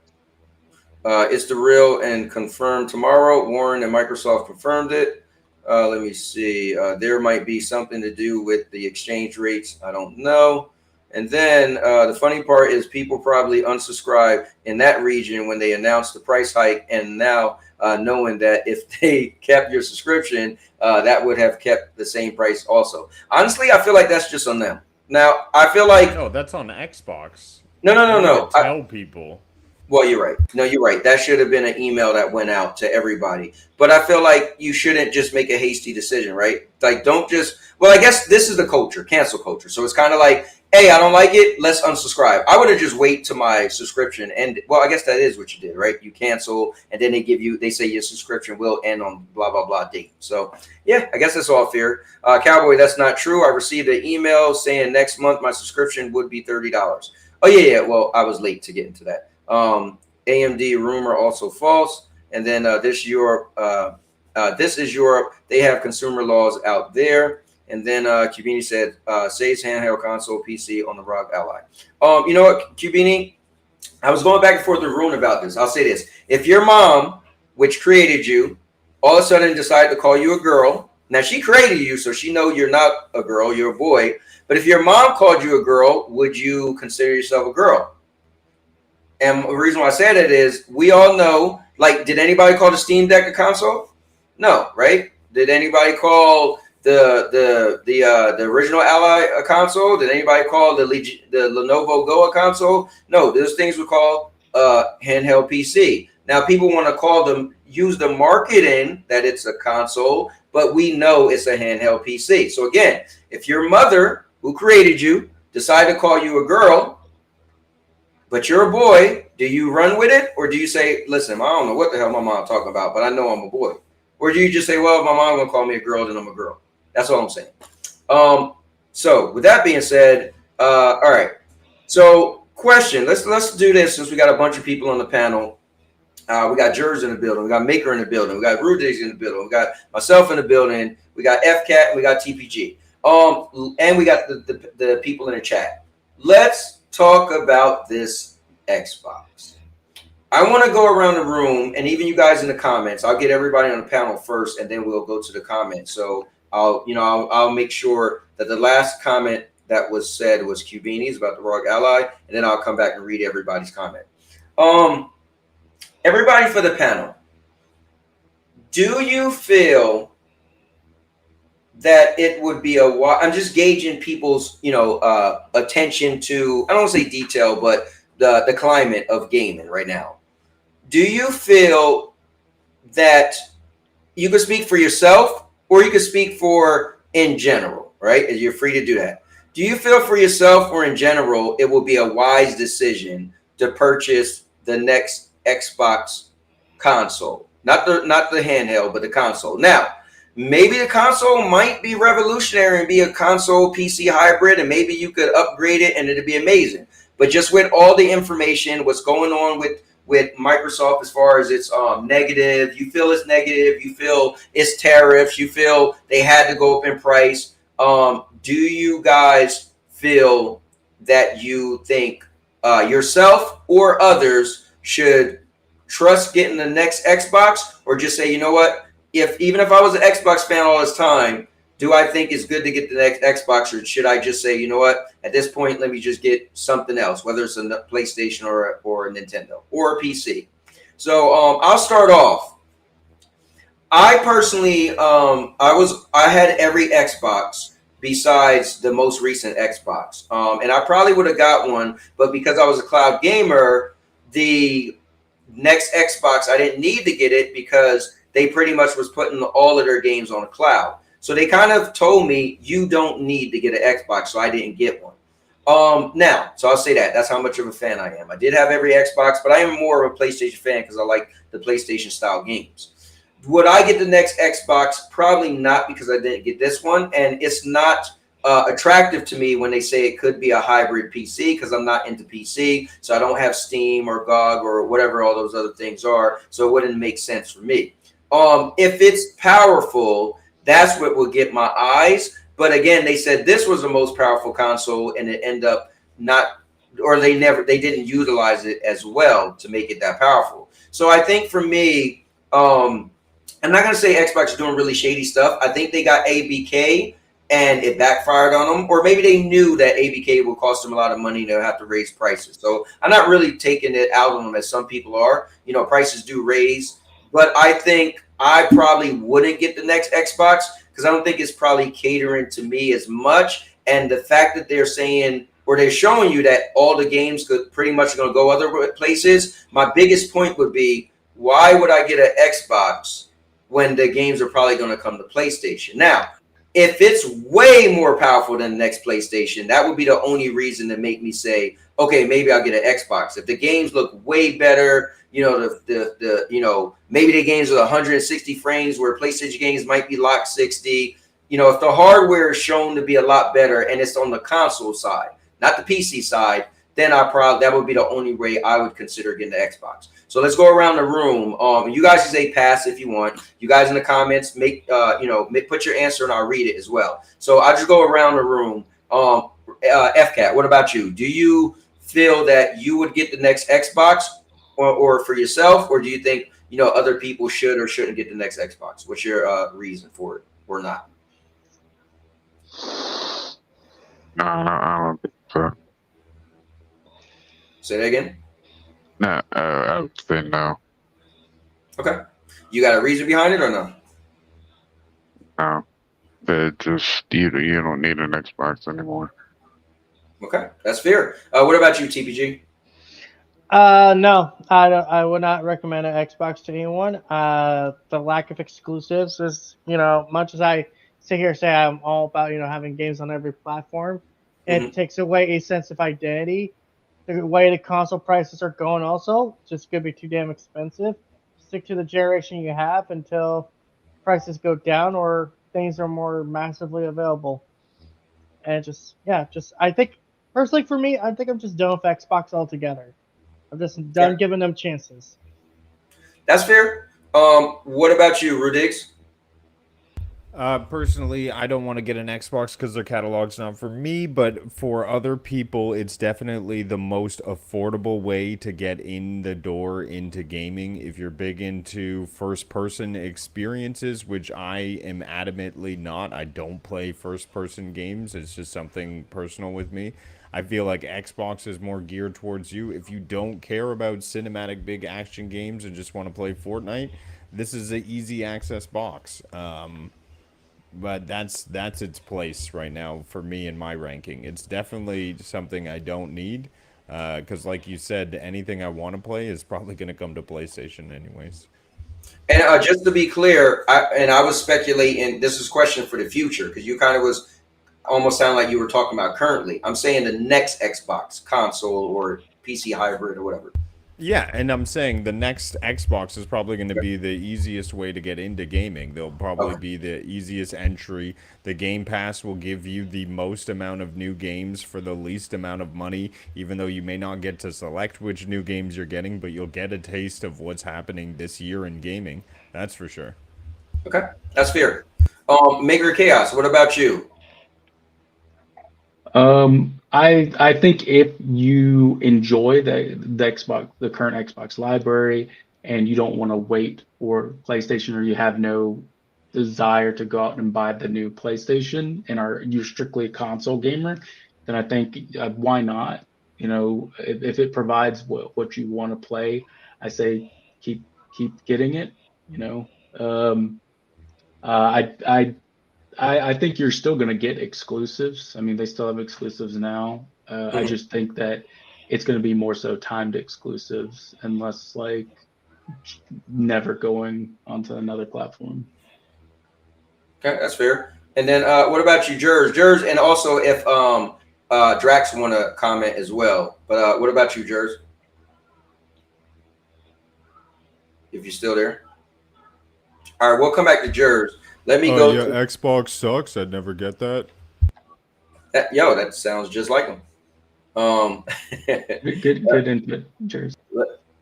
It's the real and confirmed tomorrow. Warren and Microsoft confirmed it. Let me see. There might be something to do with the exchange rates. I don't know. And then the funny part is people probably unsubscribe in that region when they announced the price hike. And now knowing that if they kept your subscription, that would have kept the same price also. Honestly, I feel like that's just on them. Now, I feel like... No, that's on Xbox. No. Tell people. Well, you're right. No, you're right. That should have been an email that went out to everybody. But I feel like you shouldn't just make a hasty decision, right? Like, don't just... Well, I guess this is the culture, cancel culture. So it's kind of like, hey, I don't like it, let's unsubscribe. I would have just wait till my subscription ended. Well, I guess that is what you did, right? You cancel, and then they say your subscription will end on blah, blah, blah date. So, yeah, I guess that's all fair. Cowboy, that's not true. I received an email saying next month my subscription would be $30. Oh, yeah. Well, I was late to get into that. AMD rumor also false. And then this is Europe. They have consumer laws out there. And then Cubini said, saves handheld console PC on the ROG Ally. You know what, Cubini? I was going back and forth with Rune about this. I'll say this. If your mom, which created you, all of a sudden decided to call you a girl, now she created you, so she know you're not a girl, you're a boy. But if your mom called you a girl, would you consider yourself a girl? And the reason why I say that is we all know, like, did anybody call the Steam Deck a console? No, right? Did anybody call the original Ally a console? Did anybody call the Lenovo Go a console? No, those things were called handheld PC. Now people want to use the marketing that it's a console, but we know it's a handheld PC. So again, if your mother who created you decided to call you a girl, but you're a boy, do you run with it? Or do you say, listen, I don't know what the hell my mom talking about, but I know I'm a boy? Or do you just say, well, if my mom gonna call me a girl, then I'm a girl? That's all I'm saying. So with that being said, all right. So question, let's do this since we got a bunch of people on the panel. We got Jers in the building. We got Maker in the building. We got Rudigs in the building. We got myself in the building. We got FCAT. And we got TPG. And we got the people in the chat. Let's talk about this Xbox. I want to go around the room, and even you guys in the comments. I'll get everybody on the panel first, and then we'll go to the comments. So I'll make sure that the last comment that was said was Cubini's about the ROG Ally, and then I'll come back and read everybody's comment. Everybody for the panel, do you feel that it would be I'm just gauging people's, attention to, I don't want to say detail, but the climate of gaming right now. Do you feel that you could speak for yourself or you could speak for in general, right? You're free to do that. Do you feel for yourself or in general, it will be a wise decision to purchase the next Xbox console? Not the handheld, but the console. Now, maybe the console might be revolutionary and be a console PC hybrid, and maybe you could upgrade it and it'd be amazing. But just with all the information, what's going on with Microsoft as far as it's negative, you feel it's negative, you feel it's tariffs, you feel they had to go up in price. Do you guys feel that you think yourself or others should trust getting the next Xbox, or just say, you know what, even if I was an Xbox fan all this time, do I think it's good to get the next Xbox, or should I just say, you know what, at this point, let me just get something else, whether it's a PlayStation or a Nintendo or a PC? So I'll start off. I personally, I had every Xbox besides the most recent Xbox, and I probably would have got one, but because I was a cloud gamer, the next Xbox, I didn't need to get it because they pretty much was putting all of their games on the cloud. So they kind of told me, you don't need to get an Xbox, so I didn't get one. Now, so I'll say that's how much of a fan I am. I did have every Xbox, but I am more of a PlayStation fan because I like the PlayStation style games. Would I get the next Xbox? Probably not, because I didn't get this one, and it's not attractive to me when they say it could be a hybrid PC, because I'm not into PC, so I don't have Steam or GOG or whatever all those other things are, so it wouldn't make sense for me. If it's powerful, that's what will get my eyes. But again, they said this was the most powerful console, and it ended up not, or they didn't utilize it as well to make it that powerful. So I think for me, I'm not going to say Xbox is doing really shady stuff. I think they got ABK and it backfired on them, or maybe they knew that ABK will cost them a lot of money and they'll have to raise prices. So I'm not really taking it out on them as some people are. Prices do raise. But I think I probably wouldn't get the next Xbox because I don't think it's probably catering to me as much. And the fact that they're saying, or they're showing you that all the games could pretty much going to go other places, my biggest point would be, why would I get an Xbox when the games are probably going to come to PlayStation? Now, if it's way more powerful than the next PlayStation, that would be the only reason to make me say, okay, maybe I'll get an Xbox. If the games look way better, maybe the games with 160 frames where PlayStation games might be locked 60. If the hardware is shown to be a lot better and it's on the console side, not the PC side, then that would be the only way I would consider getting the Xbox. So let's go around the room. You guys can say pass if you want. You guys in the comments put your answer and I'll read it as well. So I'll just go around the room. FCAT, what about you? Do you feel that you would get the next Xbox or for yourself, or do you think other people should or shouldn't get the next Xbox? What's your reason for it or not? No, I don't think so. Say that again. No, I would say no. Okay. You got a reason behind it or no? No. That just you don't need an Xbox anymore. Okay, that's fair. What about you, TPG? No, I don't. I would not recommend an Xbox to anyone. The lack of exclusives is, much as I sit here and say I'm all about, having games on every platform, it takes away a sense of identity. The way the console prices are going also, just going to be too damn expensive. Stick to the generation you have until prices go down or things are more massively available. And I think, personally for me, I think I'm just done with Xbox altogether. I'm just done giving them chances. That's fair. What about you, Rudix? Personally, I don't want to get an Xbox because their catalog's not for me, but for other people, it's definitely the most affordable way to get in the door into gaming. If you're big into first-person experiences, which I am adamantly not, I don't play first-person games. It's just something personal with me. I feel like Xbox is more geared towards you. If you don't care about cinematic big action games and just want to play Fortnite, this is an easy access box. But that's its place right now for me in my ranking. It's definitely something I don't need, because like you said, anything I want to play is probably going to come to PlayStation anyways. And just to be clear, I was speculating. This is a question for the future because you kind of was almost sound like you were talking about currently. I'm saying the next Xbox console or PC hybrid or whatever. Yeah, and I'm saying the next Xbox is probably going to be the easiest way to get into gaming. They'll probably be the easiest entry. The Game Pass will give you the most amount of new games for the least amount of money, even though you may not get to select which new games you're getting, but you'll get a taste of what's happening this year in gaming. That's for sure. Okay, that's fair. Maker Chaos, what about you? I think if you enjoy the Xbox, the current Xbox library, and you don't want to wait for PlayStation, or you have no desire to go out and buy the new PlayStation, and you're strictly a console gamer, then I think why not? You know, if it provides what you want to play, I say keep getting it. You know, I think you're still going to get exclusives. I mean, they still have exclusives now. I just think that it's going to be more so timed exclusives and less like never going onto another platform. Okay, that's fair. And then what about you, Jers? And also if Drax want to comment as well. But what about you, Jers? If you're still there. All right, we'll come back to Jers. Let me go. Yeah, Xbox sucks. I'd never get that. That sounds just like him. Good input, Jers.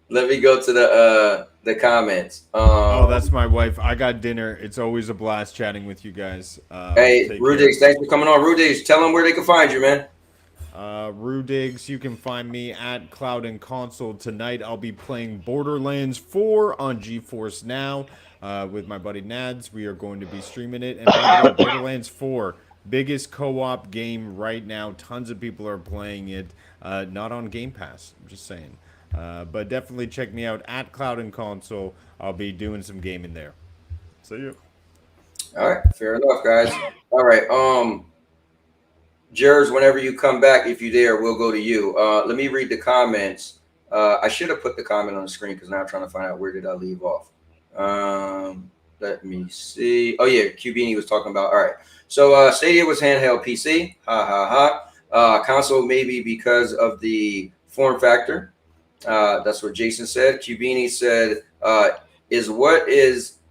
Let me go to the comments. That's my wife. I got dinner. It's always a blast chatting with you guys. Hey, Rudigs, thanks for coming on. Rudigs, tell them where they can find you, man. Rudigs, you can find me at Cloud and Console. Tonight I'll be playing Borderlands 4 on GeForce Now with my buddy Nads. We are going to be streaming it. And by the way, Borderlands 4, biggest co-op game right now. Tons of people are playing it. Not on Game Pass, I'm just saying. But definitely check me out at Cloud and Console. I'll be doing some gaming there. See you. All right, fair enough, guys. All right, Jers, whenever you come back, if you're there, we'll go to you. Let me read the comments. I should have put the comment on the screen because now I'm trying to find out where did I leave off. Let me see. Oh yeah, Cubini was talking about. All right, so Stadia was handheld PC. Ha ha ha. Console maybe because of the form factor. That's what Jason said. Cubini said, is what it is,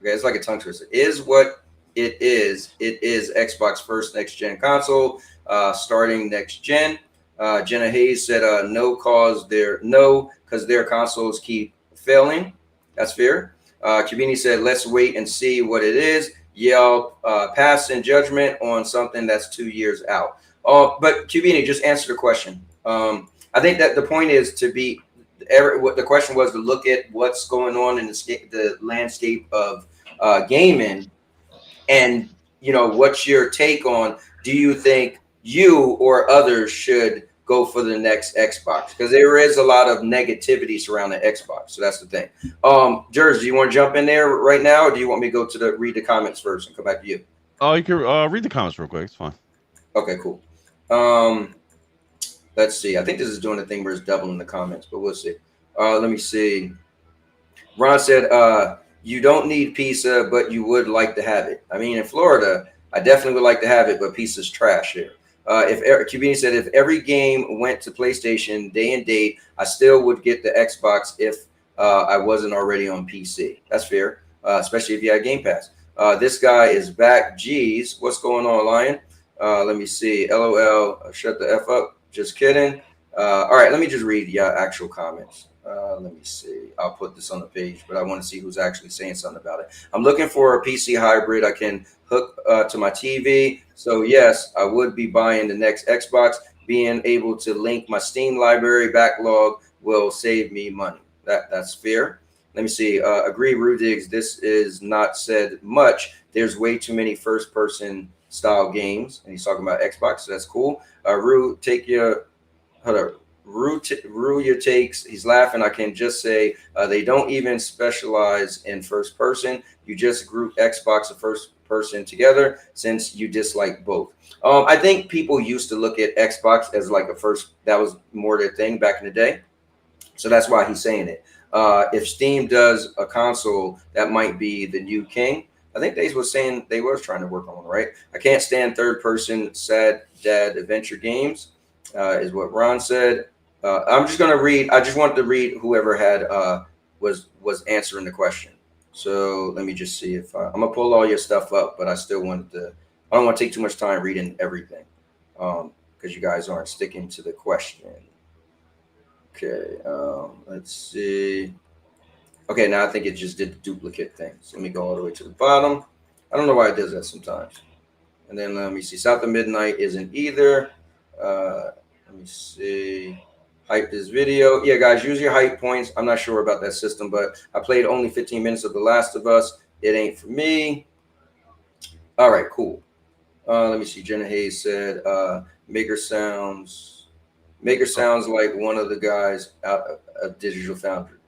okay, it's like a tongue twister. Is what it is Xbox first next gen console, starting next gen. Jenna Hayes said, no, because their consoles keep failing. That's fair. Cubini said, let's wait and see what it is. Yell, pass in judgment on something that's 2 years out. But Cubini, just answer the question. I think that the point is to be, what the question was to look at what's going on in the landscape of gaming, and what's your take on? Do you think you or others should go for the next Xbox? Because there is a lot of negativity surrounding Xbox, so that's the thing. Jers, do you want to jump in there right now, or do you want me to go to read the comments first and come back to you? Oh, you can read the comments real quick. It's fine. Okay, cool. Let's see. I think this is doing the thing where it's doubling the comments, but we'll see. Let me see. Ron said, you don't need pizza, but you would like to have it. I mean, in Florida, I definitely would like to have it, but pizza's trash here. Cubini said, if every game went to PlayStation day and date, I still would get the Xbox if I wasn't already on PC. That's fair, especially if you had Game Pass. This guy is back. Geez, what's going on, Lion? Let me see. LOL, shut the F up. Just kidding. All right, let me just read your actual comments. Let me see. I'll put this on the page, but I want to see who's actually saying something about it. I'm looking for a PC hybrid I can hook to my TV. So yes, I would be buying the next Xbox. Being able to link my Steam library backlog will save me money. That's fair. Let me see. Agree, Rudigs. This is not said much. There's way too many first-person style games, and he's talking about Xbox. So that's cool. Rue, take your Rue your takes. He's laughing. I can just say they don't even specialize in first person. You just group Xbox and first person together since you dislike both. I think people used to look at Xbox as like a first. That was more their thing back in the day. So that's why he's saying it. If Steam does a console, that might be the new king. I think they was saying they were trying to work on one, right? I can't stand third person sad dad adventure games, is what Ron said. I'm just gonna read. I just wanted to read whoever had was answering the question. So let me just see if I'm gonna pull all your stuff up, but I still wanted to. I don't want to take too much time reading everything, because you guys aren't sticking to the question. Okay, let's see. Okay, now I think it just did the duplicate thing. So let me go all the way to the bottom. I don't know why it does that sometimes. And then let me see. South of Midnight isn't either. Let me see. Hype this video. Yeah, guys, use your hype points. I'm not sure about that system, but I played only 15 minutes of The Last of Us. It ain't for me. All right, cool. Let me see. Jenna Hayes said, Maker sounds like one of the guys out of Digital Foundry.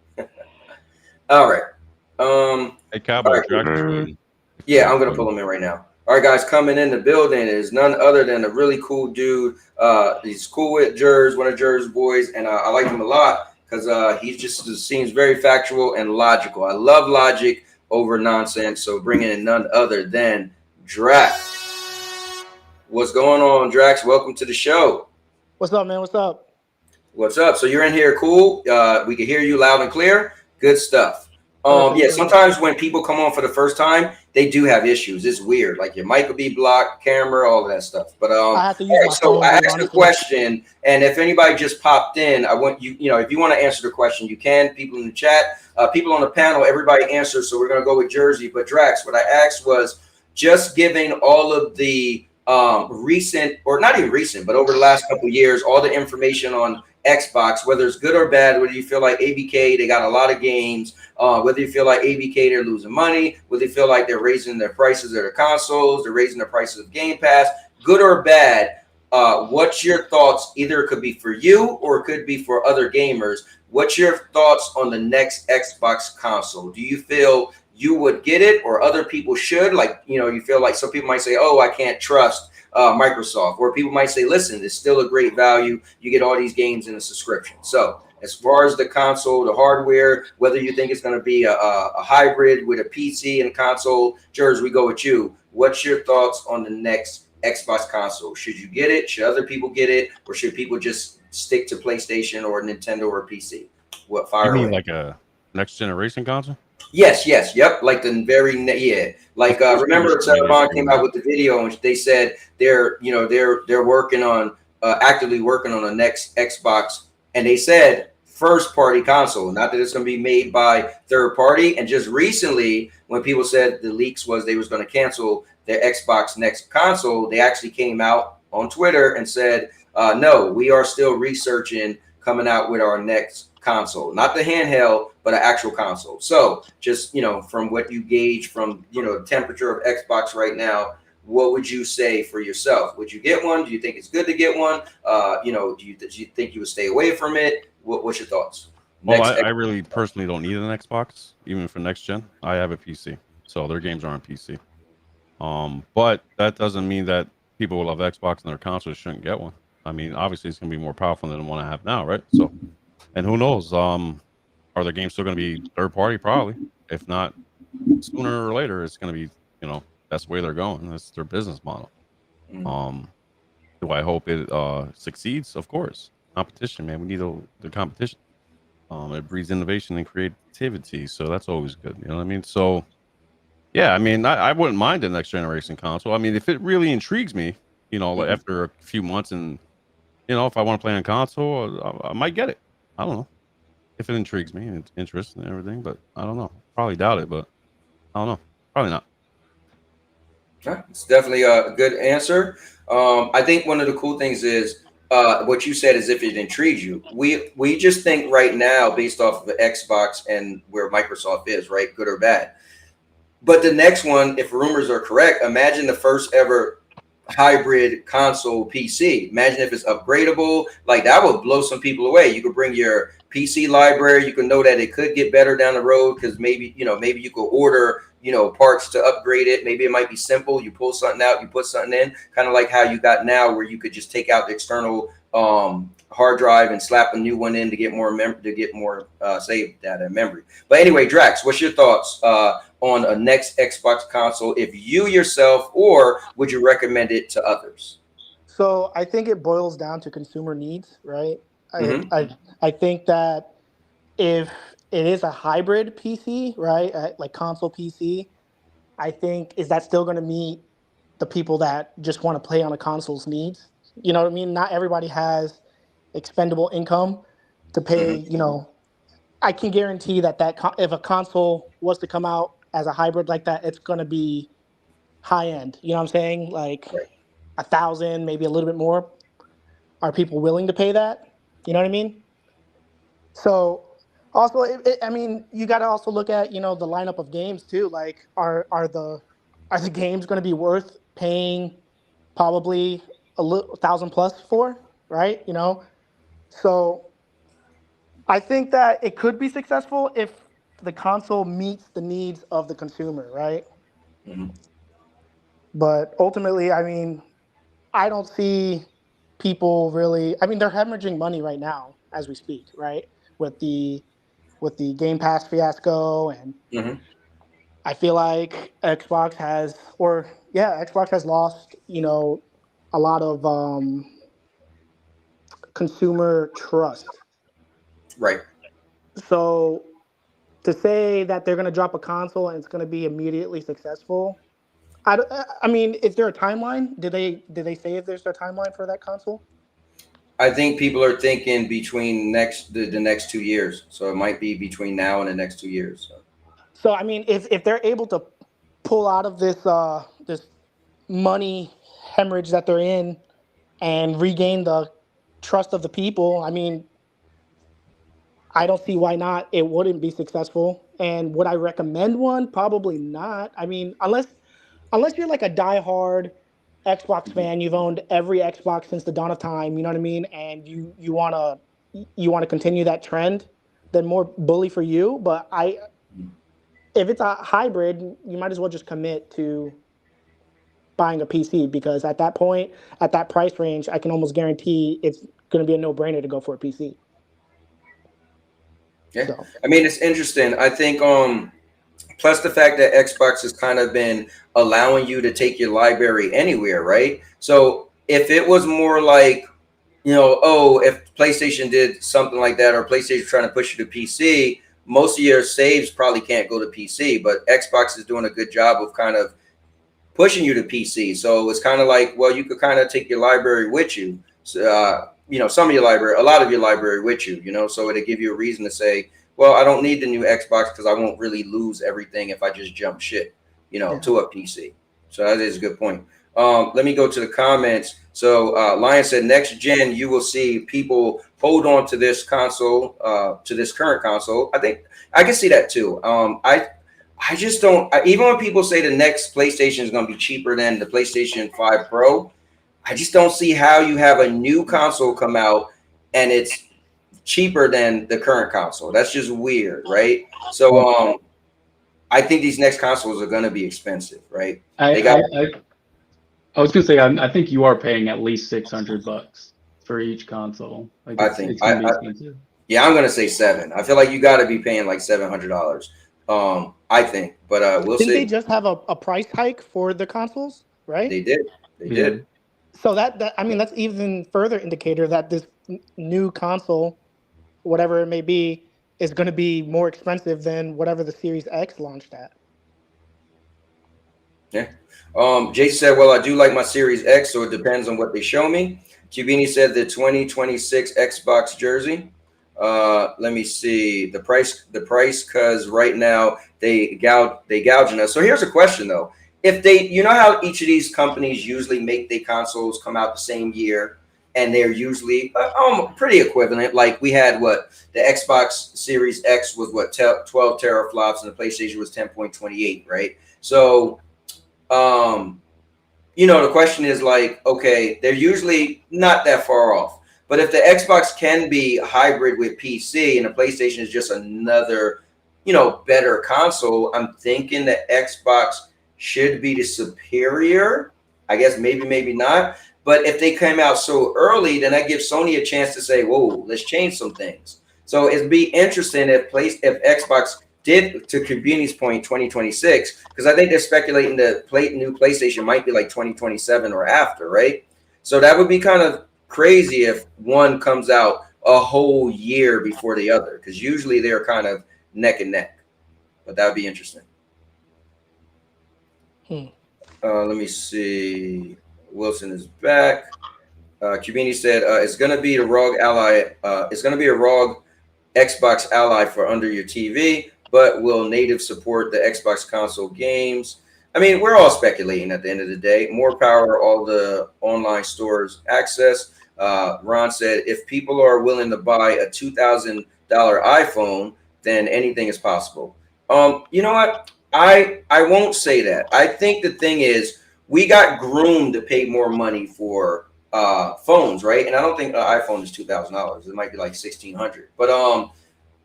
All right. Hey, Cowboy. Right. Yeah, I'm going to pull him in right now. All right, guys, coming in the building is none other than a really cool dude. He's cool with Jers, one of Jers' boys, and I like him a lot because he just seems very factual and logical. I love logic over nonsense, so bringing in none other than Drax. What's going on, Drax? Welcome to the show. What's up, man? What's up? What's up? So you're in here, cool. We can hear you loud and clear. Good stuff. Yeah, sometimes when people come on for the first time, they do have issues. It's weird. Like your mic will be blocked, camera, all of that stuff. But I have to use my phone. I asked the question, and if anybody just popped in, I want you, if you want to answer the question, you can. People in the chat, people on the panel, everybody answers. So we're gonna go with Jersey. But Drax, what I asked was just giving all of the recent, or not even recent, but over the last couple of years, all the information on Xbox, whether it's good or bad, whether you feel like ABK, they got a lot of games, whether you feel like ABK, they're losing money, whether you feel like they're raising their prices of their consoles, they're raising the prices of Game Pass, good or bad, what's your thoughts? Either it could be for you or it could be for other gamers. What's your thoughts on the next Xbox console? Do you feel you would get it or other people should? Like, you feel like some people might say, oh, I can't trust Microsoft, or people might say, listen, it's still a great value. You get all these games in a subscription. So as far as the console, the hardware, whether you think it's going to be a hybrid with a PC and a console, Jers, we go with you. What's your thoughts on the next Xbox console? Should you get it? Should other people get it? Or should people just stick to PlayStation or Nintendo or PC? What fire? You mean like a next generation console? Yes, yep. Like the very like remember Cyberpunk came out with the video and they said they're working on actively working on a next Xbox, and they said first party console, not that it's going to be made by third party. And just recently, when people said the leaks was they was going to cancel their Xbox next console, they actually came out on Twitter and said, no, we are still researching coming out with our next console, not the handheld, but an actual console. So just, from what you gauge from, the temperature of Xbox right now, what would you say for yourself? Would you get one? Do you think it's good to get one? Do you think you would stay away from it? What's your thoughts? Well, I really personally don't need an Xbox, even for next gen. I have a PC, so their games are on PC. But that doesn't mean that people who love Xbox and their consoles shouldn't get one. I mean, obviously it's going to be more powerful than the one I have now, right? So, and who knows? Are the games still going to be third party? Probably. If not, sooner or later, it's going to be, that's the way they're going. That's their business model. Do I hope it succeeds? Of course. Competition, man. We need the competition. It breeds innovation and creativity, so that's always good. You know what I mean? So, yeah, I mean, I wouldn't mind the next generation console. I mean, if it really intrigues me, like after a few months, and if I want to play on console, I might get it. I don't know. if it intrigues me and it's interesting and everything. But I don't know. Probably doubt it, but I don't know. Probably not. Yeah, it's definitely a good answer. I think one of the cool things is what you said is if it intrigues you. We just think right now based off of the Xbox and where Microsoft is, right, good or bad. But the next one, if rumors are correct, imagine the first ever hybrid console PC. Imagine if it's upgradable. Like that would blow some people away. You could bring your PC library. You can know that it could get better down the road because maybe maybe you could order parts to upgrade it. Maybe it might be simple. You pull something out, you put something in, kind of like how you got now, where you could just take out the external hard drive and slap a new one in to get more saved data and memory. But anyway, Drax, what's your thoughts on a next Xbox console, if you yourself, or would you recommend it to others? So I think it boils down to consumer needs, right? I think that if it is a hybrid PC, right, like console PC, I think is that still going to meet the people that just want to play on a console's needs? You know what I mean? Not everybody has expendable income to pay. I can guarantee that if a console was to come out as a hybrid like that, it's going to be high end. You know what I'm saying? Like $1,000, maybe a little bit more. Are people willing to pay that? You know what I mean? So also, I mean, you got to also look at the lineup of games too. Like, are the games going to be worth paying probably $1,000+ for? Right? So I think that it could be successful if the console meets the needs of the consumer, right? But ultimately, I mean, I don't see people really. I mean, they're hemorrhaging money right now as we speak, right? With the Game Pass fiasco, and I feel like Xbox has lost, a lot of consumer trust. Right. So to say that they're going to drop a console and it's going to be immediately successful, I mean, is there a timeline? Did they say if there's a timeline for that console? I think people are thinking between the next 2 years, so it might be between now and the next 2 years. So I mean, if they're able to pull out of this money hemorrhage that they're in and regain the trust of the people, I mean, I don't see why not. It wouldn't be successful. And would I recommend one? Probably not. I mean, unless you're like a diehard Xbox fan, you've owned every Xbox since the dawn of time, you know what I mean, and you wanna continue that trend, then more bully for you. But if it's a hybrid, you might as well just commit to buying a PC, because at that point, at that price range, I can almost guarantee it's going to be a no-brainer to go for a PC. Yeah, so. I mean, it's interesting. I think plus the fact that Xbox has kind of been allowing you to take your library anywhere, right? So if it was more like, if PlayStation did something like that, or PlayStation trying to push you to PC, most of your saves probably can't go to PC, but Xbox is doing a good job of kind of pushing you to PC. So it's kind of like, well, you could kind of take your library with you. So, some of your library, a lot of your library with you, so it'll give you a reason to say, well, I don't need the new Xbox because I won't really lose everything if I just jump ship, to a PC. So that is a good point. Let me go to the comments. So Lion said, next gen, you will see people hold on to this console, to this current console. I think I can see that too. I just don't, even when people say the next PlayStation is going to be cheaper than the PlayStation 5 Pro, I just don't see how you have a new console come out and it's cheaper than the current console. That's just weird, right? So I think these next consoles are going to be expensive, right? I was gonna say I think you are paying at least $600 for each console. Like it's gonna be expensive. Yeah, I'm gonna say $700. I feel like you got to be paying like $700. I think, but we'll see. Didn't they just have a price hike for the consoles, right? They did. They did. So that I mean, that's even further indicator that this new console, whatever it may be, is going to be more expensive than whatever the Series X launched at. Yeah. Jason said, well, I do like my Series X, so it depends on what they show me. Cubini said the 2026 Xbox jersey. Let me see the price, because right now they gouging us. So here's a question though. If they, you know how each of these companies usually make their consoles come out the same year, and they're usually pretty equivalent. Like we had what the Xbox Series X was 12 teraflops, and the PlayStation was 10.28, right? So, you know, the question is like, okay, they're usually not that far off. But if the Xbox can be hybrid with PC and the PlayStation is just another, you know, better console, I'm thinking that Xbox should be the superior. I guess maybe not. But if they came out so early, then that gives Sony a chance to say, whoa, let's change some things. So it'd be interesting if Xbox did, to Kabini's point, 2026, because I think they're speculating the new PlayStation might be like 2027 or after, right? So that would be kind of crazy if one comes out a whole year before the other, because usually they're kind of neck and neck. But that would be interesting. Let me see. Wilson is back. Cubini said it's going to be a ROG Ally. It's going to be a ROG Xbox Ally for under your TV, but will native support the Xbox console games? I mean, we're all speculating at the end of the day. More power, all the online stores access. Ron said, if people are willing to buy a $2,000 iPhone, then anything is possible. You know what? I won't say that. I think the thing is, we got groomed to pay more money for phones, right? And I don't think an iPhone is $2,000. It might be like $1,600.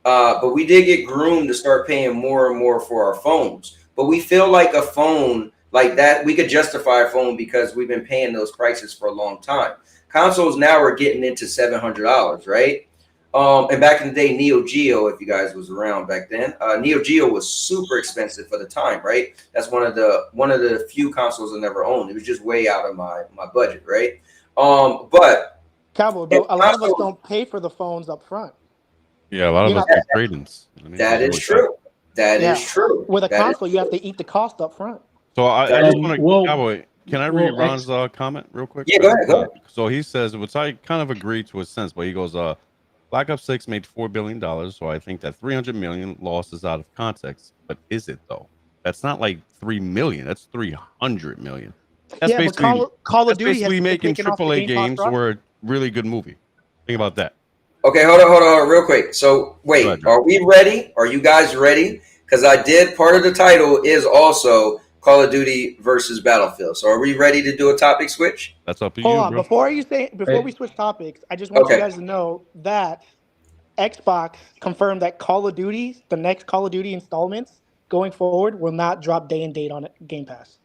But we did get groomed to start paying more and more for our phones. But we feel like a phone like that, we could justify a phone because we've been paying those prices for a long time. Consoles now are getting into $700, right? And back in the day, Neo Geo, if you guys was around back then, Neo Geo was super expensive for the time, right? That's one of the few consoles I never owned. It was just way out of my budget, right? But Cowboy, bro, a lot of us don't pay for the phones up front. Yeah, a lot of us do trade-ins. That is true. That is true. With a console, you have to eat the cost up front. So I just want to, Cowboy, can I read Ron's comment real quick? Yeah, go ahead. So he says, which I kind of agree to a sense, but he goes, Black Ops 6 made $4 billion, so I think that $300 million lost is out of context. But is it though? That's not like $3 million. That's $300 million. That's basically Call of Duty basically making AAA games or a really good movie. Think about that. Okay, hold on, real quick. So wait, are we ready? Are you guys ready? Because I did, part of the title is also Call of Duty versus Battlefield. So are we ready to do a topic switch? That's up to you. Hold on, before we switch topics, I just want you guys to know that Xbox confirmed that Call of Duty, the next Call of Duty installments going forward, will not drop day and date on Game Pass.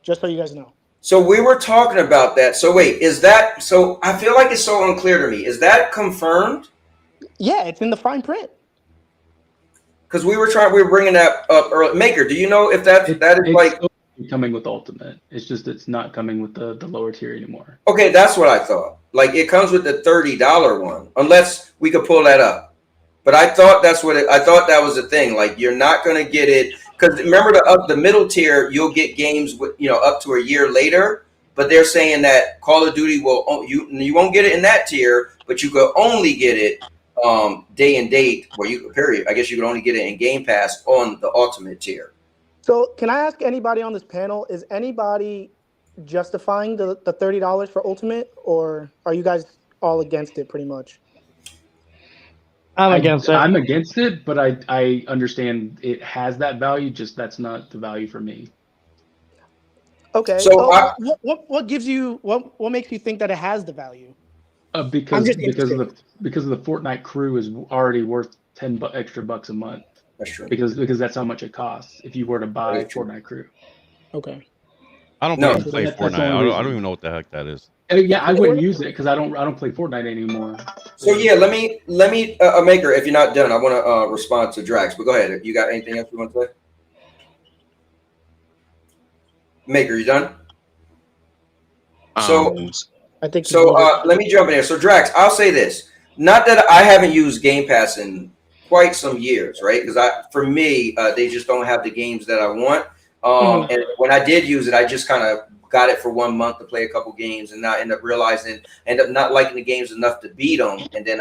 Just so you guys know. So we were talking about that. So wait, is that, so I feel like it's so unclear to me. Is that confirmed? Yeah, it's in the fine print. Because we were bringing that up earlier. Maker, do you know if that is like coming with Ultimate? It's just it's not coming with the lower tier anymore. Okay, that's what I thought. Like it comes with the $30 one, unless we could pull that up. But I thought that's what I thought that was the thing. Like you're not going to get it because remember the middle tier, you'll get games with up to a year later. But they're saying that Call of Duty you won't get it in that tier, but you could only get it day and date period. I guess you could only get it in Game Pass on the Ultimate tier. So can I ask anybody on this panel, is anybody justifying the $30 for Ultimate, or are you guys all against it pretty much? I'm against it. I'm against it, but I understand it has that value, just that's not the value for me. Okay. So what gives you what makes you think that it has the value? Because of the Fortnite crew is already worth $10 extra a month. That's true. Because that's how much it costs if you were to buy Fortnite crew. Okay. I don't play Fortnite. I don't even know what the heck that is. Yeah, I wouldn't use it because I don't play Fortnite anymore. So yeah, let me Maker, if you're not done, I want to respond to Drax. But go ahead. You got anything else you want to say? Maker, you done? So I think so. Let me jump in here. So Drax, I'll say this. Not that I haven't used Game Pass in quite some years, right? Because for me, they just don't have the games that I want. And when I did use it, I just kind of got it for 1 month to play a couple games, and I end up not liking the games enough to beat them. And then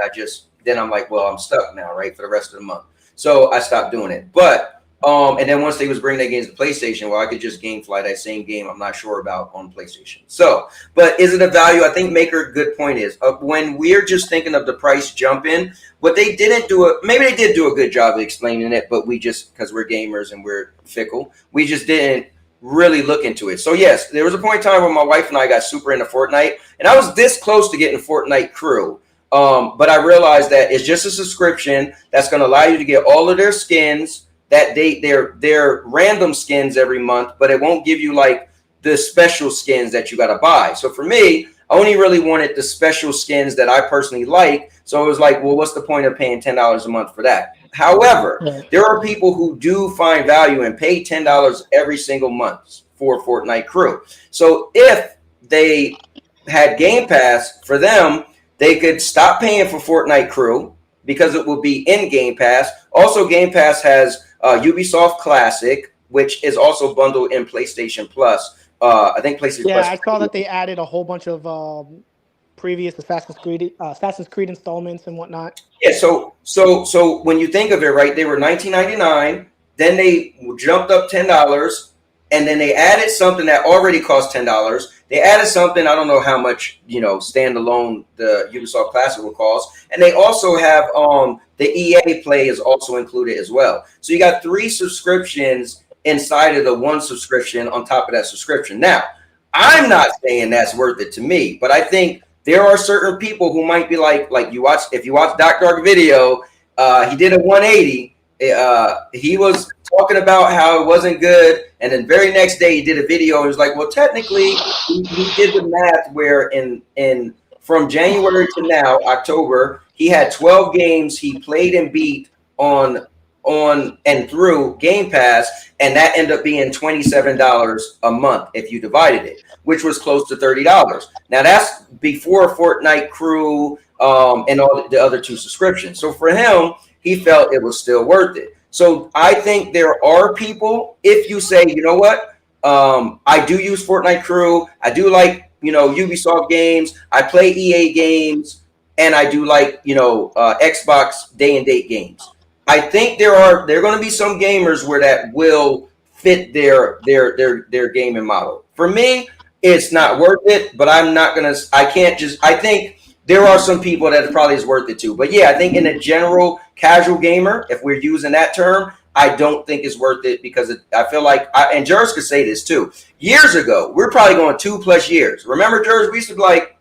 I'm like, well, I'm stuck now, right, for the rest of the month. So I stopped doing it. But and then once they was bringing their games to PlayStation, well, I could just GameFly that same game. I'm not sure about on PlayStation. So, but is it a value? I think Maker, good point is when we're just thinking of the price jumping, what they didn't do maybe they did do a good job of explaining it, but we just, because we're gamers and we're fickle, we just didn't really look into it. So yes, there was a point in time where my wife and I got super into Fortnite, and I was this close to getting Fortnite Crew. But I realized that it's just a subscription that's going to allow you to get all of their skins, that they're random skins every month, but it won't give you like the special skins that you got to buy. So for me, I only really wanted the special skins that I personally like. So it was like, well, what's the point of paying $10 a month for that? However, there are people who do find value and pay $10 every single month for Fortnite Crew. So if they had Game Pass, for them, they could stop paying for Fortnite Crew because it will be in Game Pass. Also, Game Pass has Ubisoft Classic, which is also bundled in PlayStation Plus. I think PlayStation Plus. Yeah, I saw that they added a whole bunch of previous Assassin's Creed installments and whatnot. Yeah, so when you think of it, right, they were $19.99, then they jumped up $10, and then they added something that already cost $10. They added something, I don't know how much, standalone the Ubisoft Classic will cost. And they also have the EA Play is also included as well. So you got 3 subscriptions inside of the 1 subscription on top of that subscription. Now, I'm not saying that's worth it to me, but I think there are certain people who might be like if you watch Doc Dark video, he did a 180. He was talking about how it wasn't good, and then very next day he did a video and was like, well, technically he did the math where in from January to now, October, he had 12 games he played and beat on and through Game Pass, and that ended up being $27 a month if you divided it, which was close to $30. Now that's before Fortnite Crew and all the other 2 subscriptions. So for him, he felt it was still worth it. So I think there are people, if you say, you know what, I do use Fortnite Crew, I do like, Ubisoft games, I play EA games, and I do like, Xbox day and date games. I think there are going to be some gamers where that will fit their gaming model. For me, it's not worth it, but I think there are some people that it probably is worth it too. But yeah, I think in a general casual gamer, if we're using that term, I don't think it's worth it because I feel like, and Jers could say this too. Years ago, we're probably going 2+ years. Remember, Jers, we used to be like,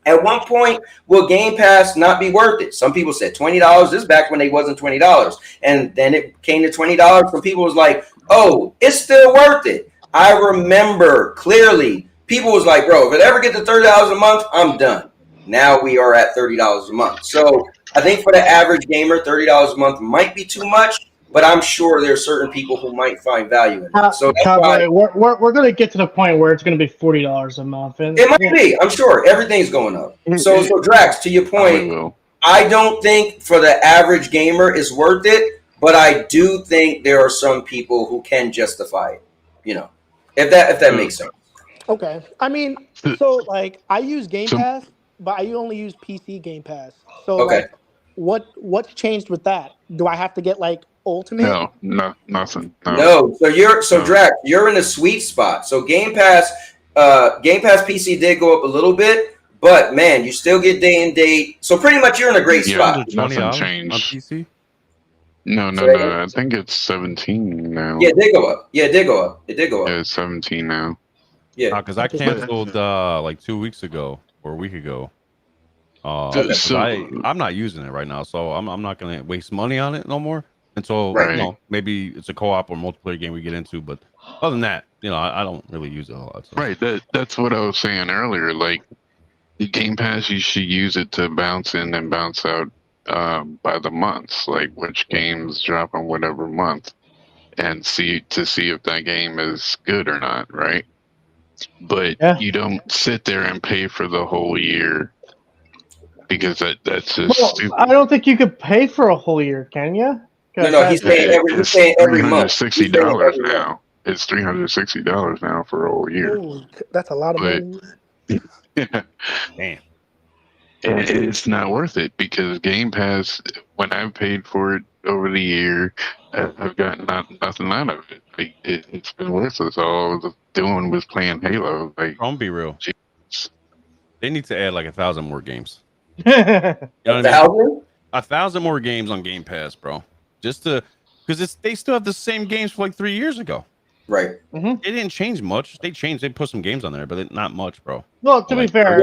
at one point, will Game Pass not be worth it? Some people said $20. This is back when they wasn't $20. And then it came to $20. Some people was like, oh, it's still worth it. I remember clearly, people was like, bro, if it ever get to $30 a month, I'm done. Now we are at $30 a month. So I think for the average gamer, $30 a month might be too much, but I'm sure there's certain people who might find value in it. So that's Cowboy, we're going to get to the point where it's going to be $40 a month. And it might be. I'm sure everything's going up. So Drax, to your point, I don't think for the average gamer it's worth it, but I do think there are some people who can justify it. If that makes sense. Okay, I mean, so like I use Game Pass, but I only use PC Game Pass. So okay. Like, what's changed with that? Do I have to get like Ultimate? No, nothing. No. So Drax, you're in a sweet spot. So Game Pass PC did go up a little bit, but man, you still get day and date. So pretty much you're in a great spot. Nothing changed on PC. No. I think it's 17 now. Yeah, it did go up. It did go up. Yeah, it's 17 now. Yeah, because I canceled like 2 weeks ago or a week ago. I'm not using it right now, so I'm not gonna waste money on it no more. And so, maybe it's a co-op or multiplayer game we get into, but other than that, I don't really use it a lot. So. Right. That's what I was saying earlier. Like, the Game Pass, you should use it to bounce in and bounce out by the months, like which games drop on whatever month, and see if that game is good or not, right? But you don't sit there and pay for the whole year because that's just stupid. I don't think you could pay for a whole year, can you? No, he's paying every month. $60 now. it's $360 now for a whole year. Ooh, that's a lot of But money. yeah, Damn. and it's not worth it because Game Pass, when I've paid for it over the year, I've gotten nothing out of it. Like, it's been worthless. All I was doing was playing Halo. Like, Don't be real. Jesus. They need to add like 1,000 more games. You know what I mean? 1,000? 1,000 more games on Game Pass, bro. Just to, because they still have the same games from like 3 years ago. Right. Mm-hmm. They didn't change much. They put some games on there, but not much, bro. Well, to be fair,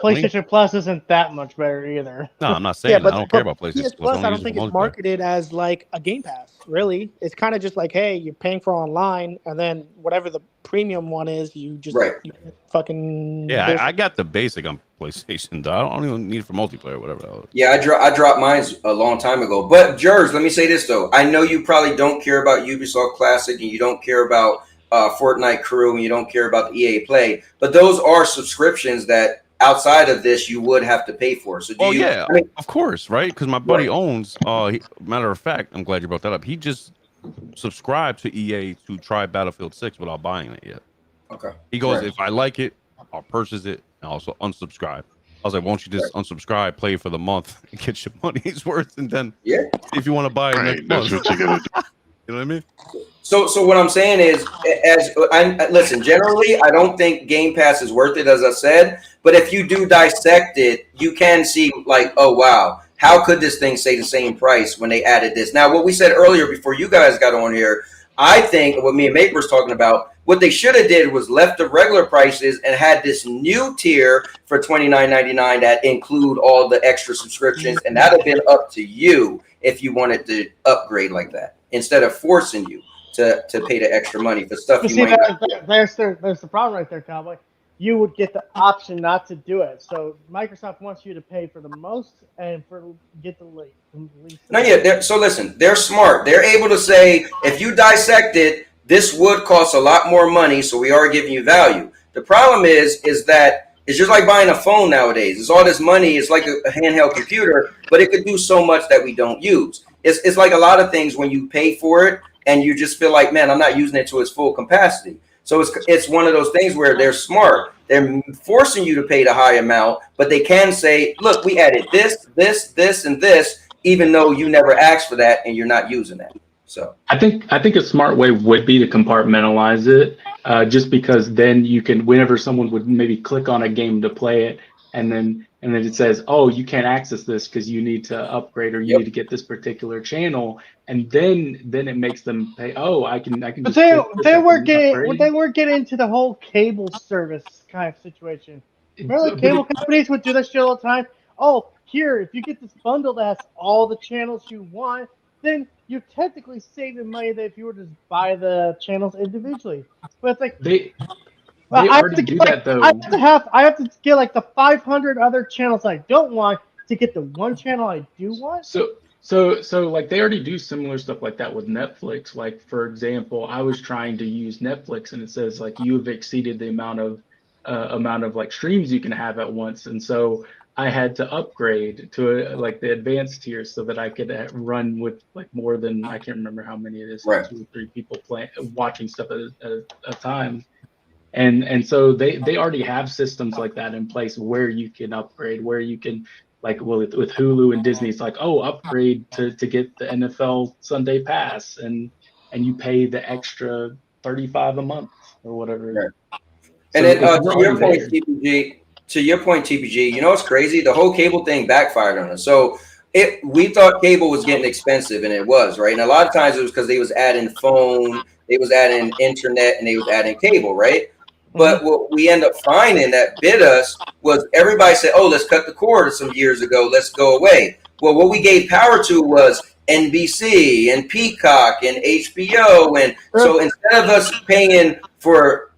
PlayStation Plus isn't that much better either. No, I'm not saying that. I don't care about PlayStation PS Plus, I don't think it's marketed as like a Game Pass. Really, it's kind of just like, hey, you're paying for online, and then whatever the premium one is, you just you fucking. Yeah, I got the basic on PlayStation. I don't even need it for multiplayer, or whatever. Yeah, I dropped mine a long time ago. But Jers, let me say this though. I know you probably don't care about Ubisoft Classic, and you don't care about Fortnite Crew, and you don't care about the EA Play. But those are subscriptions that outside of this you would have to pay for. So yeah, I mean, of course, right? Because my buddy owns. Matter of fact, I'm glad you brought that up. He just subscribed to EA to try Battlefield 6 without buying it yet. Okay. He goes, if I like it, I'll purchase it and also unsubscribe. I was like, won't you just unsubscribe, play for the month, and get your money's worth, and then see if you want to buy it next month. That's what you gotta do. You know what I mean? So what I'm saying is, listen, generally, I don't think Game Pass is worth it, as I said. But if you do dissect it, you can see like, oh wow, how could this thing stay the same price when they added this? Now, what we said earlier before you guys got on here, I think what me and Mate was talking about, what they should have did was left the regular prices and had this new tier for $29.99 that include all the extra subscriptions, and that'd have been up to you if you wanted to upgrade like that, instead of forcing you to pay the extra money for stuff you might not. There's the problem right there, Cowboy. You would get the option not to do it. So Microsoft wants you to pay for the most and get the least. No, yeah. So listen, they're smart. They're able to say, if you dissect it, this would cost a lot more money, so we are giving you value. The problem is that it's just like buying a phone nowadays. It's all this money. It's like a handheld computer, but it could do so much that we don't use. It's like a lot of things when you pay for it and you just feel like, man, I'm not using it to its full capacity. So it's one of those things where they're smart. They're forcing you to pay the high amount, but they can say, look, we added this, and this, even though you never asked for that and you're not using that. So I think a smart way would be to compartmentalize it, just because then you can, whenever someone would maybe click on a game to play it, and then it says, oh, you can't access this because you need to upgrade or you need to get this particular channel, and then it makes them pay. Oh, I can. But they were getting into the whole cable service kind of situation. Remember, the cable companies would do this shit all the time. Oh, here, if you get this bundle that has all the channels you want, then you're technically saving money that if you were to buy the channels individually. But it's like they already do that though. I have to get like the 500 other channels I don't want to get the one channel I do want. So like they already do similar stuff like that with Netflix. Like for example, I was trying to use Netflix and it says like you have exceeded the amount of like streams you can have at once, and so I had to upgrade to like the advanced tier so that I could run with like more than, I can't remember how many it is, right. 2 or 3 people watching stuff at a time. And so they already have systems like that in place where you can upgrade, where you can, like, well, with Hulu and Disney, it's like, oh, upgrade to get the NFL Sunday Pass, and you pay the extra $35 a month or whatever. Right. And then to your point, TPG, you know what's crazy? The whole cable thing backfired on us. So we thought cable was getting expensive, and it was, right? And a lot of times it was because they was adding phone, they was adding internet, and they was adding cable, right? But what we end up finding that bit us was everybody said, oh, let's cut the cord some years ago. Let's go away. Well, what we gave power to was NBC and Peacock and HBO. And so instead of us paying for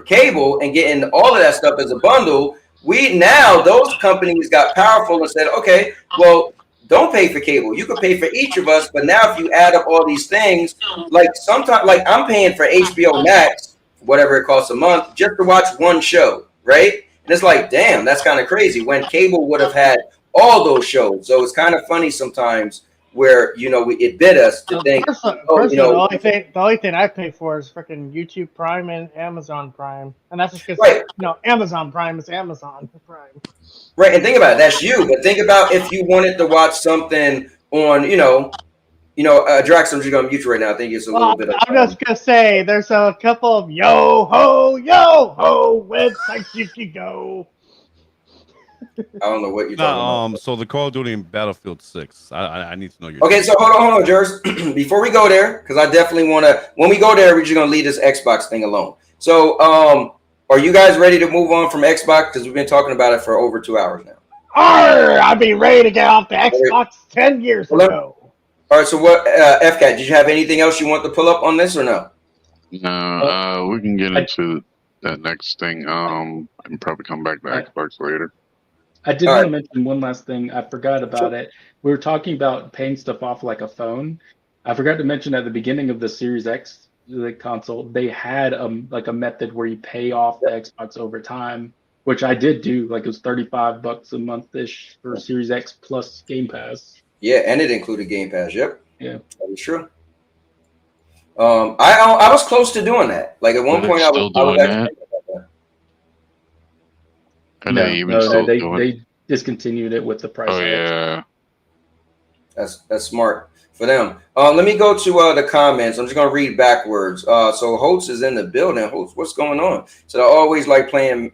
cable and getting all of that stuff as a bundle, those companies got powerful and said, okay, well, don't pay for cable. You can pay for each of us. But now if you add up all these things, like sometimes, like I'm paying for HBO Max, whatever it costs a month, just to watch one show, right? And it's like, damn, that's kind of crazy when cable would have had all those shows. So it's kind of funny sometimes where it bit us to think, Personally, the only thing I pay for is freaking YouTube Prime and Amazon Prime, and that's just because right. Amazon Prime is Amazon Prime. Right, and think about it. That's you, but think about if you wanted to watch something on, Drax. I'm just gonna mute you right now. I think it's a little bit of. I'm just gonna say there's a couple of yo ho websites you can go. I don't know what you're talking about. So the Call of Duty and Battlefield 6. I need to know your. Okay, so hold on, Jers. Before we go there, because I definitely want to. When we go there, we're just gonna leave this Xbox thing alone. So, are you guys ready to move on from Xbox? Because we've been talking about it for over 2 hours now. I'd be ready to get off the Xbox 10 years ago. All right, so what, FCAT, did you have anything else you want to pull up on this or no? No, we can get into that next thing. And probably come back to Xbox later. I did want to mention one last thing. I forgot about it. We were talking about paying stuff off like a phone. I forgot to mention at the beginning of the Series X, the console, they had a method where you pay off the Xbox over time, which I did do. Like it was $35 a month ish for Series X plus Game Pass. Yeah, and it included Game Pass. Yep. Yeah, that was true. I was close to doing that. Like at one point, I was doing that. They discontinued it with the price. Oh yeah, that's smart for them. Let me go to the comments. I'm just gonna read backwards. So Holtz is in the building. Holtz, what's going on? So I always like paying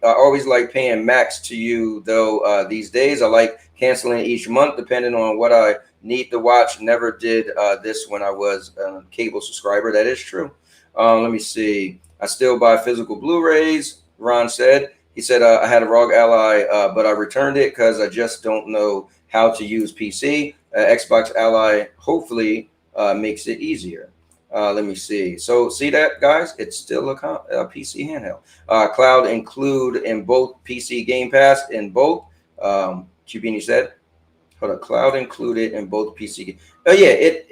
max to you though. These days I like canceling each month depending on what I need to watch. Never did this when I was a cable subscriber. That is true. Let me see. I still buy physical Blu-rays. Ron said. He said, I had a ROG Ally, but I returned it because I just don't know how to use PC. Xbox Ally hopefully makes it easier. Let me see. So see that, guys? It's still a PC handheld. Cloud include in both PC Game Pass in both. Chubini said. Hold on. Cloud included in both PC. Oh, yeah. It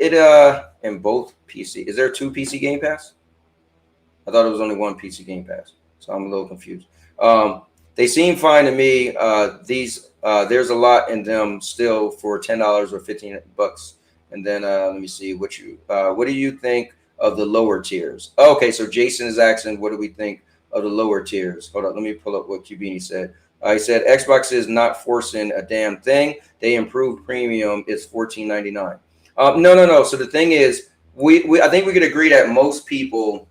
in both PC. Is there 2 PC Game Pass? I thought it was only 1 PC Game Pass. So I'm a little confused. They seem fine to me. There's a lot in them still for $10 or $15. And then let me see what do you think of the lower tiers? Okay, so Jason is asking, what do we think of the lower tiers? Hold on, let me pull up what Cubini said. He said Xbox is not forcing a damn thing. They improved premium. It's $14.99. No. So the thing is, I think we could agree that most people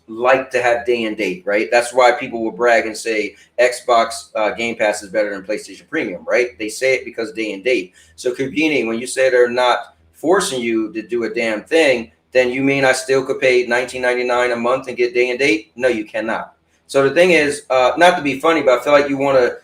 like to have day and date, right? That's why people will brag and say Xbox Game Pass is better than PlayStation Premium, right? They say it because day and date. So Kubini, when you say they're not forcing you to do a damn thing, then you mean I still could pay $19.99 a month and get day and date? No, you cannot. So the thing is, not to be funny, but I feel like you want to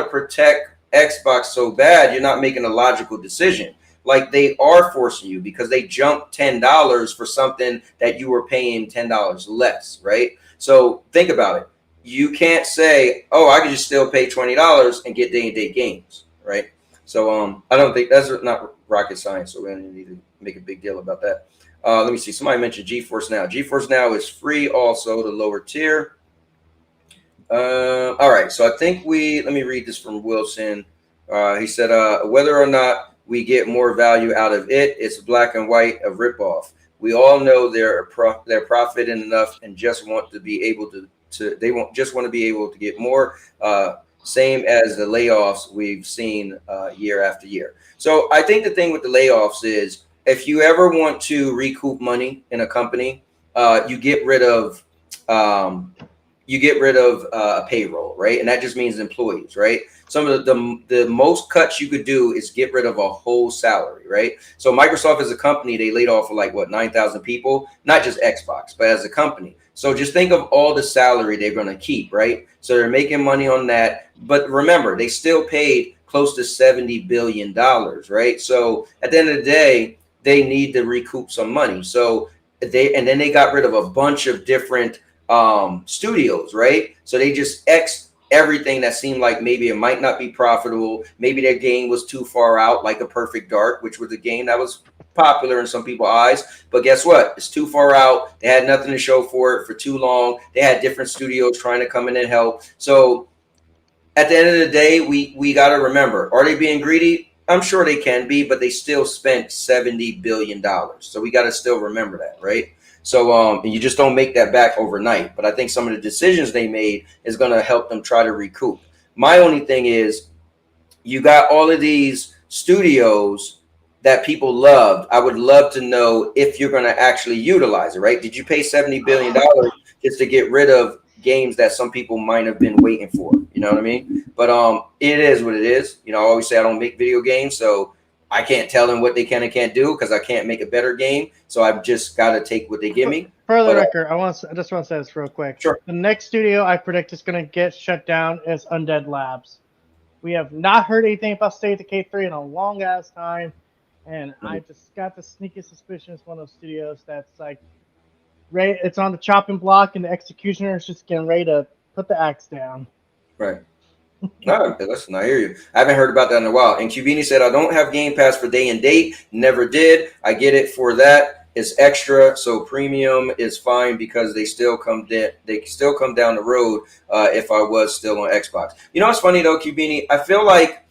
protect Xbox so bad, you're not making a logical decision. Like they are forcing you because they jumped $10 for something that you were paying $10 less, right? So think about it. You can't say, oh, I can just still pay $20 and get day and date games, right? So I don't think that's not rocket science. So we don't need to make a big deal about that. Let me see. Somebody mentioned GeForce Now. GeForce Now is free also, the lower tier. All right. So I think let me read this from Wilson. He said, whether or not we get more value out of it, it's black and white, a ripoff. We all know they're profiting enough and just want to be able to just want to be able to get more. Same as the layoffs we've seen year after year. So I think the thing with the layoffs is if you ever want to recoup money in a company, you get rid of a payroll, right? And that just means employees, right? Some of the most cuts you could do is get rid of a whole salary, right? So Microsoft as a company, they laid off 9,000 people, not just Xbox, but as a company. So just think of all the salary they're going to keep, right? So they're making money on that. But remember, they still paid close to $70 billion, right? So at the end of the day, they need to recoup some money. So then they got rid of a bunch of different studios, right? So they just X'd everything that seemed like maybe it might not be profitable. Maybe their game was too far out, like a Perfect Dark, which was a game that was popular in some people's eyes. But guess what? It's too far out. They had nothing to show for it for too long. They had different studios trying to come in and help. So at the end of the day, we got to remember, are they being greedy? I'm sure they can be, but they still spent $70 billion. So we got to still remember that, right? So and you just don't make that back overnight. But I think some of the decisions they made is going to help them try to recoup. My only thing is, you got all of these studios that people loved. I would love to know if you're going to actually utilize it, right? Did you pay $70 billion just to get rid of games that some people might have been waiting for? You know what I mean? But it is what it is. You know, I always say I don't make video games, so I can't tell them what they can and can't do because I can't make a better game. So I've just got to take what they give me. For the record, I just want to say this real quick. Sure. The next studio I predict is going to get shut down is Undead Labs. We have not heard anything about State of Decay 3 in a long ass time, and I just got the sneaky suspicion it's one of those studios that's like, it's on the chopping block, and the executioner is just getting ready to put the axe down. Right. No, listen, I hear you. I haven't heard about that in a while. And Cubini said, I don't have Game Pass for day and date. Never did. I get it for that. It's extra, so premium is fine because they still come down the road if I was still on Xbox. You know what's funny though, Cubini? I feel like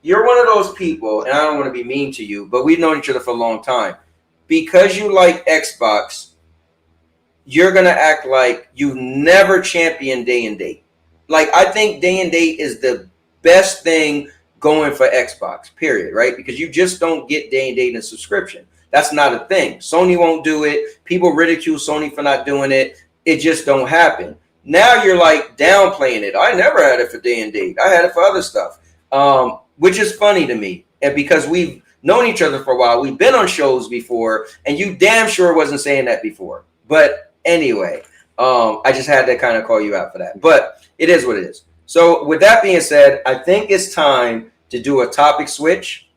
you're one of those people, and I don't want to be mean to you, but we've known each other for a long time. Because you like Xbox, you're gonna act like you've never championed day and date. Like, I think day and date is the best thing going for Xbox, period, right? Because you just don't get day and date in a subscription. That's not a thing. Sony won't do it. People ridicule Sony for not doing it. It just don't happen. Now you're like downplaying it. I never had it for day and date. I had it for other stuff, which is funny to me. And because we've known each other for a while, we've been on shows before, and you damn sure wasn't saying that before. But anyway, I just had to kind of call you out for that. But it is what it is. So with that being said, I think it's time to do a topic switch.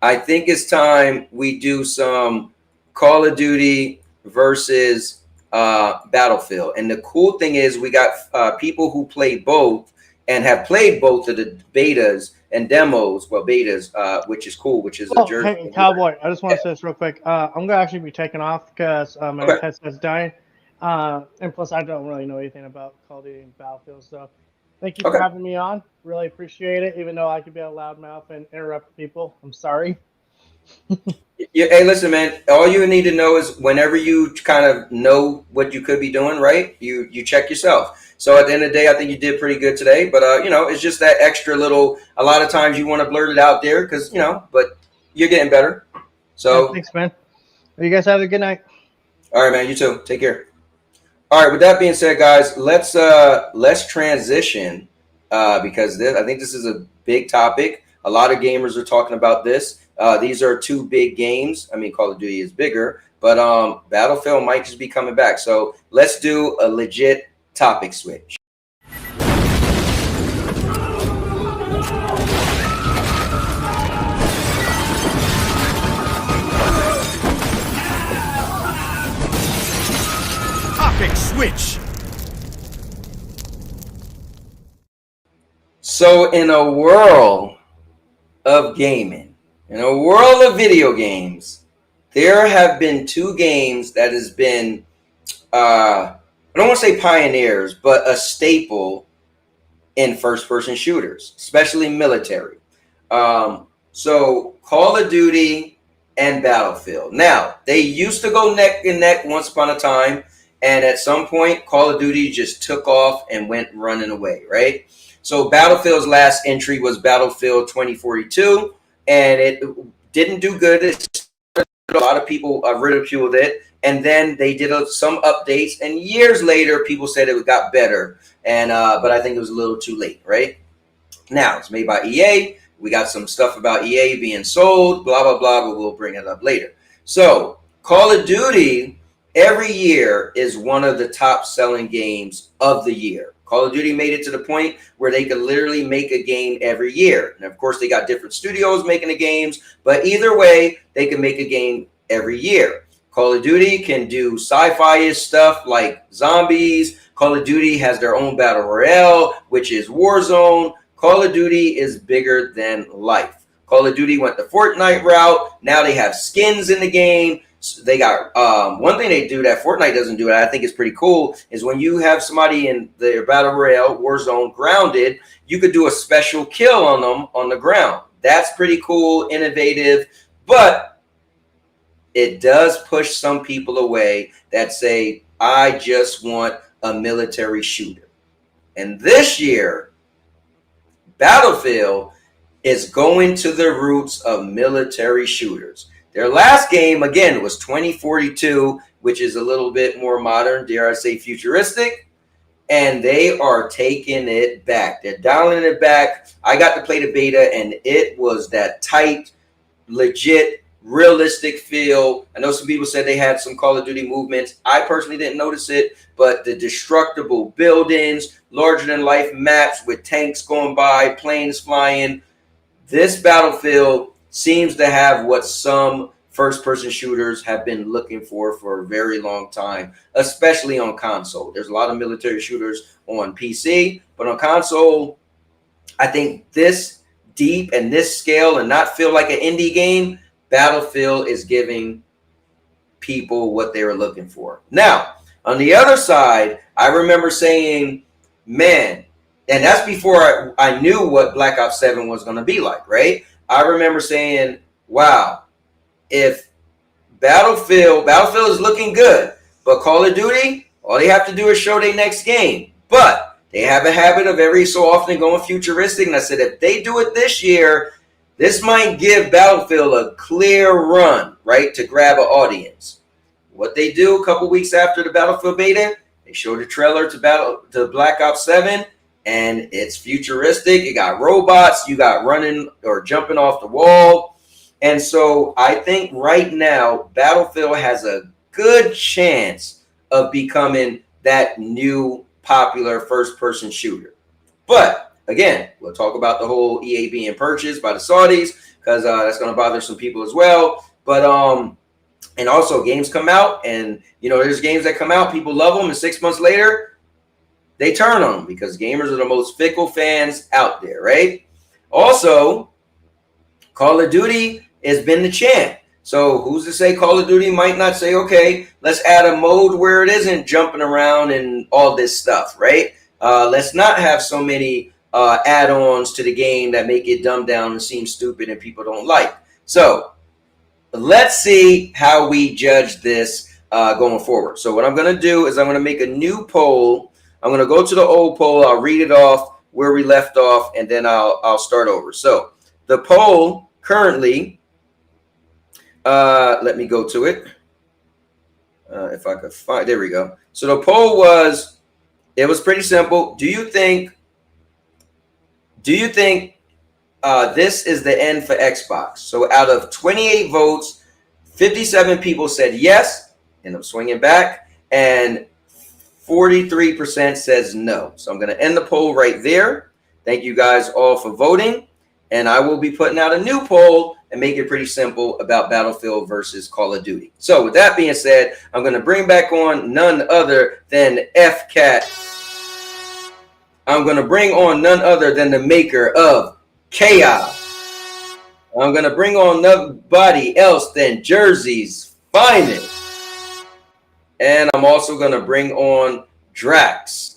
I think it's time we do some Call of Duty versus Battlefield. And the cool thing is we got people who play both and have played both of the betas and demos. Well, betas, which is cool, which is a jersey. Hey, Cowboy, I just want to say this real quick. I'm going to actually be taking off because my headset's dying. And plus, I don't really know anything about Call of Duty and Battlefield. So thank you for having me on. Really appreciate it, even though I could be a loudmouth and interrupt people. I'm sorry. Yeah, hey, listen, man. All you need to know is whenever you kind of know what you could be doing, right? You check yourself. So at the end of the day, I think you did pretty good today. But you know, it's just that extra little. A lot of times you want to blurt it out there because but you're getting better. So yeah, thanks, man. You guys have a good night. All right, man. You too. Take care. All right. With that being said, guys, let's transition because I think this is a big topic. A lot of gamers are talking about this. These are two big games. I mean, Call of Duty is bigger, but Battlefield might just be coming back. So let's do a legit topic switch. Topic switch. So in a world of gaming, in a world of video games, there have been two games that has been, I don't want to say pioneers, but a staple in first-person shooters, especially military. So Call of Duty and Battlefield. Now, they used to go neck and neck once upon a time, and at some point, Call of Duty just took off and went running away, right? So Battlefield's last entry was Battlefield 2042, and it didn't do good. A lot of people ridiculed it, and then they did some updates, and years later, people said it got better, and but I think it was a little too late, right? Now, it's made by EA. We got some stuff about EA being sold, blah, blah, blah, but we'll bring it up later. So Call of Duty every year is one of the top selling games of the year. Call of Duty made it to the point where they could literally make a game every year. And of course, they got different studios making the games, but either way, they can make a game every year. Call of Duty can do sci-fi-ish stuff like zombies. Call of Duty has their own battle royale, which is Warzone. Call of Duty is bigger than life. Call of Duty went the Fortnite route. Now they have skins in the game. So they got one thing they do that Fortnite doesn't do that I think is pretty cool is when you have somebody in their battle royale Warzone grounded, you could do a special kill on them on the ground. That's pretty cool, innovative, but it does push some people away that say, I just want a military shooter. And this year, Battlefield is going to the roots of military shooters. Their last game, again, was 2042, which is a little bit more modern, dare I say futuristic. And they are taking it back. They're dialing it back. I got to play the beta, and it was that tight, legit, realistic feel. I know some people said they had some Call of Duty movements. I personally didn't notice it, but the destructible buildings, larger-than-life maps with tanks going by, planes flying. This Battlefield seems to have what some first-person shooters have been looking for a very long time, especially on console. There's a lot of military shooters on PC, but on console, I think this deep and this scale and not feel like an indie game, Battlefield is giving people what they were looking for. Now, on the other side, I remember saying, man, and that's before I knew what Black Ops 7 was going to be like, right? I remember saying, wow, if Battlefield is looking good, but Call of Duty, all they have to do is show their next game. But they have a habit of every so often going futuristic. And I said, if they do it this year, this might give Battlefield a clear run, right, to grab an audience. What they do a couple weeks after the Battlefield beta, they showed a trailer to Black Ops 7, and it's futuristic. You got robots, you got running or jumping off the wall. And so I think right now, Battlefield has a good chance of becoming that new popular first-person shooter. But again, we'll talk about the whole EA being purchased by the Saudis, because that's going to bother some people as well. But and also games come out, and there's games that come out, people love them, and 6 months later, they turn on them because gamers are the most fickle fans out there, right? Also, Call of Duty has been the champ. So who's to say Call of Duty might not say, okay, let's add a mode where it isn't jumping around and all this stuff, right? Let's not have so many add-ons to the game that make it dumbed down and seem stupid and people don't like. So let's see how we judge this going forward. So what I'm going to do is I'm going to make a new poll. I'm going to go to the old poll. I'll read it off where we left off, and then I'll start over. So the poll currently, let me go to it. If I could find, there we go. So the poll was pretty simple. Do you think this is the end for Xbox? So out of 28 votes, 57 people said yes, and I'm swinging back, and 43% says no. So I'm going to end the poll right there. Thank you guys all for voting, and I will be putting out a new poll and make it pretty simple about Battlefield versus Call of Duty. So with that being said, I'm going to bring back on none other than FCAT. I'm going to bring on none other than the maker of Chaos. I'm going to bring on nobody else than Jersey's finest. And I'm also going to bring on Drax.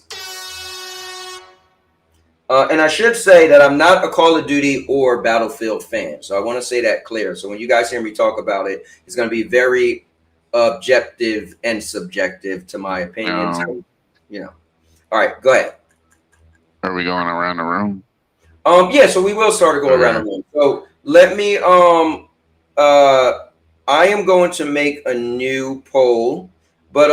And I should say that I'm not a Call of Duty or Battlefield fan. So I want to say that clear. So when you guys hear me talk about it, it's going to be very objective and subjective to my opinion. So, All right, go ahead. Are we going around the room? Yeah, so we will start to go around the room. So let me I am going to make a new poll, but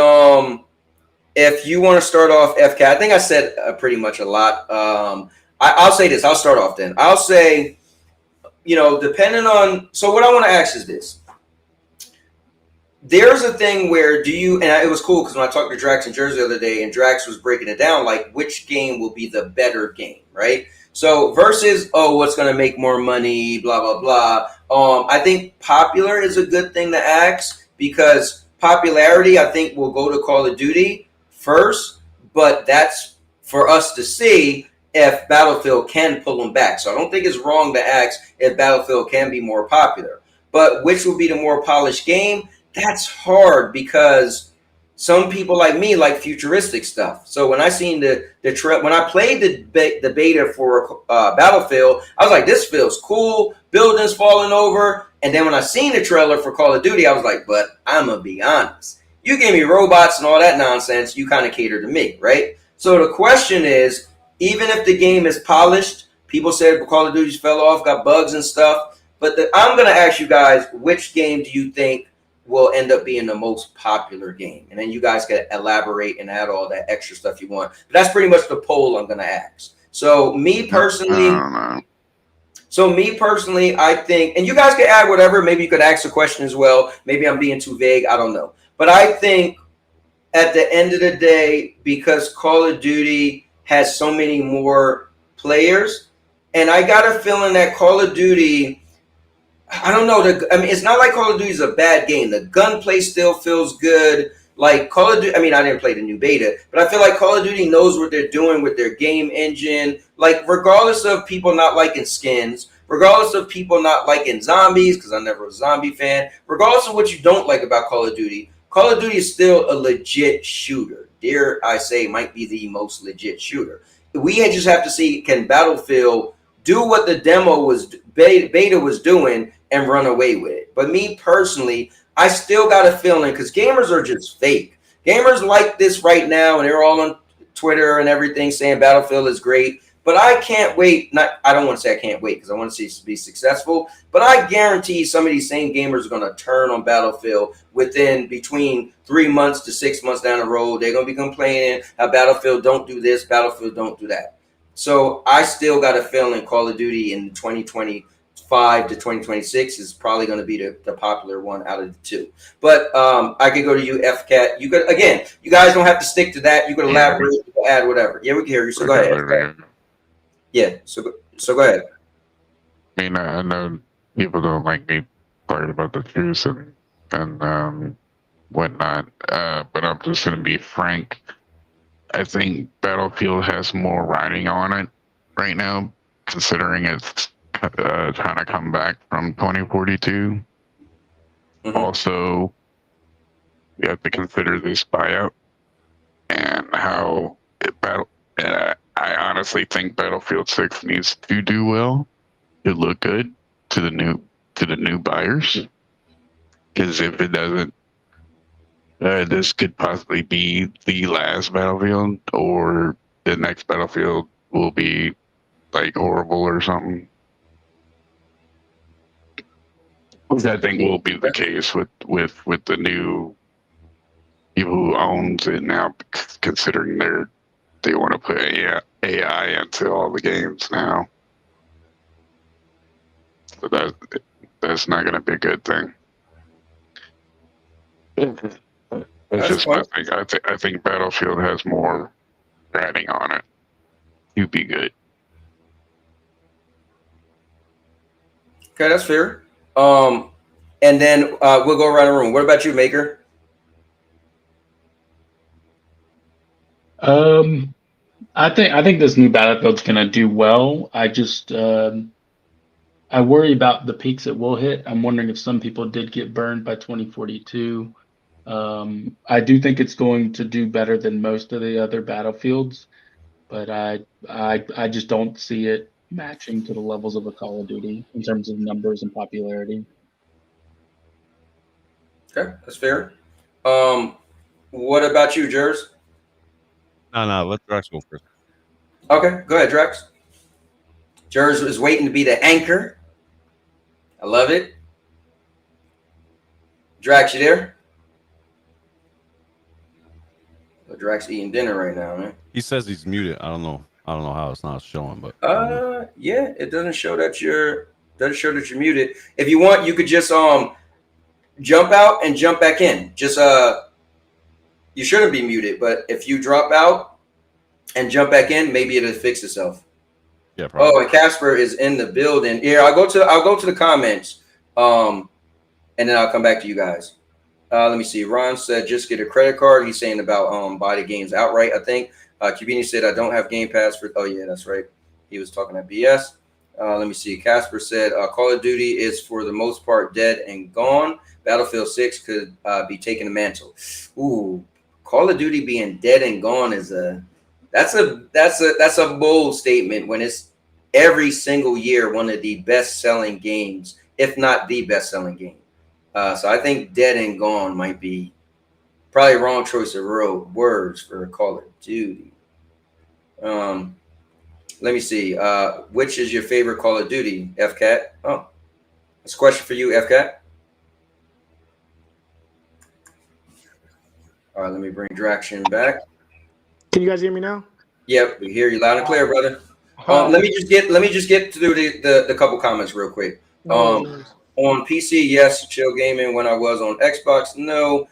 if you want to start off, FK, I think I said pretty much a lot. I'll say this. I'll start off then. I'll say, depending on, so what I want to ask is this. There's a thing where and it was cool because when I talked to Drax in Jersey the other day, and Drax was breaking it down, like which game will be the better game, right? So versus, what's going to make more money, blah, blah, blah. I think popular is a good thing to ask because popularity, I think, will go to Call of Duty first, but that's for us to see if Battlefield can pull them back. So I don't think it's wrong to ask if Battlefield can be more popular. But which will be the more polished game? That's hard because some people like me like futuristic stuff. So when I seen when I played the beta for Battlefield, I was like, this feels cool, buildings falling over. And then when I seen the trailer for Call of Duty, I was like, but I'm going to be honest. You gave me robots and all that nonsense, you kind of cater to me, right? So the question is, even if the game is polished, people said Call of Duty fell off, got bugs and stuff. But I'm going to ask you guys, which game do you think will end up being the most popular game? And then you guys can elaborate and add all that extra stuff you want. But that's pretty much the poll I'm going to ask. So me personally, I think, and you guys can add whatever. Maybe you could ask a question as well. Maybe I'm being too vague. I don't know. But I think at the end of the day, because Call of Duty has so many more players, and I got a feeling that Call of Duty, I don't know. I mean, it's not like Call of Duty is a bad game. The gunplay still feels good. Like Call of Duty, I mean, I didn't play the new beta, but I feel like Call of Duty knows what they're doing with their game engine. Like, regardless of people not liking skins, regardless of people not liking zombies, because I'm never a zombie fan, regardless of what you don't like about Call of Duty is still a legit shooter. Dare I say, might be the most legit shooter. We just have to see, can Battlefield do what the demo was, beta was doing, and run away with it. But me personally, I still got a feeling, because gamers are just fake. Gamers like this right now, and they're all on Twitter and everything saying Battlefield is great. But I can't wait. I don't want to say I can't wait, because I want to see it be successful. But I guarantee some of these same gamers are going to turn on Battlefield within between 3 months to 6 months down the road. They're going to be complaining how Battlefield don't do this, Battlefield don't do that. So I still got a feeling Call of Duty in 2025 to 2026 is probably going to be the popular one out of the two. But I could go to you, FCAT. You could, again, you guys don't have to stick to that. You could elaborate, you could add whatever. Yeah, we can hear you. So go ahead. Yeah, so go ahead. I mean, I know people don't like me talking about the truth and whatnot, but I'm just going to be frank. I think Battlefield has more riding on it right now, considering it's trying to come back from 2042. Mm-hmm. Also, you have to consider this buyout and how I honestly think Battlefield 6 needs to do well, to look good to the new buyers. Because if it doesn't, this could possibly be the last Battlefield, or the next Battlefield will be like horrible or something. Which I think will be the case with the new people who owns it now, considering they want to put AI into all the games now. So that's not going to be a good thing. That's just my thing. I think Battlefield has more riding on it to be good. Okay, that's fair. And then we'll go around the room. What about you, Maker? I think this new Battlefield's gonna do well. I just I worry about the peaks it will hit. I'm wondering if some people did get burned by 2042. I do think it's going to do better than most of the other Battlefields, but I just don't see it matching to the levels of a Call of Duty in terms of numbers and popularity. Okay, that's fair. What about you, Jers? No, let Drax go first. Okay, go ahead, Drax. Jers is waiting to be the anchor. I love it. Drax, you there? Well, Drax eating dinner right now, man. He says he's muted. I don't know how it's not showing, but yeah, it doesn't show that you're muted. If you want, you could just jump out and jump back in. Just you shouldn't be muted, but if you drop out and jump back in, maybe it'll fix itself. Yeah, probably. Oh, and Casper is in the building. Yeah, I'll go to the comments, and then I'll come back to you guys. Let me see. Ron said just get a credit card. He's saying about buy the games outright, I think. Cubini said I don't have Game Pass for. Oh yeah, that's right. He was talking at BS. Let me see. Casper said Call of Duty is for the most part dead and gone. Battlefield 6 could be taking the mantle. Ooh, Call of Duty being dead and gone is that's a bold statement when it's every single year one of the best-selling games, if not the best-selling game. So I think Dead and Gone might be probably a wrong choice of words for Call of Duty. Let me see. Which is your favorite Call of Duty, FCAT? Oh, that's a question for you, FCAT. All right, let me bring Draction back. Can you guys hear me now? Yep, we hear you loud and clear, brother. Right. Let me just get through the couple comments real quick. No worries. On PC, yes, chill gaming. When I was on Xbox, no.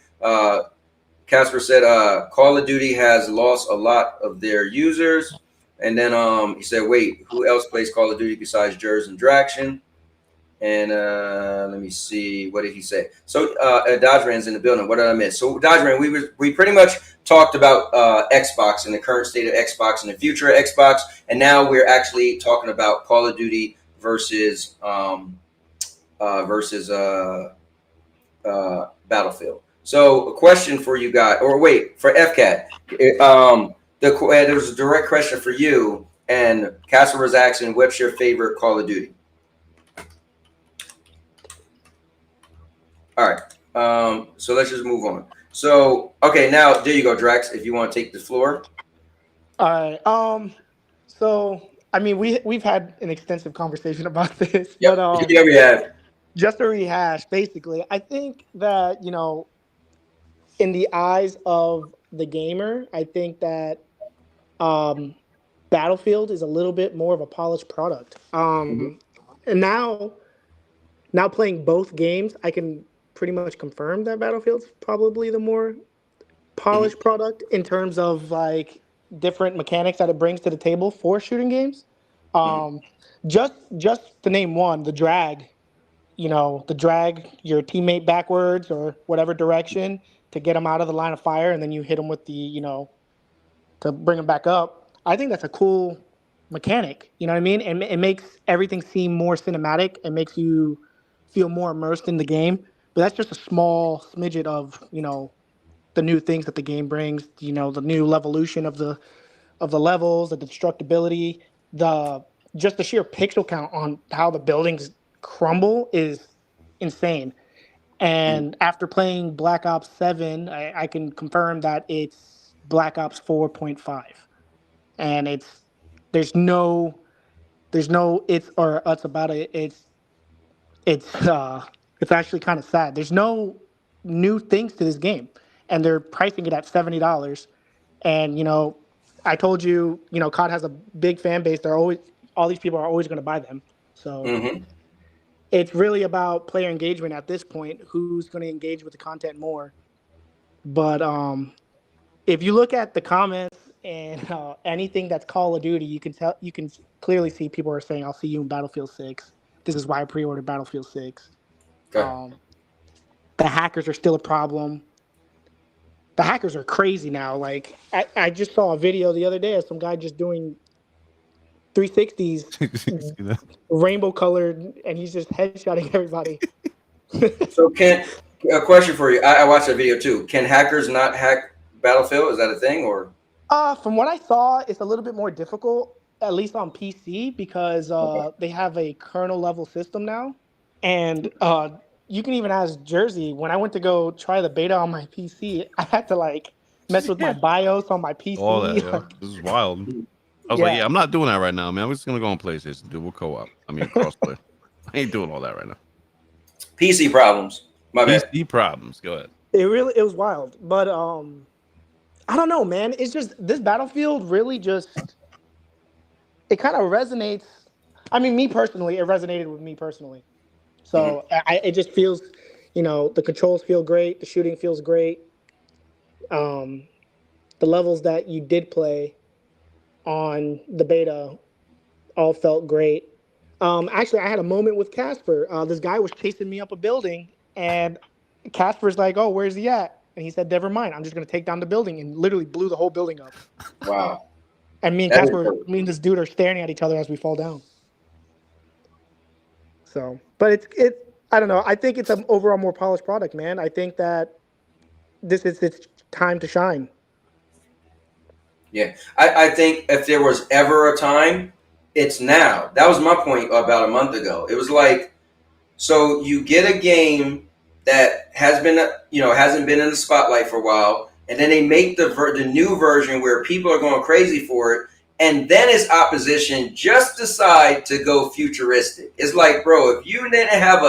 Casper said Call of Duty has lost a lot of their users. And then he said, wait, who else plays Call of Duty besides Jers and Draction? And let me see, what did he say? So Dodgeran's in the building. What did I miss? So Dodgeran, we pretty much talked about Xbox and the current state of Xbox and the future of Xbox, and now we're actually talking about Call of Duty versus Battlefield. So a question for you guys, or wait, for FCAT. There was a direct question for you, and Casper was asking, what's your favorite Call of Duty? All right. So let's just move on. So, okay, now there you go, Drax, if you want to take the floor. All right. So I mean, we've had an extensive conversation about this, Yep. but Yeah, we have. just to rehash, basically, I think that, in the eyes of the gamer, I think that Battlefield is a little bit more of a polished product. And now playing both games, I can pretty much confirm that Battlefield's probably the more polished product in terms of like different mechanics that it brings to the table for shooting games. Just to name one, the drag your teammate backwards or whatever direction to get them out of the line of fire, and then you hit them with to bring them back up. I think that's a cool mechanic. You know what I mean? And it makes everything seem more cinematic. It makes you feel more immersed in the game. But that's just a small smidget of the new things that the game brings. The new evolution of the levels, the destructibility, just the sheer pixel count on how the buildings crumble is insane. And after playing Black Ops 7, I can confirm that it's Black Ops 4.5. And there's no it's or uts about it. It's actually kind of sad. There's no new things to this game, and they're pricing it at $70. And I told you, COD has a big fan base. All these people are always going to buy them. So it's really about player engagement at this point. Who's going to engage with the content more? But if you look at the comments and anything that's Call of Duty, you can clearly see people are saying, "I'll see you in Battlefield 6." This is why I pre-ordered Battlefield 6. Okay. The hackers are still a problem. The hackers are crazy now. Like I just saw a video the other day of some guy just doing 360s, rainbow colored, and he's just headshotting everybody. So a question for you. I watched that video too. Can hackers not hack Battlefield? Is that a thing, or? From what I saw, it's a little bit more difficult, at least on PC, because they have a kernel level system now, and you can even ask Jersey. When I went to go try the beta on my PC, I had to mess with my BIOS on my PC. All that, yeah. This is wild. I was like, I'm not doing that right now, man. I'm just gonna go on PlayStation, dude. We'll co-op. I mean, crossplay. I ain't doing all that right now. PC problems. My bad. PC problems. Go ahead. It was wild, but I don't know, man. It's just this Battlefield really it kind of resonates. I mean, me personally, it resonated with me personally. So it just feels, the controls feel great, the shooting feels great. The levels that you did play on the beta all felt great. Actually, I had a moment with Casper. This guy was chasing me up a building, and Casper's like, "Oh, where's he at?" And he said, "Never mind. I'm just going to take down the building," and literally blew the whole building up. Wow. And me and this dude are staring at each other as we fall down. So, but it's I don't know. I think it's an overall more polished product, man. I think that this is its time to shine. Yeah. I think if there was ever a time, it's now. That was my point about a month ago. It was like, so you get a game that hasn't been in the spotlight for a while, and then they make the new version where people are going crazy for it, and then its opposition just decide to go futuristic. It's like, bro, if you didn't have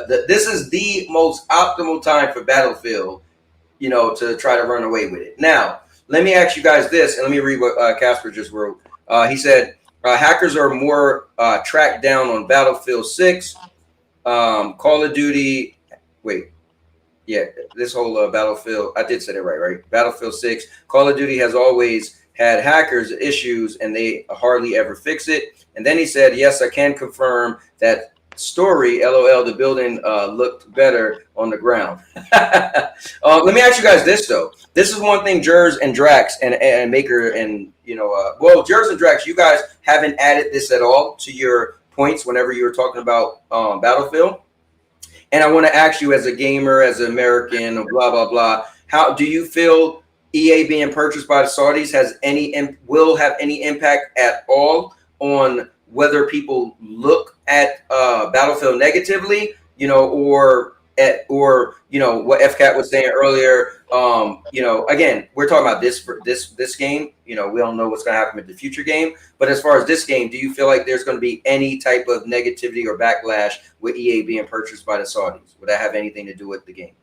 this is the most optimal time for Battlefield, to try to run away with it. Now, let me ask you guys this, and let me read what Casper just wrote. He said, hackers are more tracked down on Battlefield 6. Call of Duty, this whole Battlefield, I did say that right? Battlefield 6. Call of Duty has always had hackers issues, and they hardly ever fix it. And then he said, yes, I can confirm that story, LOL, the building looked better on the ground. Let me ask you guys this, though. This is one thing Jers and Drax and Maker and, Jers and Drax, you guys haven't added this at all to your points whenever you were talking about Battlefield. And I want to ask you, as a gamer, as an American, blah, blah, blah, how do you feel EA being purchased by the Saudis will have any impact at all on whether people look at Battlefield negatively, or what FCAT was saying earlier. Again, we're talking about this game. We don't know what's going to happen with the future game. But as far as this game, do you feel like there's going to be any type of negativity or backlash with EA being purchased by the Saudis? Would that have anything to do with the game?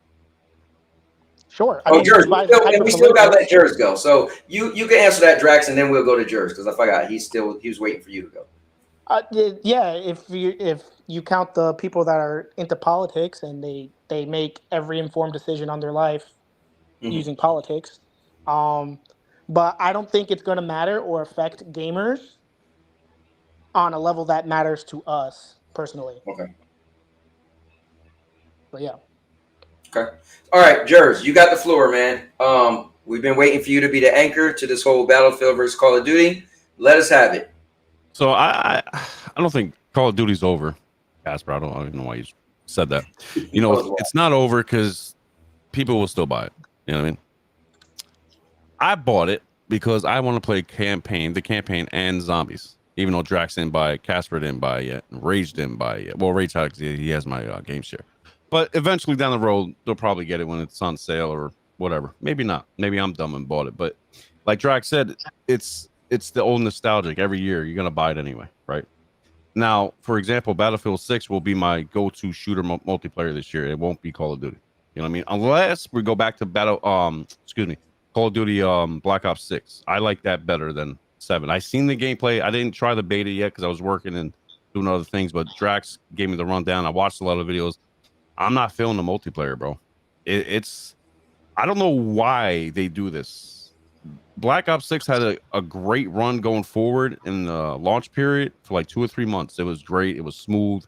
Sure. Jers, we still got to let Jers go. So you can answer that, Drax, and then we'll go to Jers, because I forgot he was waiting for you to go. If you count the people that are into politics and they make every informed decision on their life using politics, but I don't think it's going to matter or affect gamers on a level that matters to us personally. Okay. But yeah. Okay. All right, Jers, you got the floor, man. We've been waiting for you to be the anchor to this whole Battlefield versus Call of Duty. Let us have it. So I don't think Call of Duty's over, Casper. I don't even know why you said that. It's not over because people will still buy it. You know what I mean? I bought it because I want to play the campaign and zombies. Even though Drax didn't buy it, Casper didn't buy it yet, Rage didn't buy it yet. Well, Rage he has my game share. But eventually down the road, they'll probably get it when it's on sale or whatever. Maybe not. Maybe I'm dumb and bought it. But like Drax said, it's the old nostalgic. Every year you're gonna buy it anyway, right? Now, for example, Battlefield 6 will be my go-to shooter multiplayer this year. It won't be Call of Duty. You know what I mean? Unless we go back to Call of Duty Black Ops 6. I like that better than 7. I seen the gameplay. I didn't try the beta yet because I was working and doing other things. But Drax gave me the rundown. I watched a lot of videos. I'm not feeling the multiplayer, bro. I don't know why they do this. Black Ops 6 had a great run going forward in the launch period for like 2 or 3 months. It was great. It was smooth.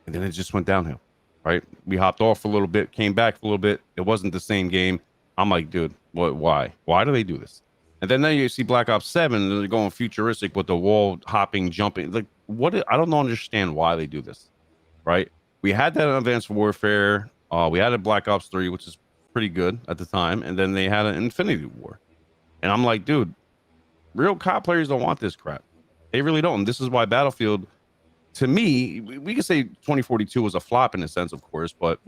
And then it just went downhill, right? We hopped off for a little bit, came back for a little bit. It wasn't the same game. I'm like, dude, why? Why do they do this? And then you see Black Ops 7, and they're going futuristic with the wall hopping, jumping. Like, I don't understand why they do this, right? We had that in Advanced Warfare. We had a Black Ops 3, which is pretty good at the time. And then they had an Infinity War. And I'm like, dude, real COD players don't want this crap. They really don't. And this is why Battlefield, to me, we could say 2042 was a flop in a sense, of course, but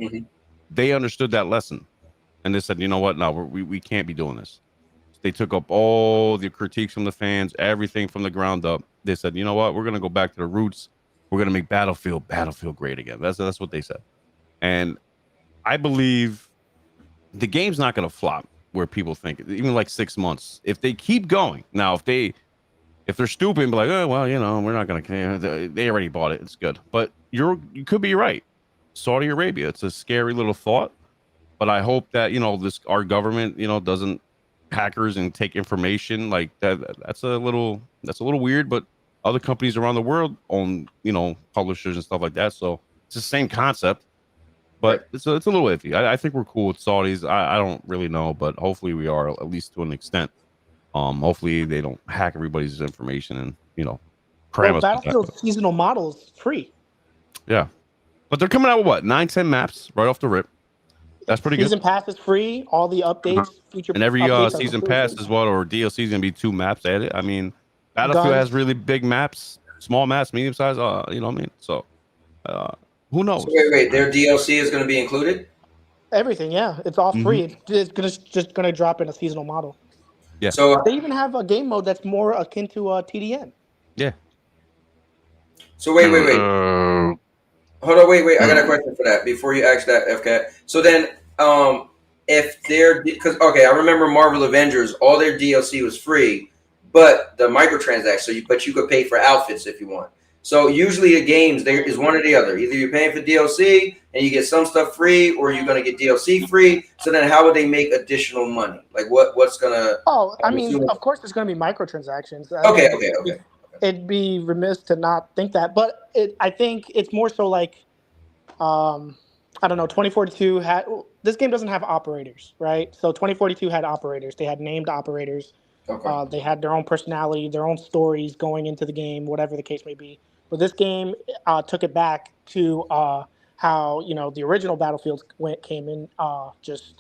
they understood that lesson. And they said, you know what? No, we can't be doing this. They took up all the critiques from the fans, everything from the ground up. They said, you know what? We're going to go back to the roots. We're going to make Battlefield great again. That's what they said. And I believe the game's not going to flop where people think, even like 6 months. If they keep going. Now, if they're stupid and be like, oh, well, we're not going to, they already bought it. It's good. But you could be right. Saudi Arabia, it's a scary little thought. But I hope that, our government, doesn't hackers and take information like that. That's a little weird, but other companies around the world own, publishers and stuff like that. So it's the same concept, but it's a little iffy. I think we're cool with Saudis. I don't really know, but hopefully we are, at least to an extent. Hopefully they don't hack everybody's information and, cram us. Battlefield seasonal models free. Yeah. But they're coming out with what? 9-10 maps right off the rip. That's pretty good. Season pass is free. All the updates, and every season pass as well, or DLC is gonna be 2 maps added. I mean, Battlefield has really big maps, small maps, medium size. You know what I mean? So, who knows? So wait, their DLC is going to be included? Everything, yeah, it's all free. It's just gonna drop in a seasonal model. Yeah. So they even have a game mode that's more akin to TDM. Yeah. So wait. Hold on, wait. I got a question for that before you ask that, FCAT. So then, if they're because I remember Marvel Avengers, all their DLC was free, but the microtransactions. So you could pay for outfits if you want. So usually the games there is one or the other. Either you're paying for DLC and you get some stuff free, or you're gonna get DLC free. So then, how would they make additional money? Like what's gonna? Oh, I mean, of course, there's gonna be microtransactions. Okay. It'd be remiss to not think that, but I think it's more so like, I don't know. 2042 had this game doesn't have operators, right? So 2042 had operators. They had named operators. Okay. They had their own personality, their own stories going into the game, whatever the case may be. But this game took it back to how the original Battlefield came in just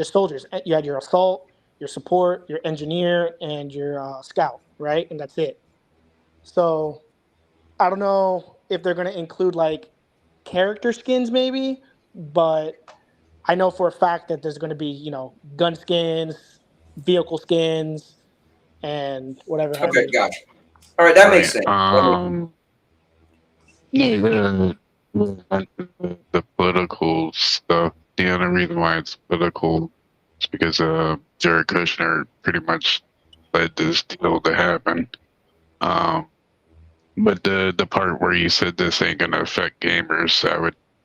soldiers. You had your assault, your support, your engineer, and your scout, right? And that's it. So I don't know if they're going to include like character skins maybe, but I know for a fact that there's going to be, gun skins, vehicle skins, and whatever. Okay, gotcha. All right, that makes sense. The political stuff. The only reason why it's political is because Jared Kushner pretty much led this deal to happen. But the part where you said this ain't gonna affect gamers,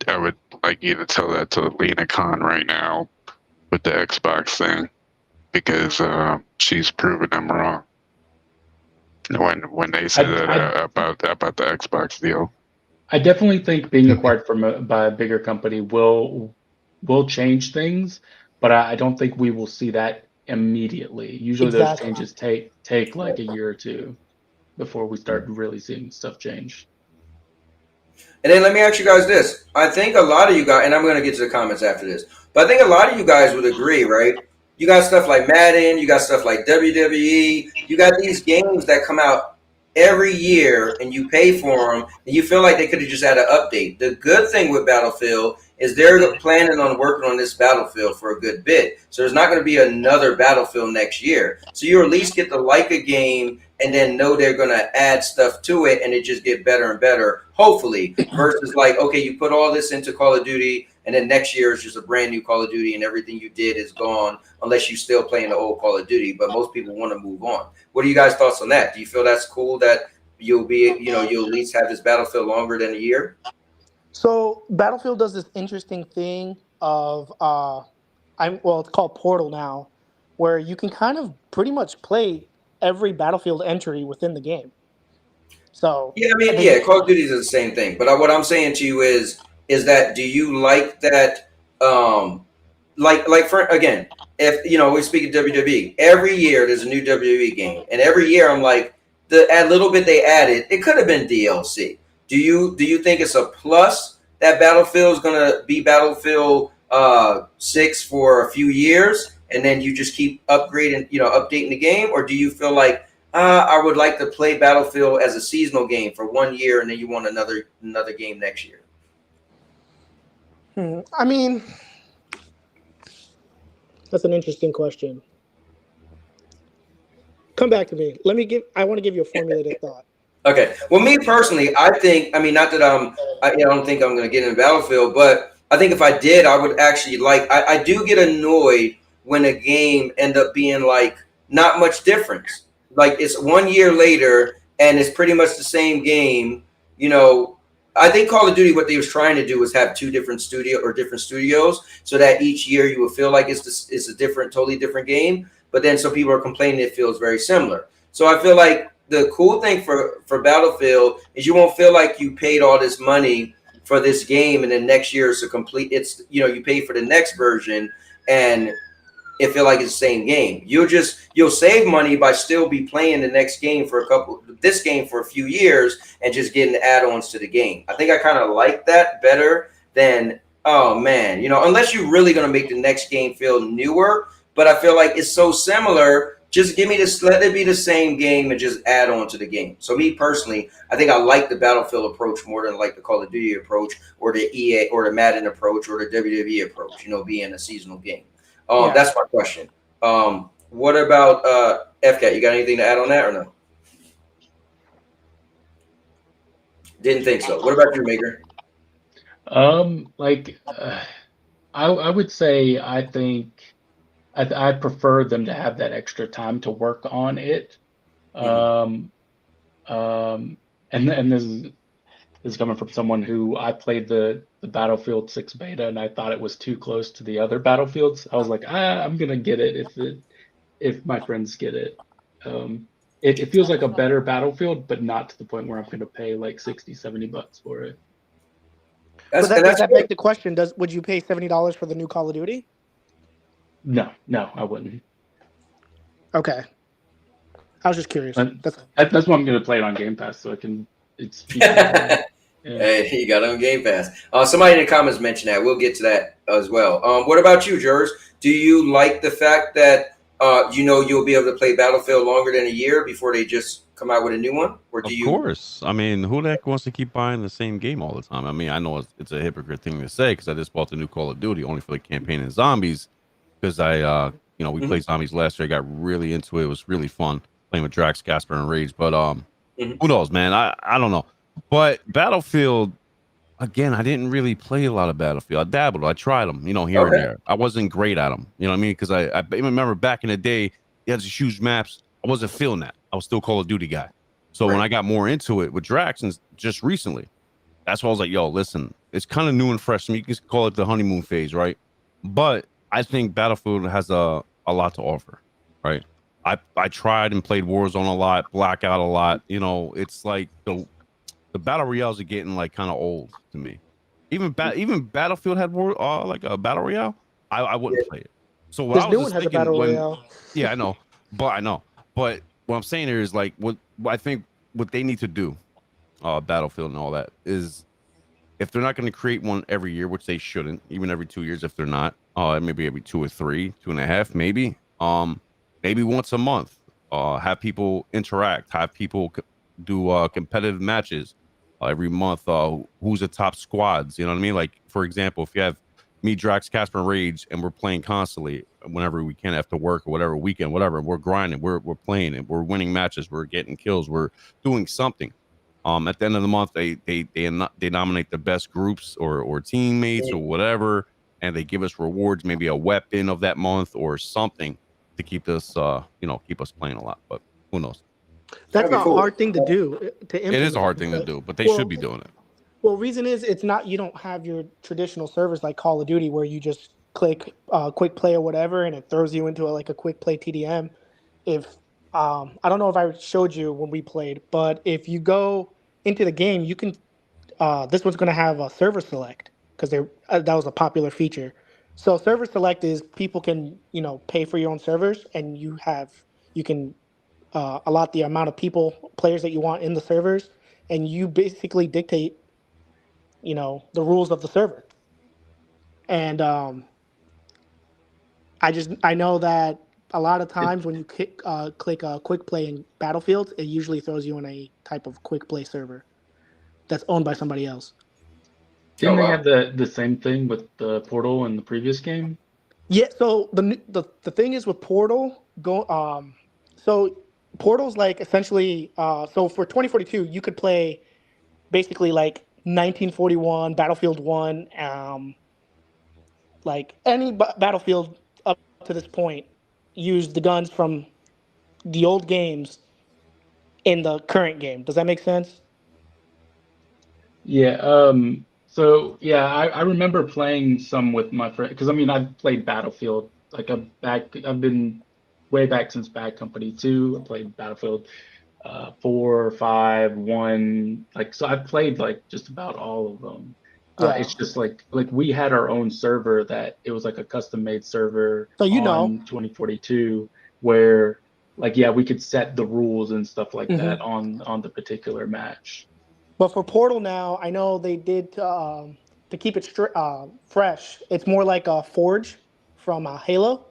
I would like you to tell that to Lena Khan right now with the Xbox thing, because she's proven them wrong when they said that about the Xbox deal. I definitely think being acquired by a bigger company will change things, but I don't think we will see that immediately. Usually those changes take like a year or two before we start really seeing stuff change. And then let me ask you guys this. I think a lot of you guys, and I'm going to get to the comments after this, but I think a lot of you guys would agree, right? You got stuff like Madden, you got stuff like WWE, you got these games that come out every year and you pay for them and you feel like they could have just had an update. The good thing with Battlefield is they're planning on working on this Battlefield for a good bit. So there's not going to be another Battlefield next year. So you at least get to like a game and then know they're going to add stuff to it and it just get better and better, hopefully, versus like, okay, you put all this into Call of Duty and then next year is just a brand new Call of Duty and everything you did is gone unless you're still playing the old Call of Duty. But most people want to move on. What are you guys' thoughts on that? Do you feel that's cool that you'll at least have this Battlefield longer than a year? So Battlefield does this interesting thing of it's called Portal now, where you can kind of pretty much play every Battlefield entry within the game. So Call of Duty is the same thing. But what I'm saying to you is that do you like that? If we speak of WWE, every year there's a new WWE game, and every year I'm like, the little bit they added, it could have been DLC. Do you think it's a plus that Battlefield is gonna be Battlefield 6 for a few years, and then you just keep upgrading, updating the game, or do you feel like I would like to play Battlefield as a seasonal game for 1 year, and then you want another game next year? I mean, that's an interesting question. Come back to me. I want to give you a formulated thought. Okay. Well, me personally, I think, not that I don't think I'm going to get in Battlefield, but I think if I did, I would actually I do get annoyed when a game end up being like not much difference. Like it's 1 year later and it's pretty much the same game. I think Call of Duty, what they was trying to do was have different studios so that each year you would feel like it's a totally different game. But then some people are complaining it feels very similar. So I feel like the cool thing for Battlefield is you won't feel like you paid all this money for this game and then next year you pay for the next version and it feel like it's the same game. You'll save money by still be playing the next game for a few years and just getting the add-ons to the game. I think I kind of like that better than, unless you're really going to make the next game feel newer. But I feel like it's so similar Just give me this. Let it be the same game and just add on to the game. So me personally, I think I like the Battlefield approach more than like the Call of Duty approach or the EA or the Madden approach or the WWE approach. Being a seasonal game. That's my question. What about FCAT? You got anything to add on that or no? Didn't think so. What about you, Maker? I would say I think I prefer them to have that extra time to work on it. And this is coming from someone who I played the Battlefield 6 beta and I thought it was too close to the other Battlefields. I was like, I'm gonna get it if my friends get it. It feels like a better Battlefield, but not to the point where I'm gonna pay like $60-$70 for it. Does that beg the question? Would you pay $70 for the new Call of Duty? No, I wouldn't. Okay, I was just curious. That's why I'm gonna play it on Game Pass, so I can. It's cheap. Hey, you got it on Game Pass. Somebody in the comments mentioned that. We'll get to that as well. What about you, Jers? Do you like the fact that you'll be able to play Battlefield longer than a year before they just come out with a new one? Or do you? Of course. I mean, who the heck wants to keep buying the same game all the time? I mean, I know it's a hypocrite thing to say because I just bought the new Call of Duty only for the campaign and zombies because we played zombies last year. I got really into it. It was really fun playing with Drax, Casper, and Rage. But who knows, man? I don't know. But Battlefield, again, I didn't really play a lot of Battlefield. I dabbled. I tried them, here and there. I wasn't great at them. You know what I mean? Because I remember back in the day, you had these huge maps. I wasn't feeling that. I was still Call of Duty guy. So when I got more into it with Drax and just recently, that's why I was like, yo, listen, it's kind of new and fresh. I mean, you can call it the honeymoon phase, right? But I think Battlefield has a lot to offer, right? I tried and played Warzone a lot, Blackout a lot. It's like the battle royales are getting like kind of old to me. Even Battlefield had like a battle royale. I wouldn't play it. So what this I was new just one has a thinking battle royale. Yeah, I know. But what I'm saying here is like what I think what they need to do, Battlefield and all that, is if they're not going to create one every year, which they shouldn't, even every 2 years if they're not, maybe every 2 or 3, 2.5, maybe. Maybe once a month. Have people interact, have people do competitive matches every month. Who's the top squads? You know what I mean? Like, for example, if you have me, Drax, Casper, and Rage, and we're playing constantly whenever we can after work or whatever, weekend, whatever, we're grinding, we're playing and we're winning matches, we're getting kills, we're doing something. At the end of the month, they nominate the best groups or teammates or whatever, and they give us rewards, maybe a weapon of that month or something to keep us keep us playing a lot. But who knows? That's a hard thing to do. To implement. It is a hard thing to do, but they should be doing it. Well, reason is it's not, you don't have your traditional servers like Call of Duty where you just click quick play or whatever and it throws you into a quick play TDM. If I don't know if I showed you when we played, but if you go into the game, you can this one's going to have a server select because that was a popular feature. So server select is people can pay for your own servers and you can allot the amount of players that you want in the servers, and you basically dictate the rules of the server. And I know that a lot of times when you click quick play in Battlefield, it usually throws you in a type of quick play server that's owned by somebody else. Didn't they have the same thing with the Portal in the previous game? Yeah, so the thing is with Portal, so Portal's like essentially so for 2042 you could play basically like 1941, Battlefield 1, like any Battlefield up to this point used the guns from the old games in the current game. Does that make sense? Yeah. So yeah, I remember playing some with my friend because I've played Battlefield I've been way back since Bad Company 2. I played Battlefield 4, 5, 1. So I've played just about all of them. It's just like we had our own server that it was like a custom made server on 2042 where we could set the rules and stuff like that on the particular match. But for Portal now, I know they did to keep it fresh. It's more like a Forge from Halo.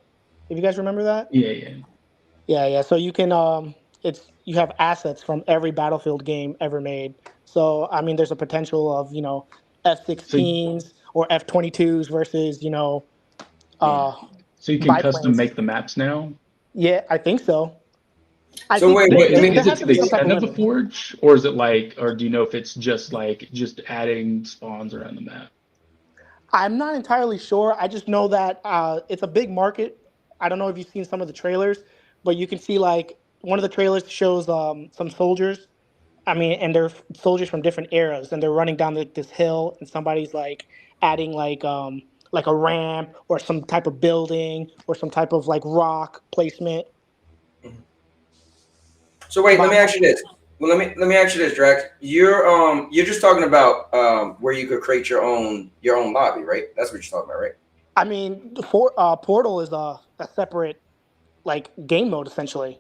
If you guys remember that. Yeah. Yeah. So you can you have assets from every Battlefield game ever made. So I mean, there's a potential of F-16s or F-22s versus So you can custom biplanes. make the maps now. Yeah, I think so. I So think wait, Well, let me there is has it to to be the some type extent of of a limit. forge, or is it like, or do you know if it's just adding spawns around the map? I'm not entirely sure. I just know that it's a big market. I don't know if you've seen some of the trailers, but you can see like one of the trailers shows some soldiers. I mean, and they're soldiers from different eras, and they're running down this hill, and somebody's like adding like a ramp or some type of building or some type of like rock placement. So wait, But let me I'm not ask you sure. this. Well, let me ask you this, Drax. You're just talking about where you could create your own lobby, right? That's what you're talking about, right? I mean, Portal is a separate like game mode essentially.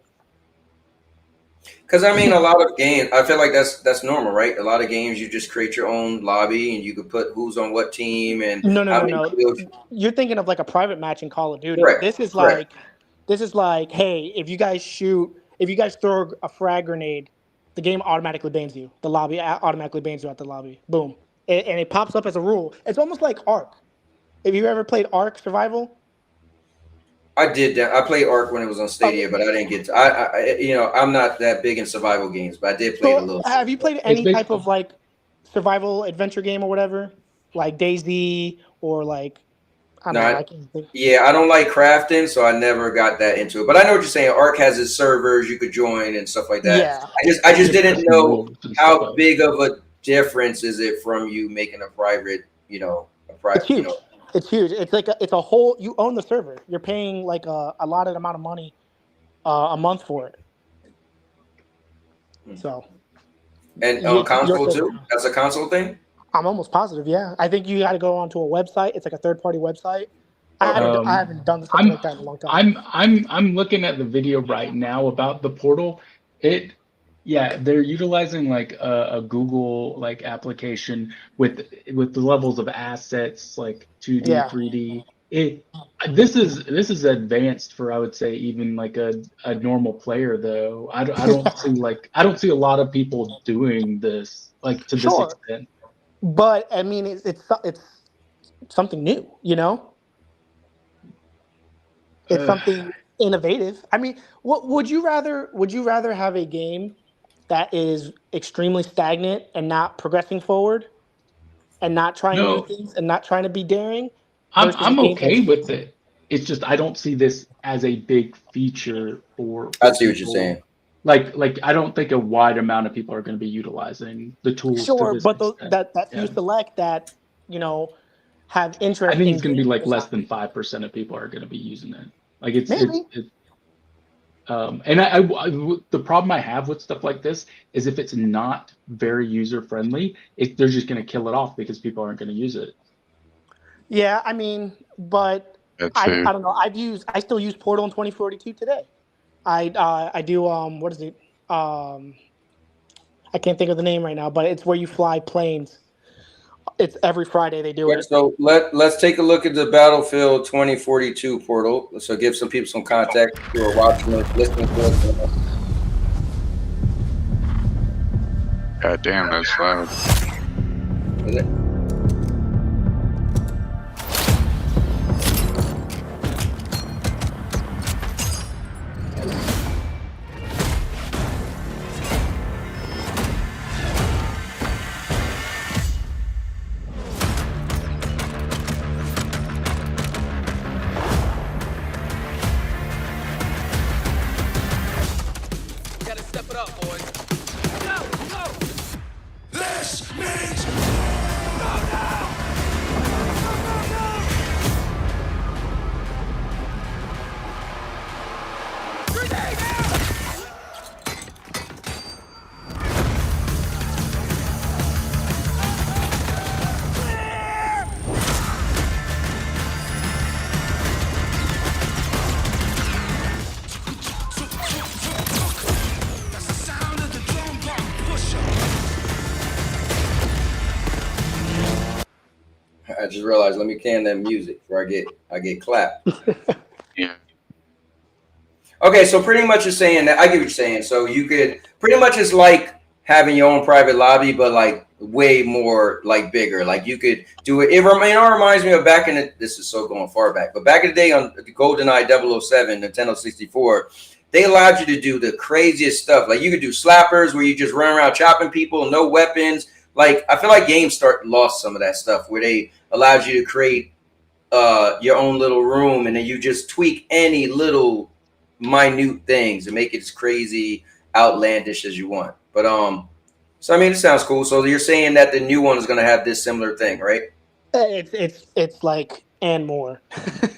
Because I mean, a lot of games, I feel like that's normal, right? A lot of games, you just create your own lobby and you could put who's on what team and No, no, how no, many no. kills. You're thinking of like a private match in Call of Duty. Correct, correct. This is like, hey, if you guys throw a frag grenade, the game automatically bans you. The lobby automatically bans you out the lobby. Boom, and it pops up as a rule. It's almost like Ark. Have you ever played Ark Survival? I did that. I played Ark when it was on Okay. Stadia, but I didn't get to. I'm not that big in survival games, but I did play it a So little. have you played It's any type basically of like survival adventure game or whatever, like DayZ or like I No, don't know. I can't think. yeah, I don't like crafting, so I never got that into it. But I know what you're saying. Ark has its servers you could join and stuff like that. Yeah. I just it's didn't custom know rules and stuff how like big of a difference is it from you making a private, a It's private, huge. It's huge. It's like it's a whole. You own the server. You're paying like a allotted amount of money a month for it. So and on it's your console server. too. That's a console thing. I'm almost positive. Yeah, I think you got to go onto a website. It's like a third-party website. I Um, haven't done something I'm like that in a long time. I'm looking at the video right now about the portal. Yeah, they're utilizing like a Google like application with the levels of assets like 2D, Yeah. 3D. This is advanced for, I would say, even like a normal player though. I don't see a lot of people doing this like to this Sure, extent. but I mean it's something new. It's Uh, something innovative. I mean, what would you rather? Would you rather have a game that is extremely stagnant and not progressing forward and not trying new no, things and not trying to be daring I'm versus a I'm game okay that's with it. It's just I don't see this as a big feature I for see what you're people. saying. Like I don't think a wide amount of people are going to be utilizing the tools to sure, this but extent. that few Yeah. select that have I interest think in it's going to be gaming like less design. than 5% of people are going to be using it. Like it's Maybe. and the problem I have with stuff like this is if it's not very user friendly, they're just going to kill it off because people aren't going to use it. Yeah, I mean, but That's I it. don't know. I still use Portal in 2042 today. I do what is it? I can't think of the name right now, but it's where you fly planes. It's every Friday they do Yeah, it. so let's take a look at the Battlefield 2042 portal. So give some people some context who are watching this, listening to us. God damn, that's loud. Is it? Gotta step it up, boys. Go, go! This means go now! Grenade out! That's the sound of the drum bomb pusher. I just realized. Let me can that music before I get clapped. Yeah. Okay, so pretty much it's saying that I get what you're saying. So you could pretty much it's like having your own private lobby, but like way more like bigger. Like you could do it. It reminds me of back in the, this is so going far back, but back in the day on the GoldenEye 007, Nintendo 64, they allowed you to do the craziest stuff. Like you could do slappers where you just run around chopping people, no weapons. Like I feel like games lost some of that stuff where they allowed you to create your own little room and then you just tweak any little minute things and make it as crazy outlandish as you want. But so I mean it sounds cool. So you're saying that the new one is going to have this similar thing, right? It's like and more.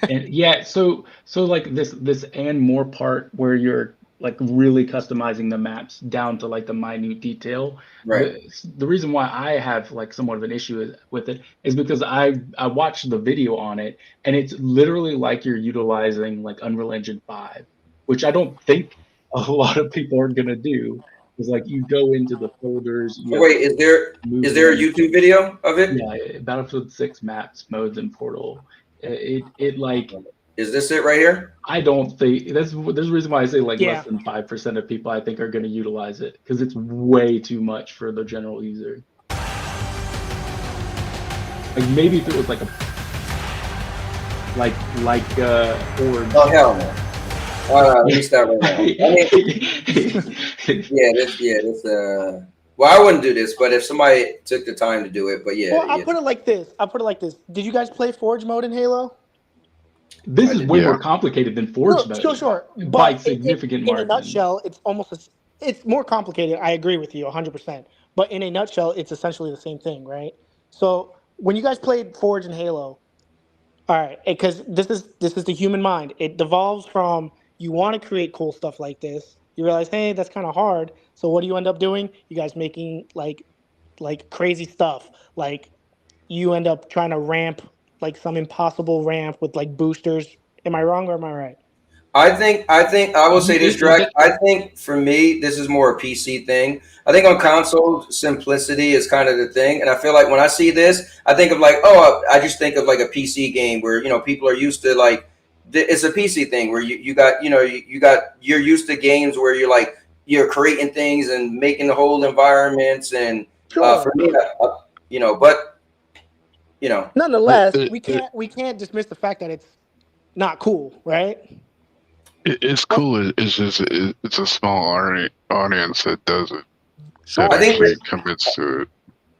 And yeah, so like this and more part where you're like really customizing the maps down to like the minute detail. Right. The reason why I have like somewhat of an issue with it is because I watched the video on it and it's literally like you're utilizing like Unreal Engine 5, which I don't think a lot of people are gonna do. It's like you go into the folders. So wait, is there a YouTube video of it? Yeah, Battlefield 6 maps, modes, and Portal. It like. Is this it right here? I don't think there's a reason why I say like Yeah. less than 5% of people I think are going to utilize it because it's way too much for the general user. Like maybe if it was like a or Oh hell no. Let me stop right now. Well, I wouldn't do this, but if somebody took the time to do it, but yeah. Well, I'll put it like this. Did you guys play Forge mode in Halo? This is way more complicated than Forge mode. Sure. By But significant in a margin. nutshell, it's more complicated. I agree with you 100%. But in a nutshell, it's essentially the same thing, right? So when you guys played Forge and Halo, all right, because this is the human mind. It devolves from you want to create cool stuff like this. You realize, hey, that's kind of hard. So what do you end up doing? You guys making like crazy stuff. Like you end up trying to ramp like some impossible ramp with like boosters. Am I wrong or am I right? I think I will say this, Drake. I think for me, this is more a PC thing. I think on console, simplicity is kind of the thing, and I feel like when I see this, I think of like, I just think of like a PC game where people are used to like, it's a PC thing where you're used to games where you're creating things and making the whole environments, and for me, Nonetheless, we can't dismiss the fact that it's not cool, right? It's cool. It's just it's a small audience that does it. I think commits to it.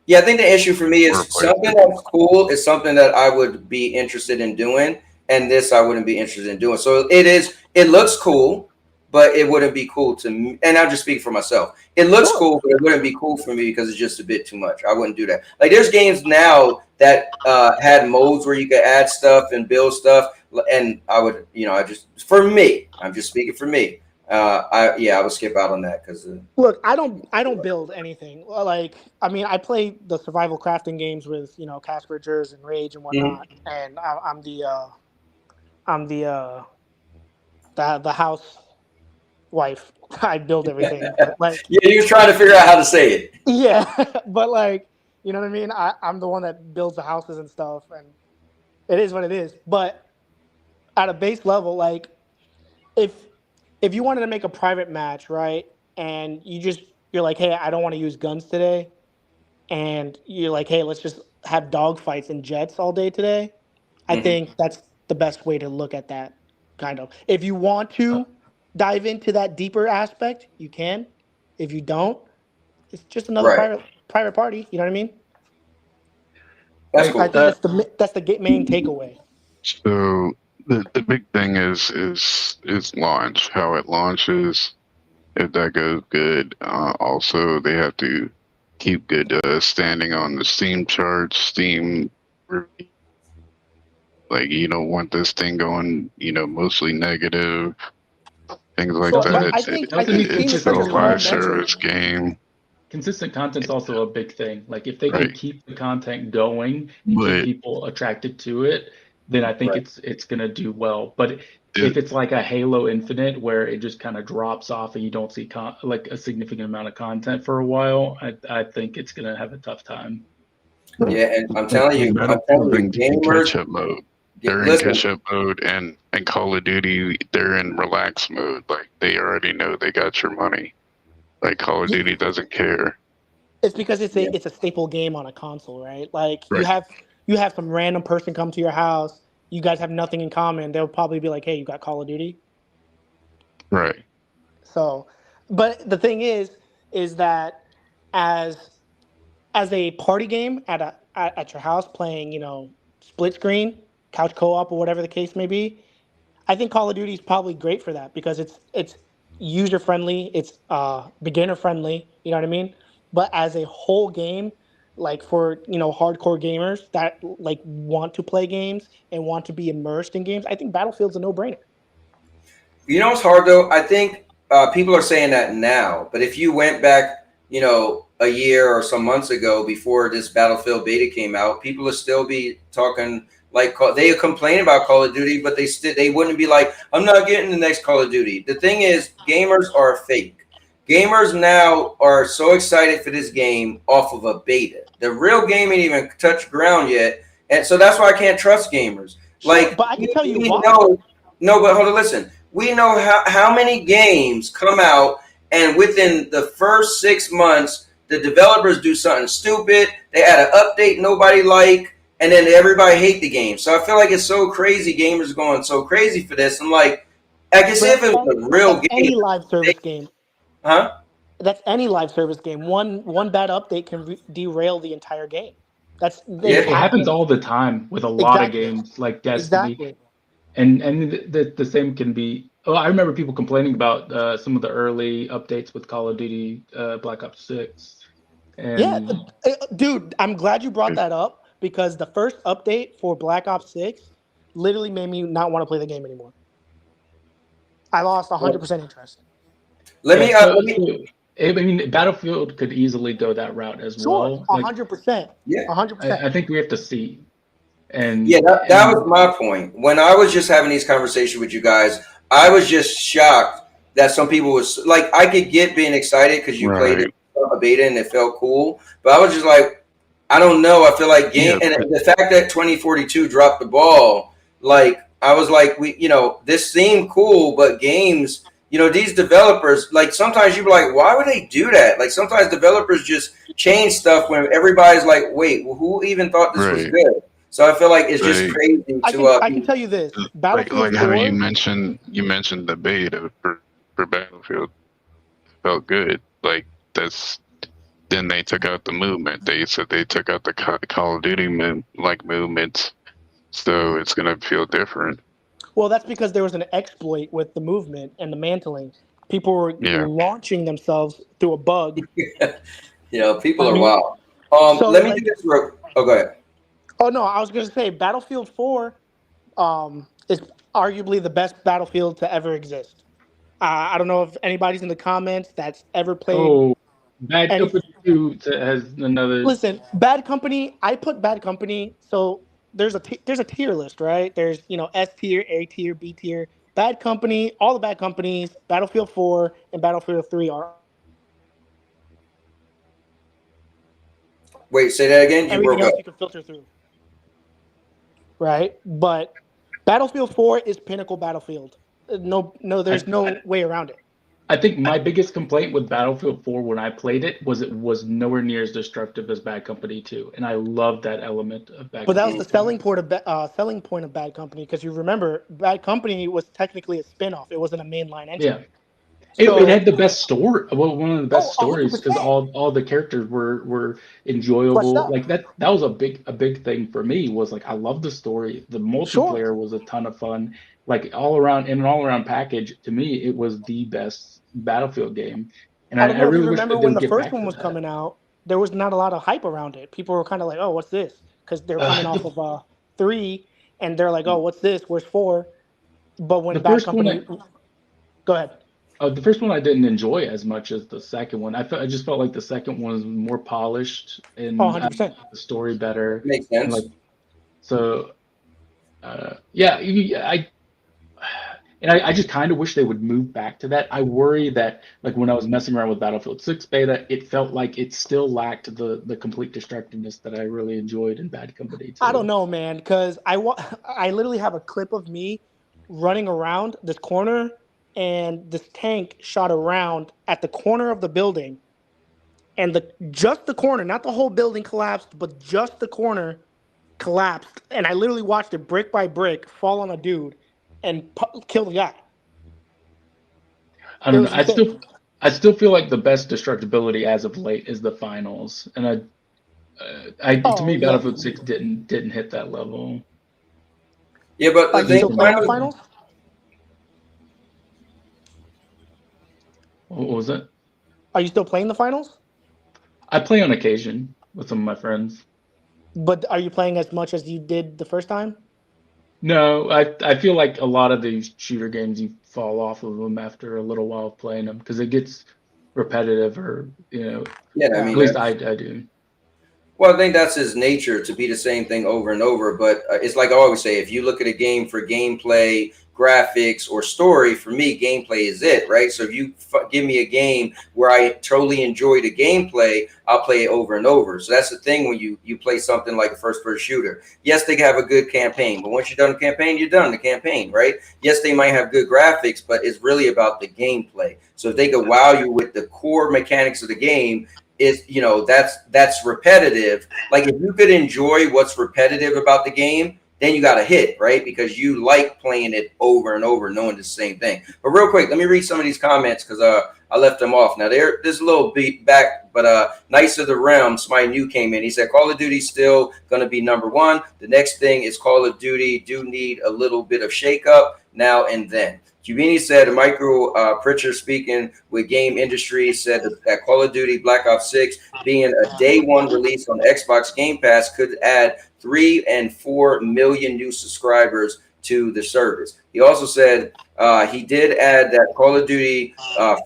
Yeah, I think the issue for me is something that's cool is something that I would be interested in doing, and this I wouldn't be interested in doing. So it looks cool, but it wouldn't be cool to me. And I'll just speak for myself. It looks cool, but it wouldn't be cool for me because it's just a bit too much. I wouldn't do that. Like there's games now that had modes where you could add stuff and build stuff, and I would, for me, I'm just speaking for me. I would skip out on that because look, I don't build anything. Like I mean, I play the survival crafting games with Casper, Jers, and Rage and whatnot, and I'm the house wife. I build everything. But like yeah, you was trying to figure out how to say it. Yeah, but like you know what I mean. I'm the one that builds the houses and stuff, and it is what it is. But at a base level, like if you wanted to make a private match, right, and you're like, hey, I don't want to use guns today, and you're like, hey, let's just have dogfights and jets all day today. I think that's the best way to look at that. Kind of. If you want to dive into that deeper aspect, you can. If you don't, it's just another private party. You know what I mean? That's cool. I think that's the main takeaway. So the big thing is launch. How it launches. If that goes good, also they have to keep good standing on the Steam charts. Steam, like you don't want this thing going, mostly negative. Things like that. I think it's a live service game. Consistent content's also a big thing. Like if they can keep the content going and keep people attracted to it, then I think it's gonna do well. But if it's like a Halo Infinite where it just kind of drops off and you don't see like a significant amount of content for a while, I think it's gonna have a tough time. Yeah, and I'm telling you, gamers. Catch-up mode. They're in Listen, catch-up mode, and Call of Duty, they're in relax mode. Like, they already know they got your money. Like, Call of Duty doesn't care. It's because it's a staple game on a console, right? Like Right. you have some random person come to your house, you guys have nothing in common. They'll probably be like, "Hey, you got Call of Duty?" Right. So, but the thing is that as a party game at your house playing, split screen, couch co-op or whatever the case may be, I think Call of Duty is probably great for that because it's user friendly, it's beginner friendly, you know what I mean? But as a whole game, like for, hardcore gamers that like want to play games and want to be immersed in games, I think Battlefield's a no-brainer. You know what's hard though? I think people are saying that now, but if you went back, a year or some months ago before this Battlefield beta came out, people would still be talking like they complain about Call of Duty, but they wouldn't be like, I'm not getting the next Call of Duty. The thing is, gamers are fake. Gamers now are so excited for this game off of a beta. The real game ain't even touched ground yet, and so that's why I can't trust gamers. Sure, but I can tell you why. No, but hold on, listen. We know how many games come out, and within the first 6 months, the developers do something stupid. They add an update nobody like, and then everybody hate the game. So I feel like it's so crazy. Gamers going so crazy for this. I'm like, I can see if it was a real game. Any live service game. Huh? That's any live service game. One bad update can derail the entire game. It happens all the time with a lot of games like Destiny. Exactly. And the same can be. Oh, I remember people complaining about some of the early updates with Call of Duty Black Ops 6. And Dude, I'm glad you brought that up because the first update for Black Ops 6 literally made me not want to play the game anymore. I lost 100% interest. I mean, Battlefield could easily go that route as well. 100%. Yeah, 100%. I think we have to see. And that was my point. When I was just having these conversations with you guys, I was just shocked that some people was like, I could get being excited because you played it, a beta and it felt cool, but I was just like, I don't know. I feel like and the fact that 2042 dropped the ball, like I was like, this seemed cool, but games, these developers, like sometimes you be like, why would they do that? Like sometimes developers just change stuff when everybody's like, wait, well, who even thought this was good? So I feel like it's just crazy to. I can tell you this: Battlefield like 4, how you mentioned the beta for Battlefield felt good. Like then they took out the movement. They said they took out the Call of Duty movements, so it's gonna feel different. Well, that's because there was an exploit with the movement and the mantling. People were launching themselves through a bug. People are wild. Let me do this real. Oh, go ahead. Oh no, I was going to say Battlefield 4 is arguably the best Battlefield to ever exist. I don't know if anybody's in the comments that's ever played. Oh, Bad Company 2 has another. Listen, Bad Company. I put Bad Company. So there's a tier list, right? There's S tier, A tier, B tier. Bad Company, all the Bad Companies, Battlefield 4 and Battlefield 3 are. Wait, say that again. You everything broke else up. you can filter through. Right, but Battlefield 4 is pinnacle Battlefield. No, there's no way around it. I think my biggest complaint with Battlefield 4 when I played it was nowhere near as destructive as Bad Company 2, and I love that element of Bad Company. But that was the selling point of Bad Company because you remember Bad Company was technically a spin-off. It wasn't a mainline entry. Yeah. It had the best story. Well, one of the best stories because all the characters were enjoyable. Like that was a big thing for me. Was like I love the story. The multiplayer was a ton of fun. Like an all around package. To me, it was the best Battlefield game. And I don't know really if you wish remember that when they the would get first back one to was that. coming out. There was not a lot of hype around it. People were kind of like, "Oh, what's this?" Because they're coming off of 3, and they're like, "Oh, what's this? Where's 4?" But when Bad Company, go ahead. The first one I didn't enjoy as much as the second one. I just felt like the second one was more polished and 100%. the story better. Makes sense. And And I just kind of wish they would move back to that. I worry that, like, when I was messing around with Battlefield 6 beta, it felt like it still lacked the complete destructiveness that I really enjoyed in Bad Company 2. I don't know, man, because I literally have a clip of me running around this corner, and this tank shot around at the corner of the building, and just the corner, not the whole building collapsed, but just the corner collapsed, and I literally watched it brick by brick fall on a dude and kill the guy. I don't know. I still feel like the best destructibility as of late is the finals, and to me, Battlefield 6 didn't hit that level. Yeah, but are you still playing the finals? What was it? Are you still playing the finals? I play on occasion with some of my friends. But are you playing as much as you did the first time? No, I feel like a lot of these shooter games, you fall off of them after a little while of playing them because it gets repetitive, or Yeah, I mean, at least I do. Well, I think that's his nature, to be the same thing over and over. But it's like I always say, if you look at a game for gameplay, graphics, or story, for me, gameplay is it, right? So if you give me a game where I totally enjoy the gameplay, I'll play it over and over. So that's the thing when you play something like a first-person shooter. Yes, they have a good campaign, but once you're done the campaign, you're done the campaign, right? Yes, they might have good graphics, but it's really about the gameplay. So if they could wow you with the core mechanics of the game, is, you know, that's repetitive. Like, if you could enjoy what's repetitive about the game, then you got a hit, right? Because you like playing it over and over, knowing the same thing. But real quick, let me read some of these comments because I left them off. Now there's a little beat back, but Knights of the Realm, somebody new came in. He said Call of Duty's still gonna be #1. The next thing is Call of Duty do need a little bit of shakeup now and then. Cubini said, Michael Pritchard, speaking with Game Industry, said that Call of Duty Black Ops 6 being a day one release on Xbox Game Pass could add 3 and 4 million new subscribers to the service. He also said he did add that Call of Duty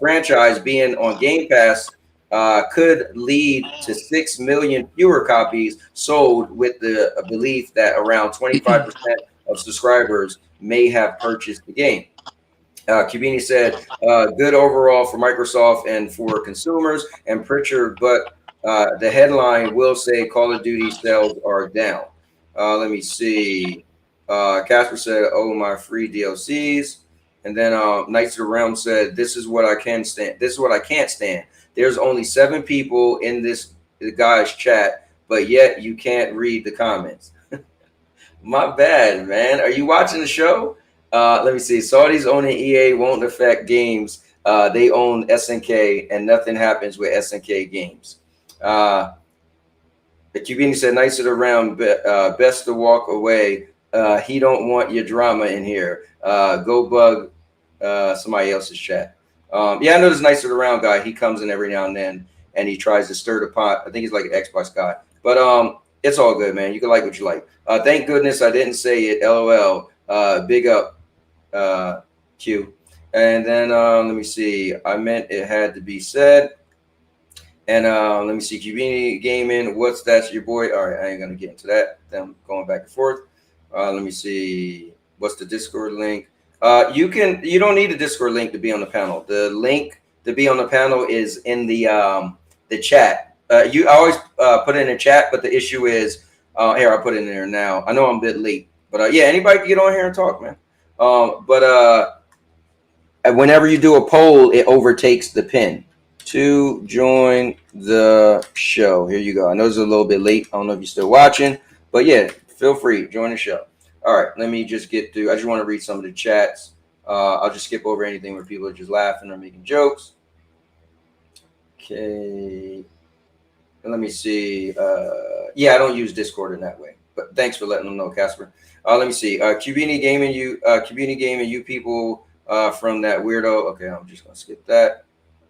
franchise being on Game Pass could lead to 6 million fewer copies sold, with the belief that around 25% of subscribers may have purchased the game. Cubini said, good overall for Microsoft and for consumers. And Pritchard, but the headline will say Call of Duty sales are down. Let me see. Casper said, oh, my free DLCs. And then Knights of the Realm said, this is what I can stand. This is what I can't stand. There's only 7 people in this guy's chat, but yet you can't read the comments. My bad, man. Are you watching the show? Let me see. Saudis owning EA won't affect games. They own SNK, and nothing happens with SNK games. The Cubini said, Knights of the Realm, best to walk away. He don't want your drama in here. Go bug somebody else's chat. Yeah, I know this Knights of the Realm guy. He comes in every now and then, and he tries to stir the pot. I think he's like an Xbox guy. But it's all good, man. You can like what you like. Thank goodness I didn't say it. LOL. Big up. Q. And then let me see. I meant it had to be said. And let me see. Cubini Gaming. What's that's your boy? All right, I ain't gonna get into that. Them going back and forth. Let me see. What's the Discord link? You don't need a Discord link to be on the panel. The link to be on the panel is in the chat. I always put it in the chat, but the issue is here, I'll put it in there now. I know I'm a bit late, but yeah, anybody can get on here and talk, man. But whenever you do a poll, it overtakes the pin. To join the show, here you go. I know it's a little bit late. I don't know if you're still watching, but yeah, feel free, join the show. All right, let me just get through. I just want to read some of the chats. I'll just skip over anything where people are just laughing or making jokes. Okay, and let me see. Yeah, I don't use Discord in that way, but thanks for letting them know, Casper. Let me see. Cubini Gaming, you people from that weirdo. Okay, I'm just gonna skip that.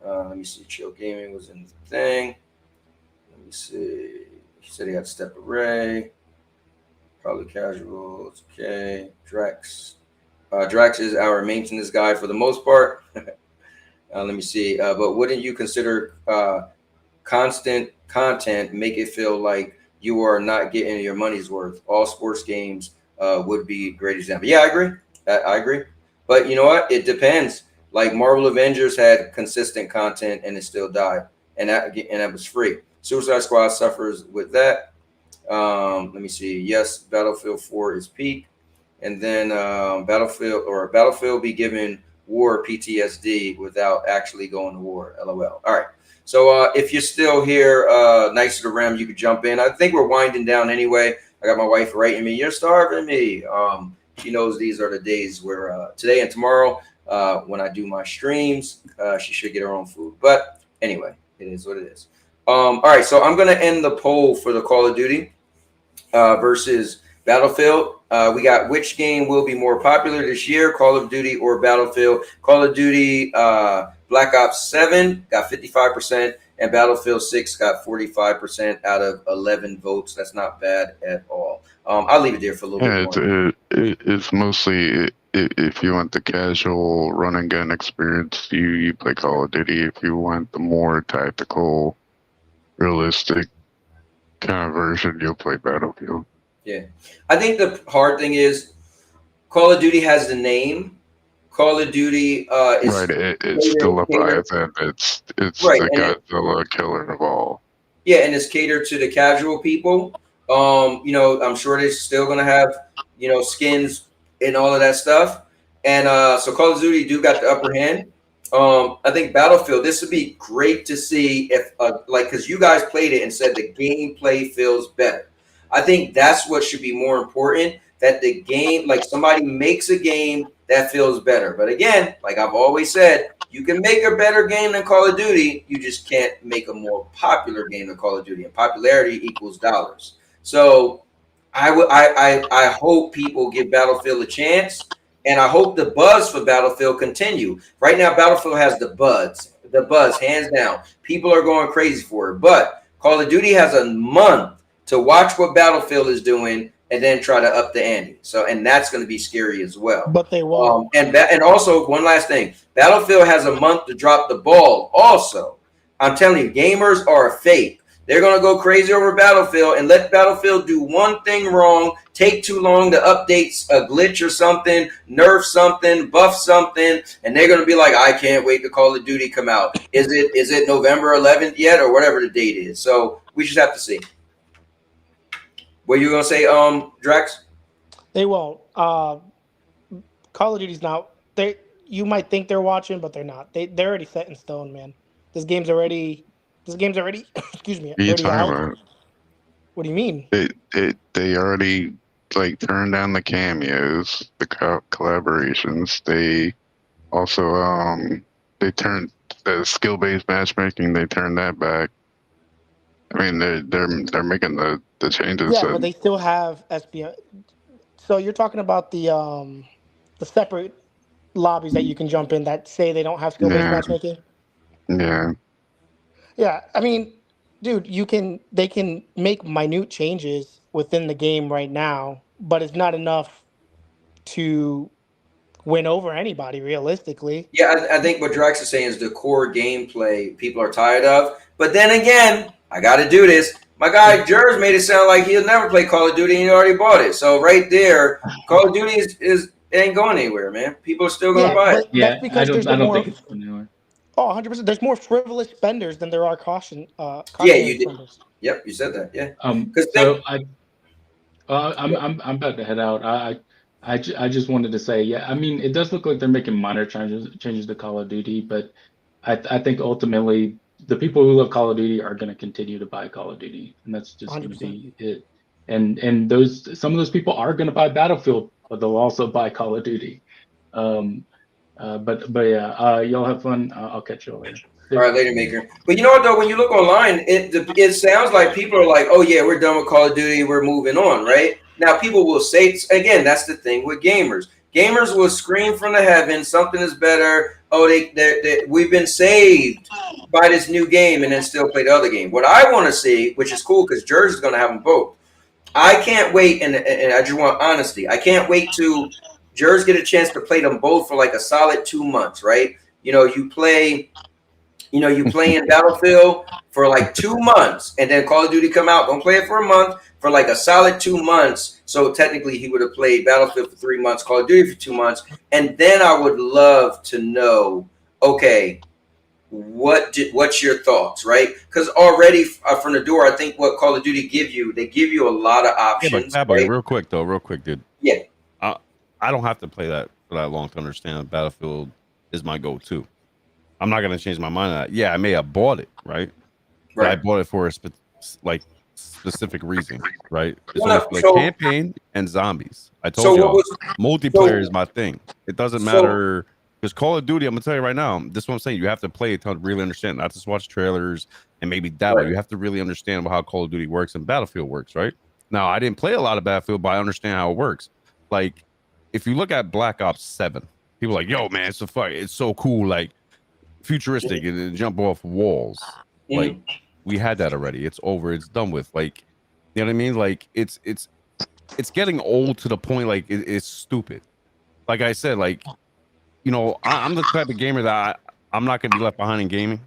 Let me see. Chill Gaming was in the thing. Let me see. He said he had Step Array. Probably casual. It's okay. Drax. Drax is our maintenance guy for the most part. Let me see. But wouldn't you consider constant content make it feel like you are not getting your money's worth? All sports games would be a great example. Yeah, I agree. I agree. But you know what? It depends. Like Marvel Avengers had consistent content and it still died, and that was free. Suicide Squad suffers with that. Let me see. Yes, Battlefield 4 is peak, and then Battlefield be given war PTSD without actually going to war. LOL. All right. So if you're still here, nice to the rim, you could jump in. I think we're winding down anyway. I got my wife writing me, "You're starving me." She knows these are the days where today and tomorrow, when I do my streams, she should get her own food. But anyway, it is what it is. All right, so I'm going to end the poll for the Call of Duty versus Battlefield. We got which game will be more popular this year, Call of Duty or Battlefield? Call of Duty Black Ops 7 got 55%, and Battlefield 6 got 45% out of 11 votes. That's not bad at all. I'll leave it there for a little bit more. It's mostly if you want the casual run and gun experience, you play Call of Duty. If you want the more tactical, realistic kind of version, you'll play Battlefield. Yeah, I think the hard thing is Call of Duty has the name. Call of Duty is right. It's still a IFM. It's right, the Godzilla killer of all. Yeah, and it's catered to the casual people. You know, I'm sure they're still gonna have, you know, skins and all of that stuff. And so Call of Duty do got the upper hand. I think Battlefield, this would be great to see if like, because you guys played it and said the gameplay feels better. I think that's what should be more important, that the game, like somebody makes a game that feels better. But again, like I've always said, you can make a better game than Call of Duty. You just can't make a more popular game than Call of Duty. And popularity equals dollars. So I hope people give Battlefield a chance. And I hope the buzz for Battlefield continue. Right now, Battlefield has the buzz, hands down. People are going crazy for it. But Call of Duty has a month to watch what Battlefield is doing and then try to up the ante. So, and that's going to be scary as well. But they won't. And also, one last thing. Battlefield has a month to drop the ball also. I'm telling you, gamers are fake. They're going to go crazy over Battlefield and let Battlefield do one thing wrong, take too long to update a glitch or something, nerf something, buff something, and they're going to be like, I can't wait to Call of Duty come out. Is it November 11th yet or whatever the date is? So we just have to see. What you going to say, Drax? They won't. Call of Duty's not. You might think they're watching, but they're not. They're already set in stone, man. This game's already. Excuse me. Already out. What do you mean? They already like turned down the cameos, the collaborations. They also they turned the skill-based matchmaking. They turned that back. I mean, they're making the changes. Yeah, but they still have SPM. So you're talking about the separate lobbies that you can jump in that say they don't have skill-based matchmaking. Yeah. Yeah, I mean, dude, they can make minute changes within the game right now, but it's not enough to win over anybody realistically. Yeah, I think what Drax is saying is the core gameplay people are tired of. But then again, I got to do this. My guy Jers made it sound like he'll never play Call of Duty and he already bought it. So right there, Call of Duty is ain't going anywhere, man. People are still going to buy it. Yeah, I don't think it's going anywhere. Oh, 100%. There's more frivolous spenders than there are caution. Yeah, you did. Spenders. Yep, you said that. Yeah. So I'm about to head out. I just wanted to say, yeah. I mean, it does look like they're making minor changes to Call of Duty, but I think ultimately the people who love Call of Duty are going to continue to buy Call of Duty, and that's just going to be it. And some of those people are going to buy Battlefield, but they'll also buy Call of Duty. But yeah, y'all have fun. I'll catch you later. All right, later, Maker. But you know what, though? When you look online, it sounds like people are like, oh, yeah, we're done with Call of Duty. We're moving on, right? Now, people will say, again, that's the thing with gamers. Gamers will scream from the heavens, something is better. Oh, we've been saved by this new game and then still play the other game. What I want to see, which is cool because Jersey's going to have them both. I can't wait, and I just want honesty. I can't wait to Jers get a chance to play them both for like a solid 2 months, right? You know, you play you know, you play in Battlefield for like 2 months, and then Call of Duty come out. Don't play it for a month, for like a solid 2 months. So technically, he would have played Battlefield for 3 months, Call of Duty for 2 months, and then I would love to know, okay, what's your thoughts, right? Because already from the door, I think what Call of Duty give you, they give you a lot of options. Yeah, but Cowboy, right? real quick, dude. Yeah. I don't have to play that for that long to understand that Battlefield is my go-to. I'm not gonna change my mind on that. Yeah, I may have bought it, right? But I bought it for a specific reason, right? It's only for the campaign and zombies. I told y'all, multiplayer is my thing. It doesn't matter. Because Call of Duty, I'm gonna tell you right now, this is what I'm saying. You have to play it to really understand, not just watch trailers and maybe dabble. You have to really understand how Call of Duty works and Battlefield works, right? Now, I didn't play a lot of Battlefield, but I understand how it works. Like, if you look at Black Ops 7, people are like, yo, man, it's so cool, like futuristic and jump off walls. Like, we had that already. It's over. It's done with. Like, you know what I mean? Like, it's getting old to the point like it's stupid. Like I said, like, you know, I'm the type of gamer that I'm not gonna be left behind in gaming.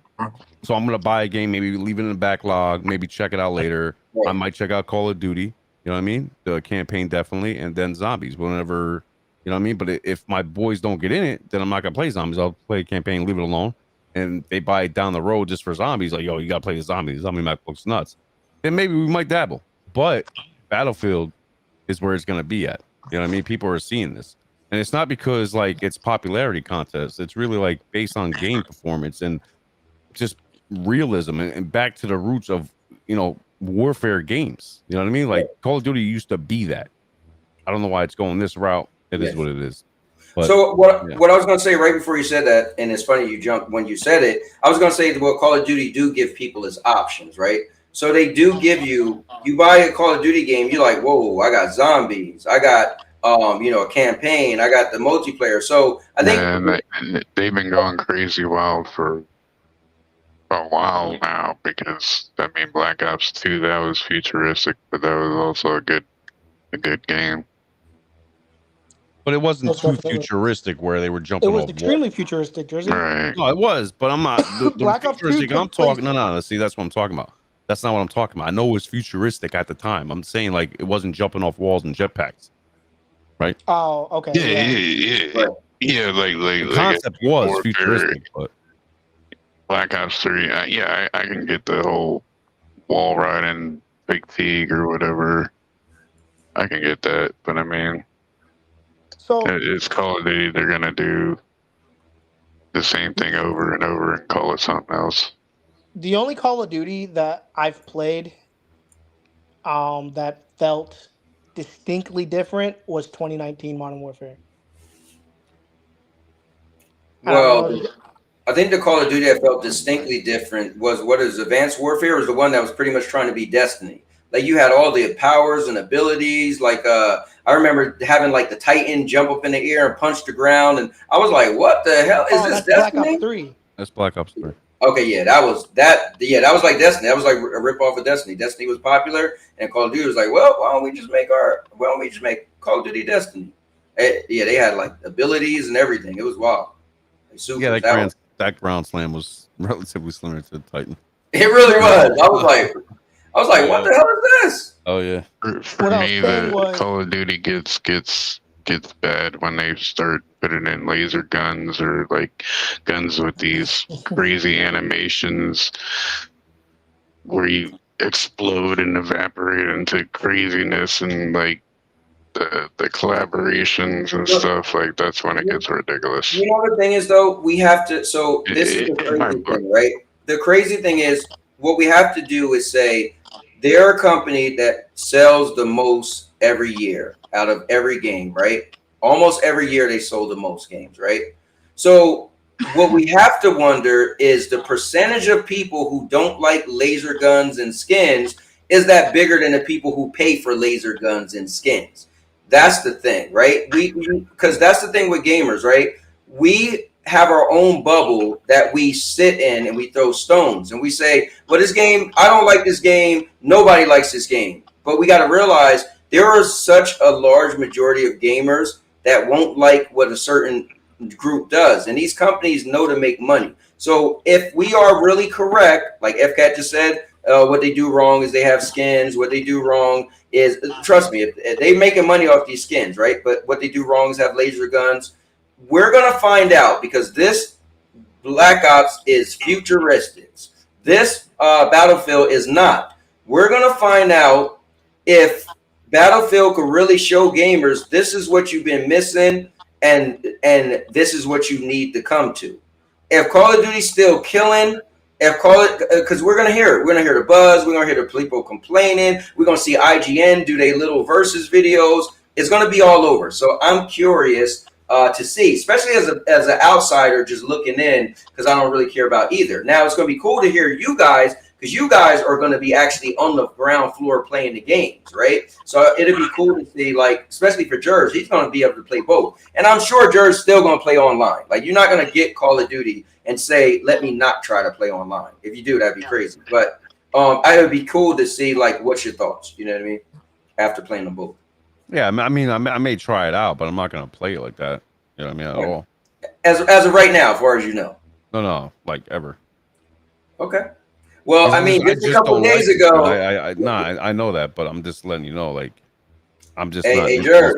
So I'm gonna buy a game, maybe leave it in the backlog, maybe check it out later. I might check out Call of Duty. You know what I mean? The campaign definitely, and then zombies whenever. You know what I mean? But if my boys don't get in it, then I'm not gonna play zombies. I'll play a campaign, leave it alone. And they buy it down the road just for zombies. Like, yo, you gotta play the zombies. Zombie map looks nuts. And maybe we might dabble. But Battlefield is where it's gonna be at. You know what I mean? People are seeing this. And it's not because like it's popularity contest. It's really like based on game performance and just realism and back to the roots of, you know, warfare games. You know what I mean? Like Call of Duty used to be that. I don't know why it's going this route. It is what it is. But, so what I was going to say right before you said that, and it's funny you jumped when you said it, I was going to say that what Call of Duty do give people is options, right? So they do give you buy a Call of Duty game, you're like, whoa, I got zombies, I got you know, a campaign, I got the multiplayer. So I think they've been going crazy wild for a while now, because I mean Black Ops 2, that was futuristic, but that was also a good game. But it wasn't too futuristic where they were jumping off. It was extremely futuristic, Jersey. Right. No, it was, but I'm not. The Black Ops 2 futuristic I'm talking. No. See, that's what I'm talking about. That's not what I'm talking about. I know it was futuristic at the time. I'm saying like it wasn't jumping off walls and jetpacks, right? Oh, okay. Yeah. Like the concept was warfare, futuristic, but Black Ops 3. I can get the whole wall riding fatigue or whatever. I can get that, but I mean. So it's Call of Duty. They're gonna do the same thing over and over and call it something else. The only Call of Duty that I've played that felt distinctly different was 2019 Modern Warfare. Well, I think the Call of Duty that felt distinctly different was Advanced Warfare was the one that was pretty much trying to be Destiny. Like you had all the powers and abilities. Like I remember having like the Titan jump up in the air and punch the ground, and I was like, "What the hell is this Destiny?" Black Ops 3. That's Black Ops 3. Okay, yeah, that was like Destiny. That was like a rip off of Destiny. Destiny was popular, and Call of Duty was like, "Well, why don't we just make Call of Duty Destiny?" Yeah, they had like abilities and everything. It was wild. Like, that ground slam was relatively similar to the Titan. It really was. I was like, what the hell is this? Oh yeah. For me, the Call of Duty gets bad when they start putting in laser guns or like guns with these crazy animations where you explode and evaporate into craziness, and like the collaborations and stuff, like that's when it gets ridiculous. You know, the thing is though, we have to. So this is the crazy thing, right? The crazy thing is, what we have to do is say they're a company that sells the most every year out of every game, right? Almost every year they sold the most games, right? So what we have to wonder is the percentage of people who don't like laser guns and skins, is that bigger than the people who pay for laser guns and skins? That's the thing, right? Because that's the thing with gamers, right? We have our own bubble that we sit in and we throw stones and we say, well, this game, I don't like this game. Nobody likes this game. But we got to realize there are such a large majority of gamers that won't like what a certain group does. And these companies know to make money. So if we are really correct, like FCAT just said, what they do wrong is they have skins. What they do wrong is, trust me, if they making money off these skins, right? But what they do wrong is have laser guns. We're gonna find out, because this Black Ops is futuristic. This Battlefield is not. We're gonna find out if Battlefield could really show gamers this is what you've been missing, and this is what you need to come to. If Call of Duty's still killing, because we're gonna hear it. We're gonna hear the buzz. We're gonna hear the people complaining. We're gonna see IGN do their little versus videos. It's gonna be all over. So I'm curious to see, especially as an outsider just looking in, because I don't really care about either. Now it's gonna be cool to hear you guys, because you guys are gonna be actually on the ground floor playing the games, right? So it'll be cool to see, like, especially for Jers, he's gonna be able to play both. And I'm sure Jers still gonna play online. Like, you're not gonna get Call of Duty and say, let me not try to play online. If you do, that'd be crazy. But it would be cool to see, like, what's your thoughts? You know what I mean? After playing them both. Yeah, I mean, I may try it out, but I'm not gonna play it like that. You know what I mean? At all. As of right now, as far as you know. No, like ever. Okay. Well, I mean, just a couple of days ago. I know that, but I'm just letting you know, like, I'm just Hey, Jers,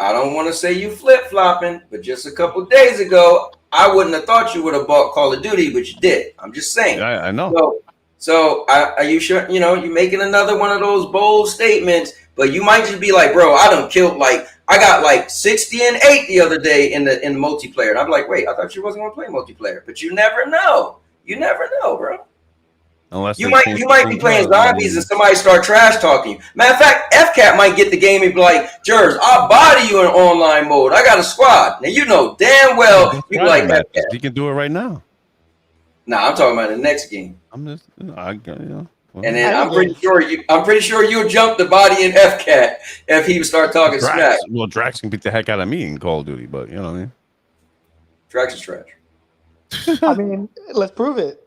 I don't want to say you flip-flopping, but just a couple of days ago, I wouldn't have thought you would have bought Call of Duty, but you did. I'm just saying. I know. So are you sure? You know, you're making another one of those bold statements, but you might just be like, bro, I done killed, like, I got like 60 and 8 the other day in the multiplayer. And I'm like, wait, I thought you wasn't gonna play multiplayer, but you never know. You never know, bro. Unless you might be playing zombies and somebody start trash talking you. Matter of fact, FCAT might get the game and be like, Jers, I'll body you in online mode. I got a squad. Now you know damn well you be like FCAT. You can do it right now. Nah, I'm talking about the next game. I'm just, and then I'm pretty sure you'll jump the body in FCAT if he would start talking smack. Well, Drax can beat the heck out of me in Call of Duty, but you know what I mean. Drax is trash. I mean, let's prove it.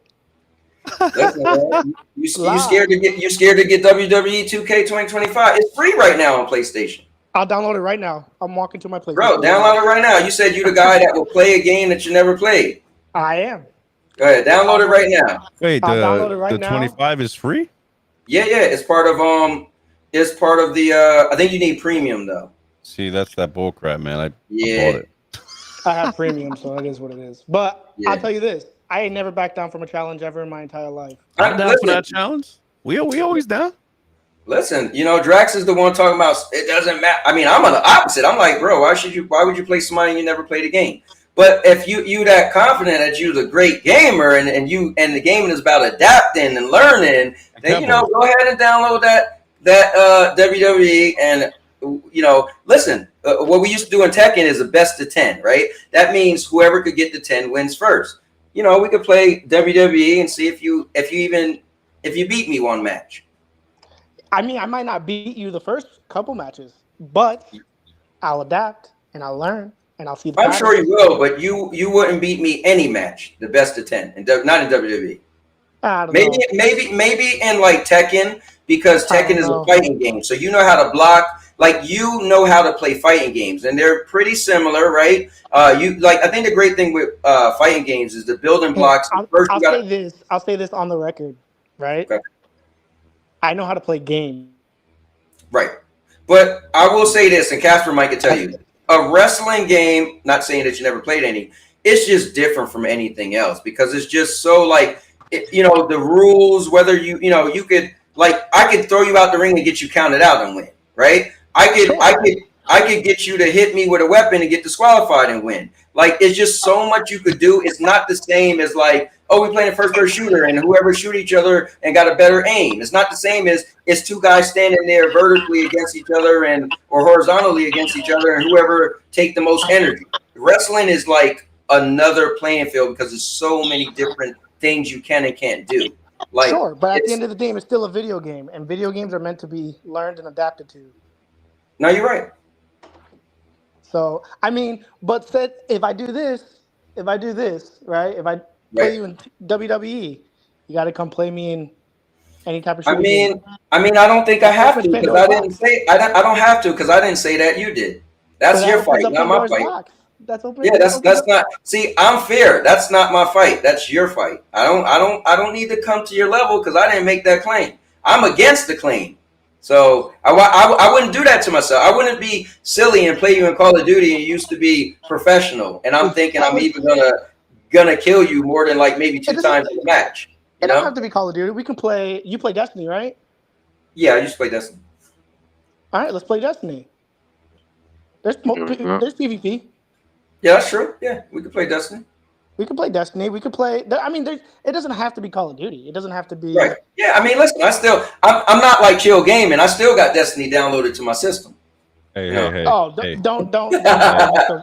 Listen, you scared to get WWE 2K 2025? It's free right now on PlayStation. I'll download it right now. I'm walking to my PlayStation. Bro, download it right now. You said you're the guy that will play a game that you never played. I am. Go ahead, download it right now. Wait, the now. 25 is free? Yeah, it's part of the I think you need premium though. See, that's that bull crap, man. I bought it. I have premium, so it is what it is. But I'll tell you this. I ain't never backed down from a challenge ever in my entire life. I'm down for that challenge. We always down. Listen, you know, Drax is the one talking about it doesn't matter. I mean, I'm on the opposite. I'm like, bro, why would you play somebody and you never played a game? But if you that confident that you're the great gamer and the gaming is about adapting and learning, then go ahead and download that WWE and listen. What we used to do in Tekken is a best of 10, right? That means whoever could get to 10 wins first. You know, we could play WWE and see if you beat me one match. I mean, I might not beat you the first couple matches, but I'll adapt and I'll learn and I'll see the I'm sure you will, but you wouldn't beat me any match, the best of 10, and not in WWE. Maybe in like Tekken, because Tekken is a fighting game, so you know how to block. Like, you know how to play fighting games, and they're pretty similar, right? I think the great thing with fighting games is the building blocks. I'll say this on the record, right? Okay. I know how to play games. Right. But I will say this, and Casper might could tell you, a wrestling game, not saying that you never played any, it's just different from anything else, because it's just so the rules, whether you could, like, I could throw you out the ring and get you counted out and win, right? I could get you to hit me with a weapon and get disqualified and win. Like, it's just so much you could do. It's not the same as like, oh, we're playing a first-person shooter and whoever shoot each other and got a better aim. It's not the same as it's two guys standing there vertically against each other or horizontally against each other and whoever take the most energy. Wrestling is like another playing field because there's so many different things you can and can't do. Like, sure, but at the end of the day, it's still a video game, and video games are meant to be learned and adapted to. No, you're right. So, I mean, but if I do this, right? If I play you in WWE, you got to come play me in any type of shooting game. I don't think I have to, because I don't have to, because I didn't say that. You did. That's your fight, not my fight. That's open. Yeah, that's not. See, I'm fair. That's not my fight. That's your fight. I don't need to come to your level because I didn't make that claim. I'm against the claim. So I wouldn't do that to myself. I wouldn't be silly and play you in Call of Duty and used to be professional. And I'm thinking I'm even gonna kill you more than like maybe 2 times in a match. It doesn't have to be Call of Duty. We can play. You play Destiny, right? Yeah, I used to play Destiny. All right, let's play Destiny. There's PvP. Yeah, that's true. Yeah, we could play Destiny. We can play Destiny. We could play. I mean, it doesn't have to be Call of Duty. It doesn't have to be. Right. Yeah, I mean, listen, I'm not like Chill Gaming. I still got Destiny downloaded to my system. Hey, Yeah. hey, hey. Oh, hey. don't.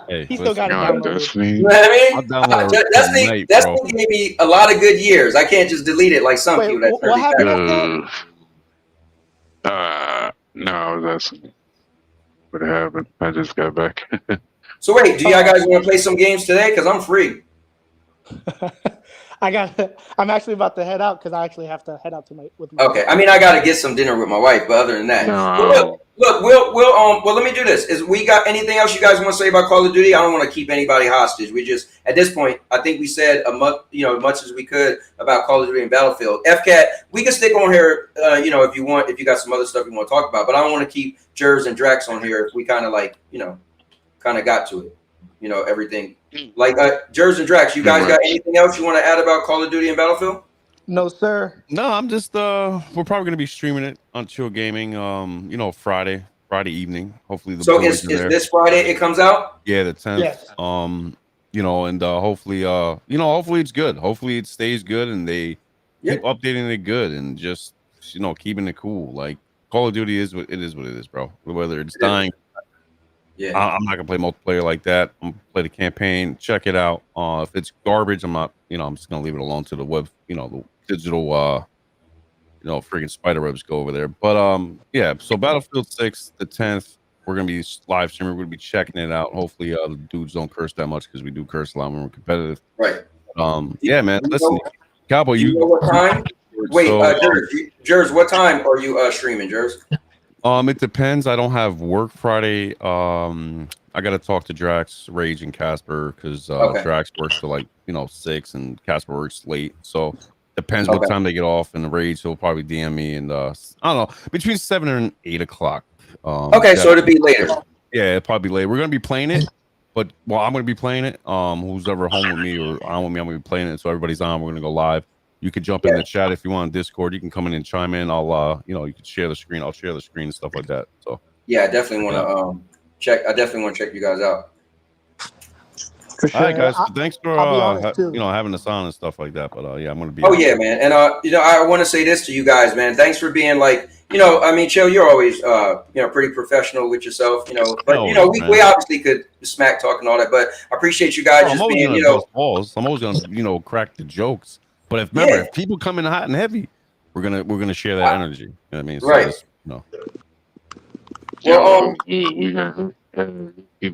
Hey, He still got it downloaded. You know what I mean? Destiny Destiny gave me a lot of good years. I can't just delete it like some people. That what happened? No, that's what happened. I just got back. So wait, do y'all guys want to play some games today? Because I'm free. I'm actually about to head out because I actually have to head out with my. Okay, I mean I got to get some dinner with my wife, but other than that, No. look, well, let me do this. Is we got anything else you guys want to say about Call of Duty? I don't want to keep anybody hostage. We just at this point, I think we said as much as we could about Call of Duty and Battlefield. FCAT, we can stick on here, if you want, if you got some other stuff you want to talk about. But I don't want to keep Jers and Drax on here if we kind of got to it. Everything. Like Jers and Drax, you guys got anything else you want to add about Call of Duty and Battlefield? No, sir. No, I'm just we're probably gonna be streaming it on Chill Gaming. Friday evening. Hopefully So is this Friday it comes out? Yeah, the 10th. Yes. Hopefully it's good. Hopefully it stays good and they keep updating it good and just keeping it cool. Like Call of Duty is what it is, bro. Whether it's dying. Yeah, I'm not gonna play multiplayer like that. I'm gonna play the campaign. Check it out. If it's garbage, I'm not. I'm just gonna leave it alone to the web. The digital. Freaking spider webs go over there. But yeah. So Battlefield 6, the 10th, we're gonna be live streaming. We're gonna be checking it out. Hopefully, the dudes don't curse that much because we do curse a lot when we're competitive. Right. Yeah, man. Listen, Cowboy, you know what time? Wait, Jers, what time are you streaming, Jers? It depends. I don't have work Friday. I got to talk to Drax, Rage, and Casper because Drax works till 6 and Casper works late. So depends what time they get off. And Rage, he'll probably DM me and I don't know, between 7 and 8 o'clock. Okay, so it'll be later. Yeah, it'll probably be later. We're gonna be playing it, but I'm gonna be playing it. Who's ever home with me or on with me, I'm gonna be playing it. So everybody's on. We're gonna go live. You can jump in the chat if you want on Discord. You can come in and chime in. I'll, you can share the screen. I'll share the screen and stuff like that. So yeah, I definitely want to check. I definitely want to check you guys out. For sure. All right, guys. Thanks for having us on and stuff like that. But yeah, I'm gonna be. Oh yeah, man. And I want to say this to you guys, man. Thanks for being Chill. You're always pretty professional with yourself. But we obviously could smack talk and all that. But I appreciate you guys just being balls. I'm always gonna crack the jokes. But if people come in hot and heavy, we're gonna share that energy. You know what I mean? So right. Well, we have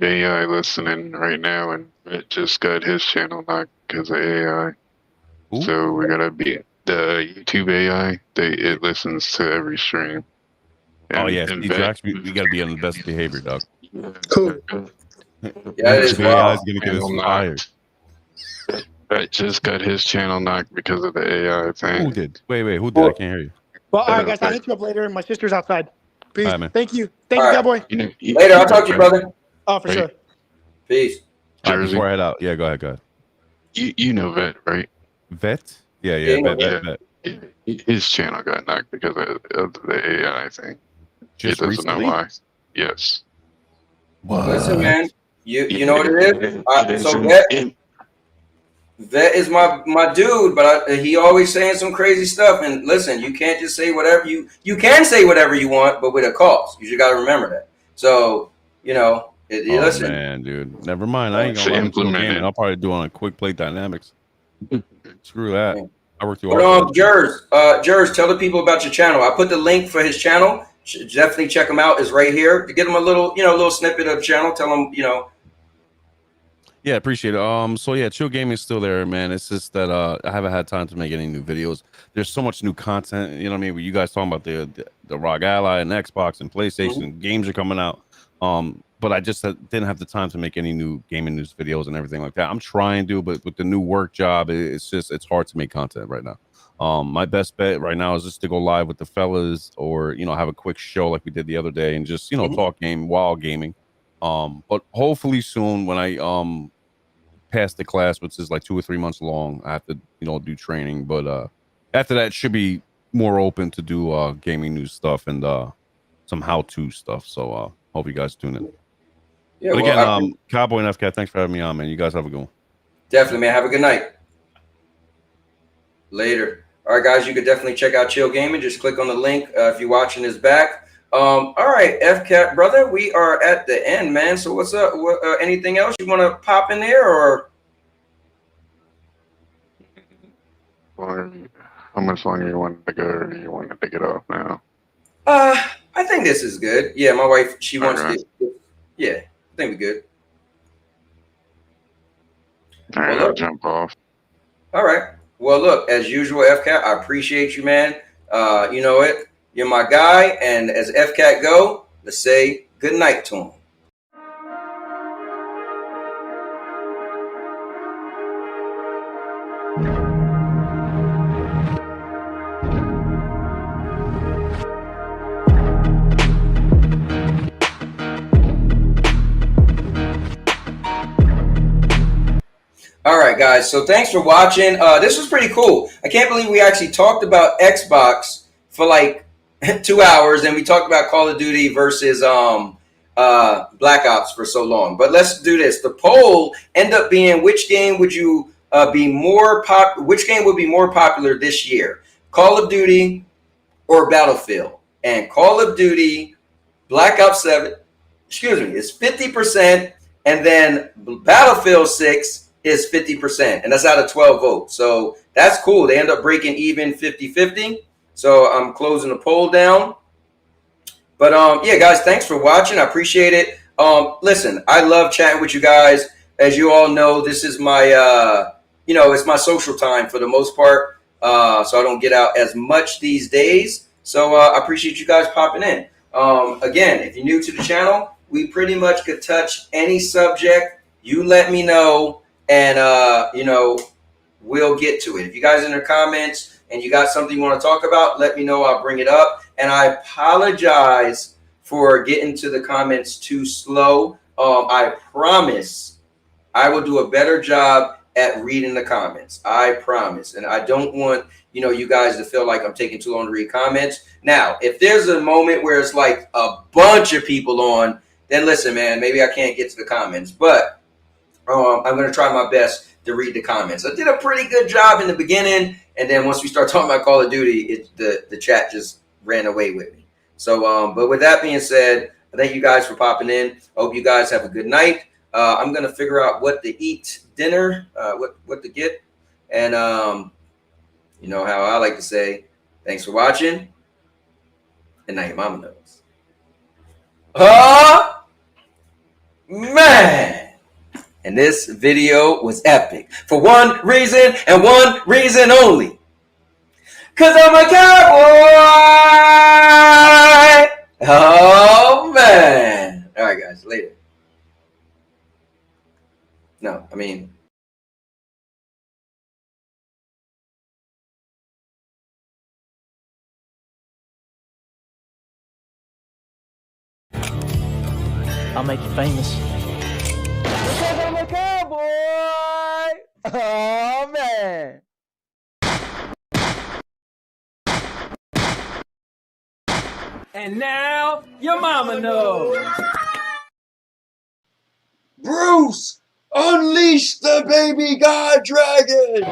AI listening right now, and it just got his channel knocked because of AI. Ooh. So we gotta be the YouTube AI. It listens to every stream. And, Drax, we gotta be on the best behavior, dog. Cool. Yeah, it is. AI is gonna get us fired. I just got his channel knocked because of the AI thing. Who did? Wait, who did? I can't hear you. Well, all right, guys. I'll hit you up later. My sister's outside. Peace. Right, man. Thank you. Thank you, Cowboy. Later. I'll talk to you, brother. Oh, for sure. Peace. Right, before I head out. Yeah, go ahead. You know Vet, right? Vet? Yeah, Vet. His channel got knocked because of the AI thing. Just he doesn't recently? know why. Yes. What? Listen, man. You know what it is? So Vet is my dude, but he always saying some crazy stuff. And listen, you can't just say whatever you can say whatever you want, but with a cost. You just got to remember that. So listen, man, dude, never mind. I ain't gonna implement it. I'll probably do on a quick play dynamics. Screw that. I worked through all. Jers, tell the people about your channel. I put the link for his channel. Definitely check him out. It's right here. To get him a little snippet of the channel. Tell him Yeah, appreciate it. So yeah, Chill Gaming is still there, man. It's just that I haven't had time to make any new videos. There's so much new content. You know what I mean? When you guys talking about the ROG Ally and Xbox and PlayStation games are coming out. but I just didn't have the time to make any new gaming news videos and everything like that. I'm trying to, but with the new work job, it's hard to make content right now. My best bet right now is just to go live with the fellas, or have a quick show like we did the other day, and just talk game while gaming. But hopefully soon, when I pass the class, which is like 2 or 3 months long, I have to do training. But after that, should be more open to do gaming news stuff and some how-to stuff. So hope you guys tune in. Yeah, but well, again, Cowboy and FCAT, thanks for having me on, man. You guys have a good one. Definitely, man. Have a good night. Later. All right, guys, you could definitely check out Chill Gaming. Just click on the link if you're watching this back. All right, FCAT, brother, we are at the end, man. So what's up? Anything else you want to pop in there, or? How much longer you want to go, or you want to take it off now? I think this is good. Yeah, my wife, she wants to. Yeah, I think we're good. All right, I'll jump off. All right. Well, look, as usual, FCAT, I appreciate you, man. You know it. You're my guy. And as FCAT go, let's say good night to him. All right, guys. So thanks for watching. This was pretty cool. I can't believe we actually talked about Xbox for like 2 hours, and we talked about Call of Duty versus Black Ops for so long. But let's do this. The poll ended up being, which game would you which game would be more popular this year? Call of Duty or Battlefield? And Call of Duty Black Ops 7, is 50%, and then Battlefield 6 is 50%, and that's out of 12 votes. So that's cool. They end up breaking even 50-50. So I'm closing the poll down. But yeah, guys, thanks for watching. I appreciate it. Listen, I love chatting with you guys. As you all know, this is my it's my social time for the most part. So I don't get out as much these days. So I appreciate you guys popping in. Again, if you're new to the channel, we pretty much could touch any subject. You let me know, and we'll get to it. If you guys in the comments and you got something you want to talk about, let me know. I'll bring it up. And I apologize for getting to the comments too slow. I promise I will do a better job at reading the comments. I promise. And I don't want you guys to feel like I'm taking too long to read comments. Now, if there's a moment where it's like a bunch of people on, then listen, man, maybe I can't get to the comments. But I'm going to try my best to read the comments. I did a pretty good job in the beginning, and then once we start talking about Call of Duty, the chat just ran away with me. So, but with that being said, thank you guys for popping in. I hope you guys have a good night. I'm going to figure out what to eat dinner, what to get. And you know how I like to say, thanks for watching, and now your mama knows. Man! And this video was epic for one reason and one reason only. 'Cause I'm a cowboy! Oh, man. All right, guys. Later. No, I mean... I'll make you famous. Because I'm a cowboy! Oh, man! And now, your mama knows. Bruce, unleash the baby god dragon!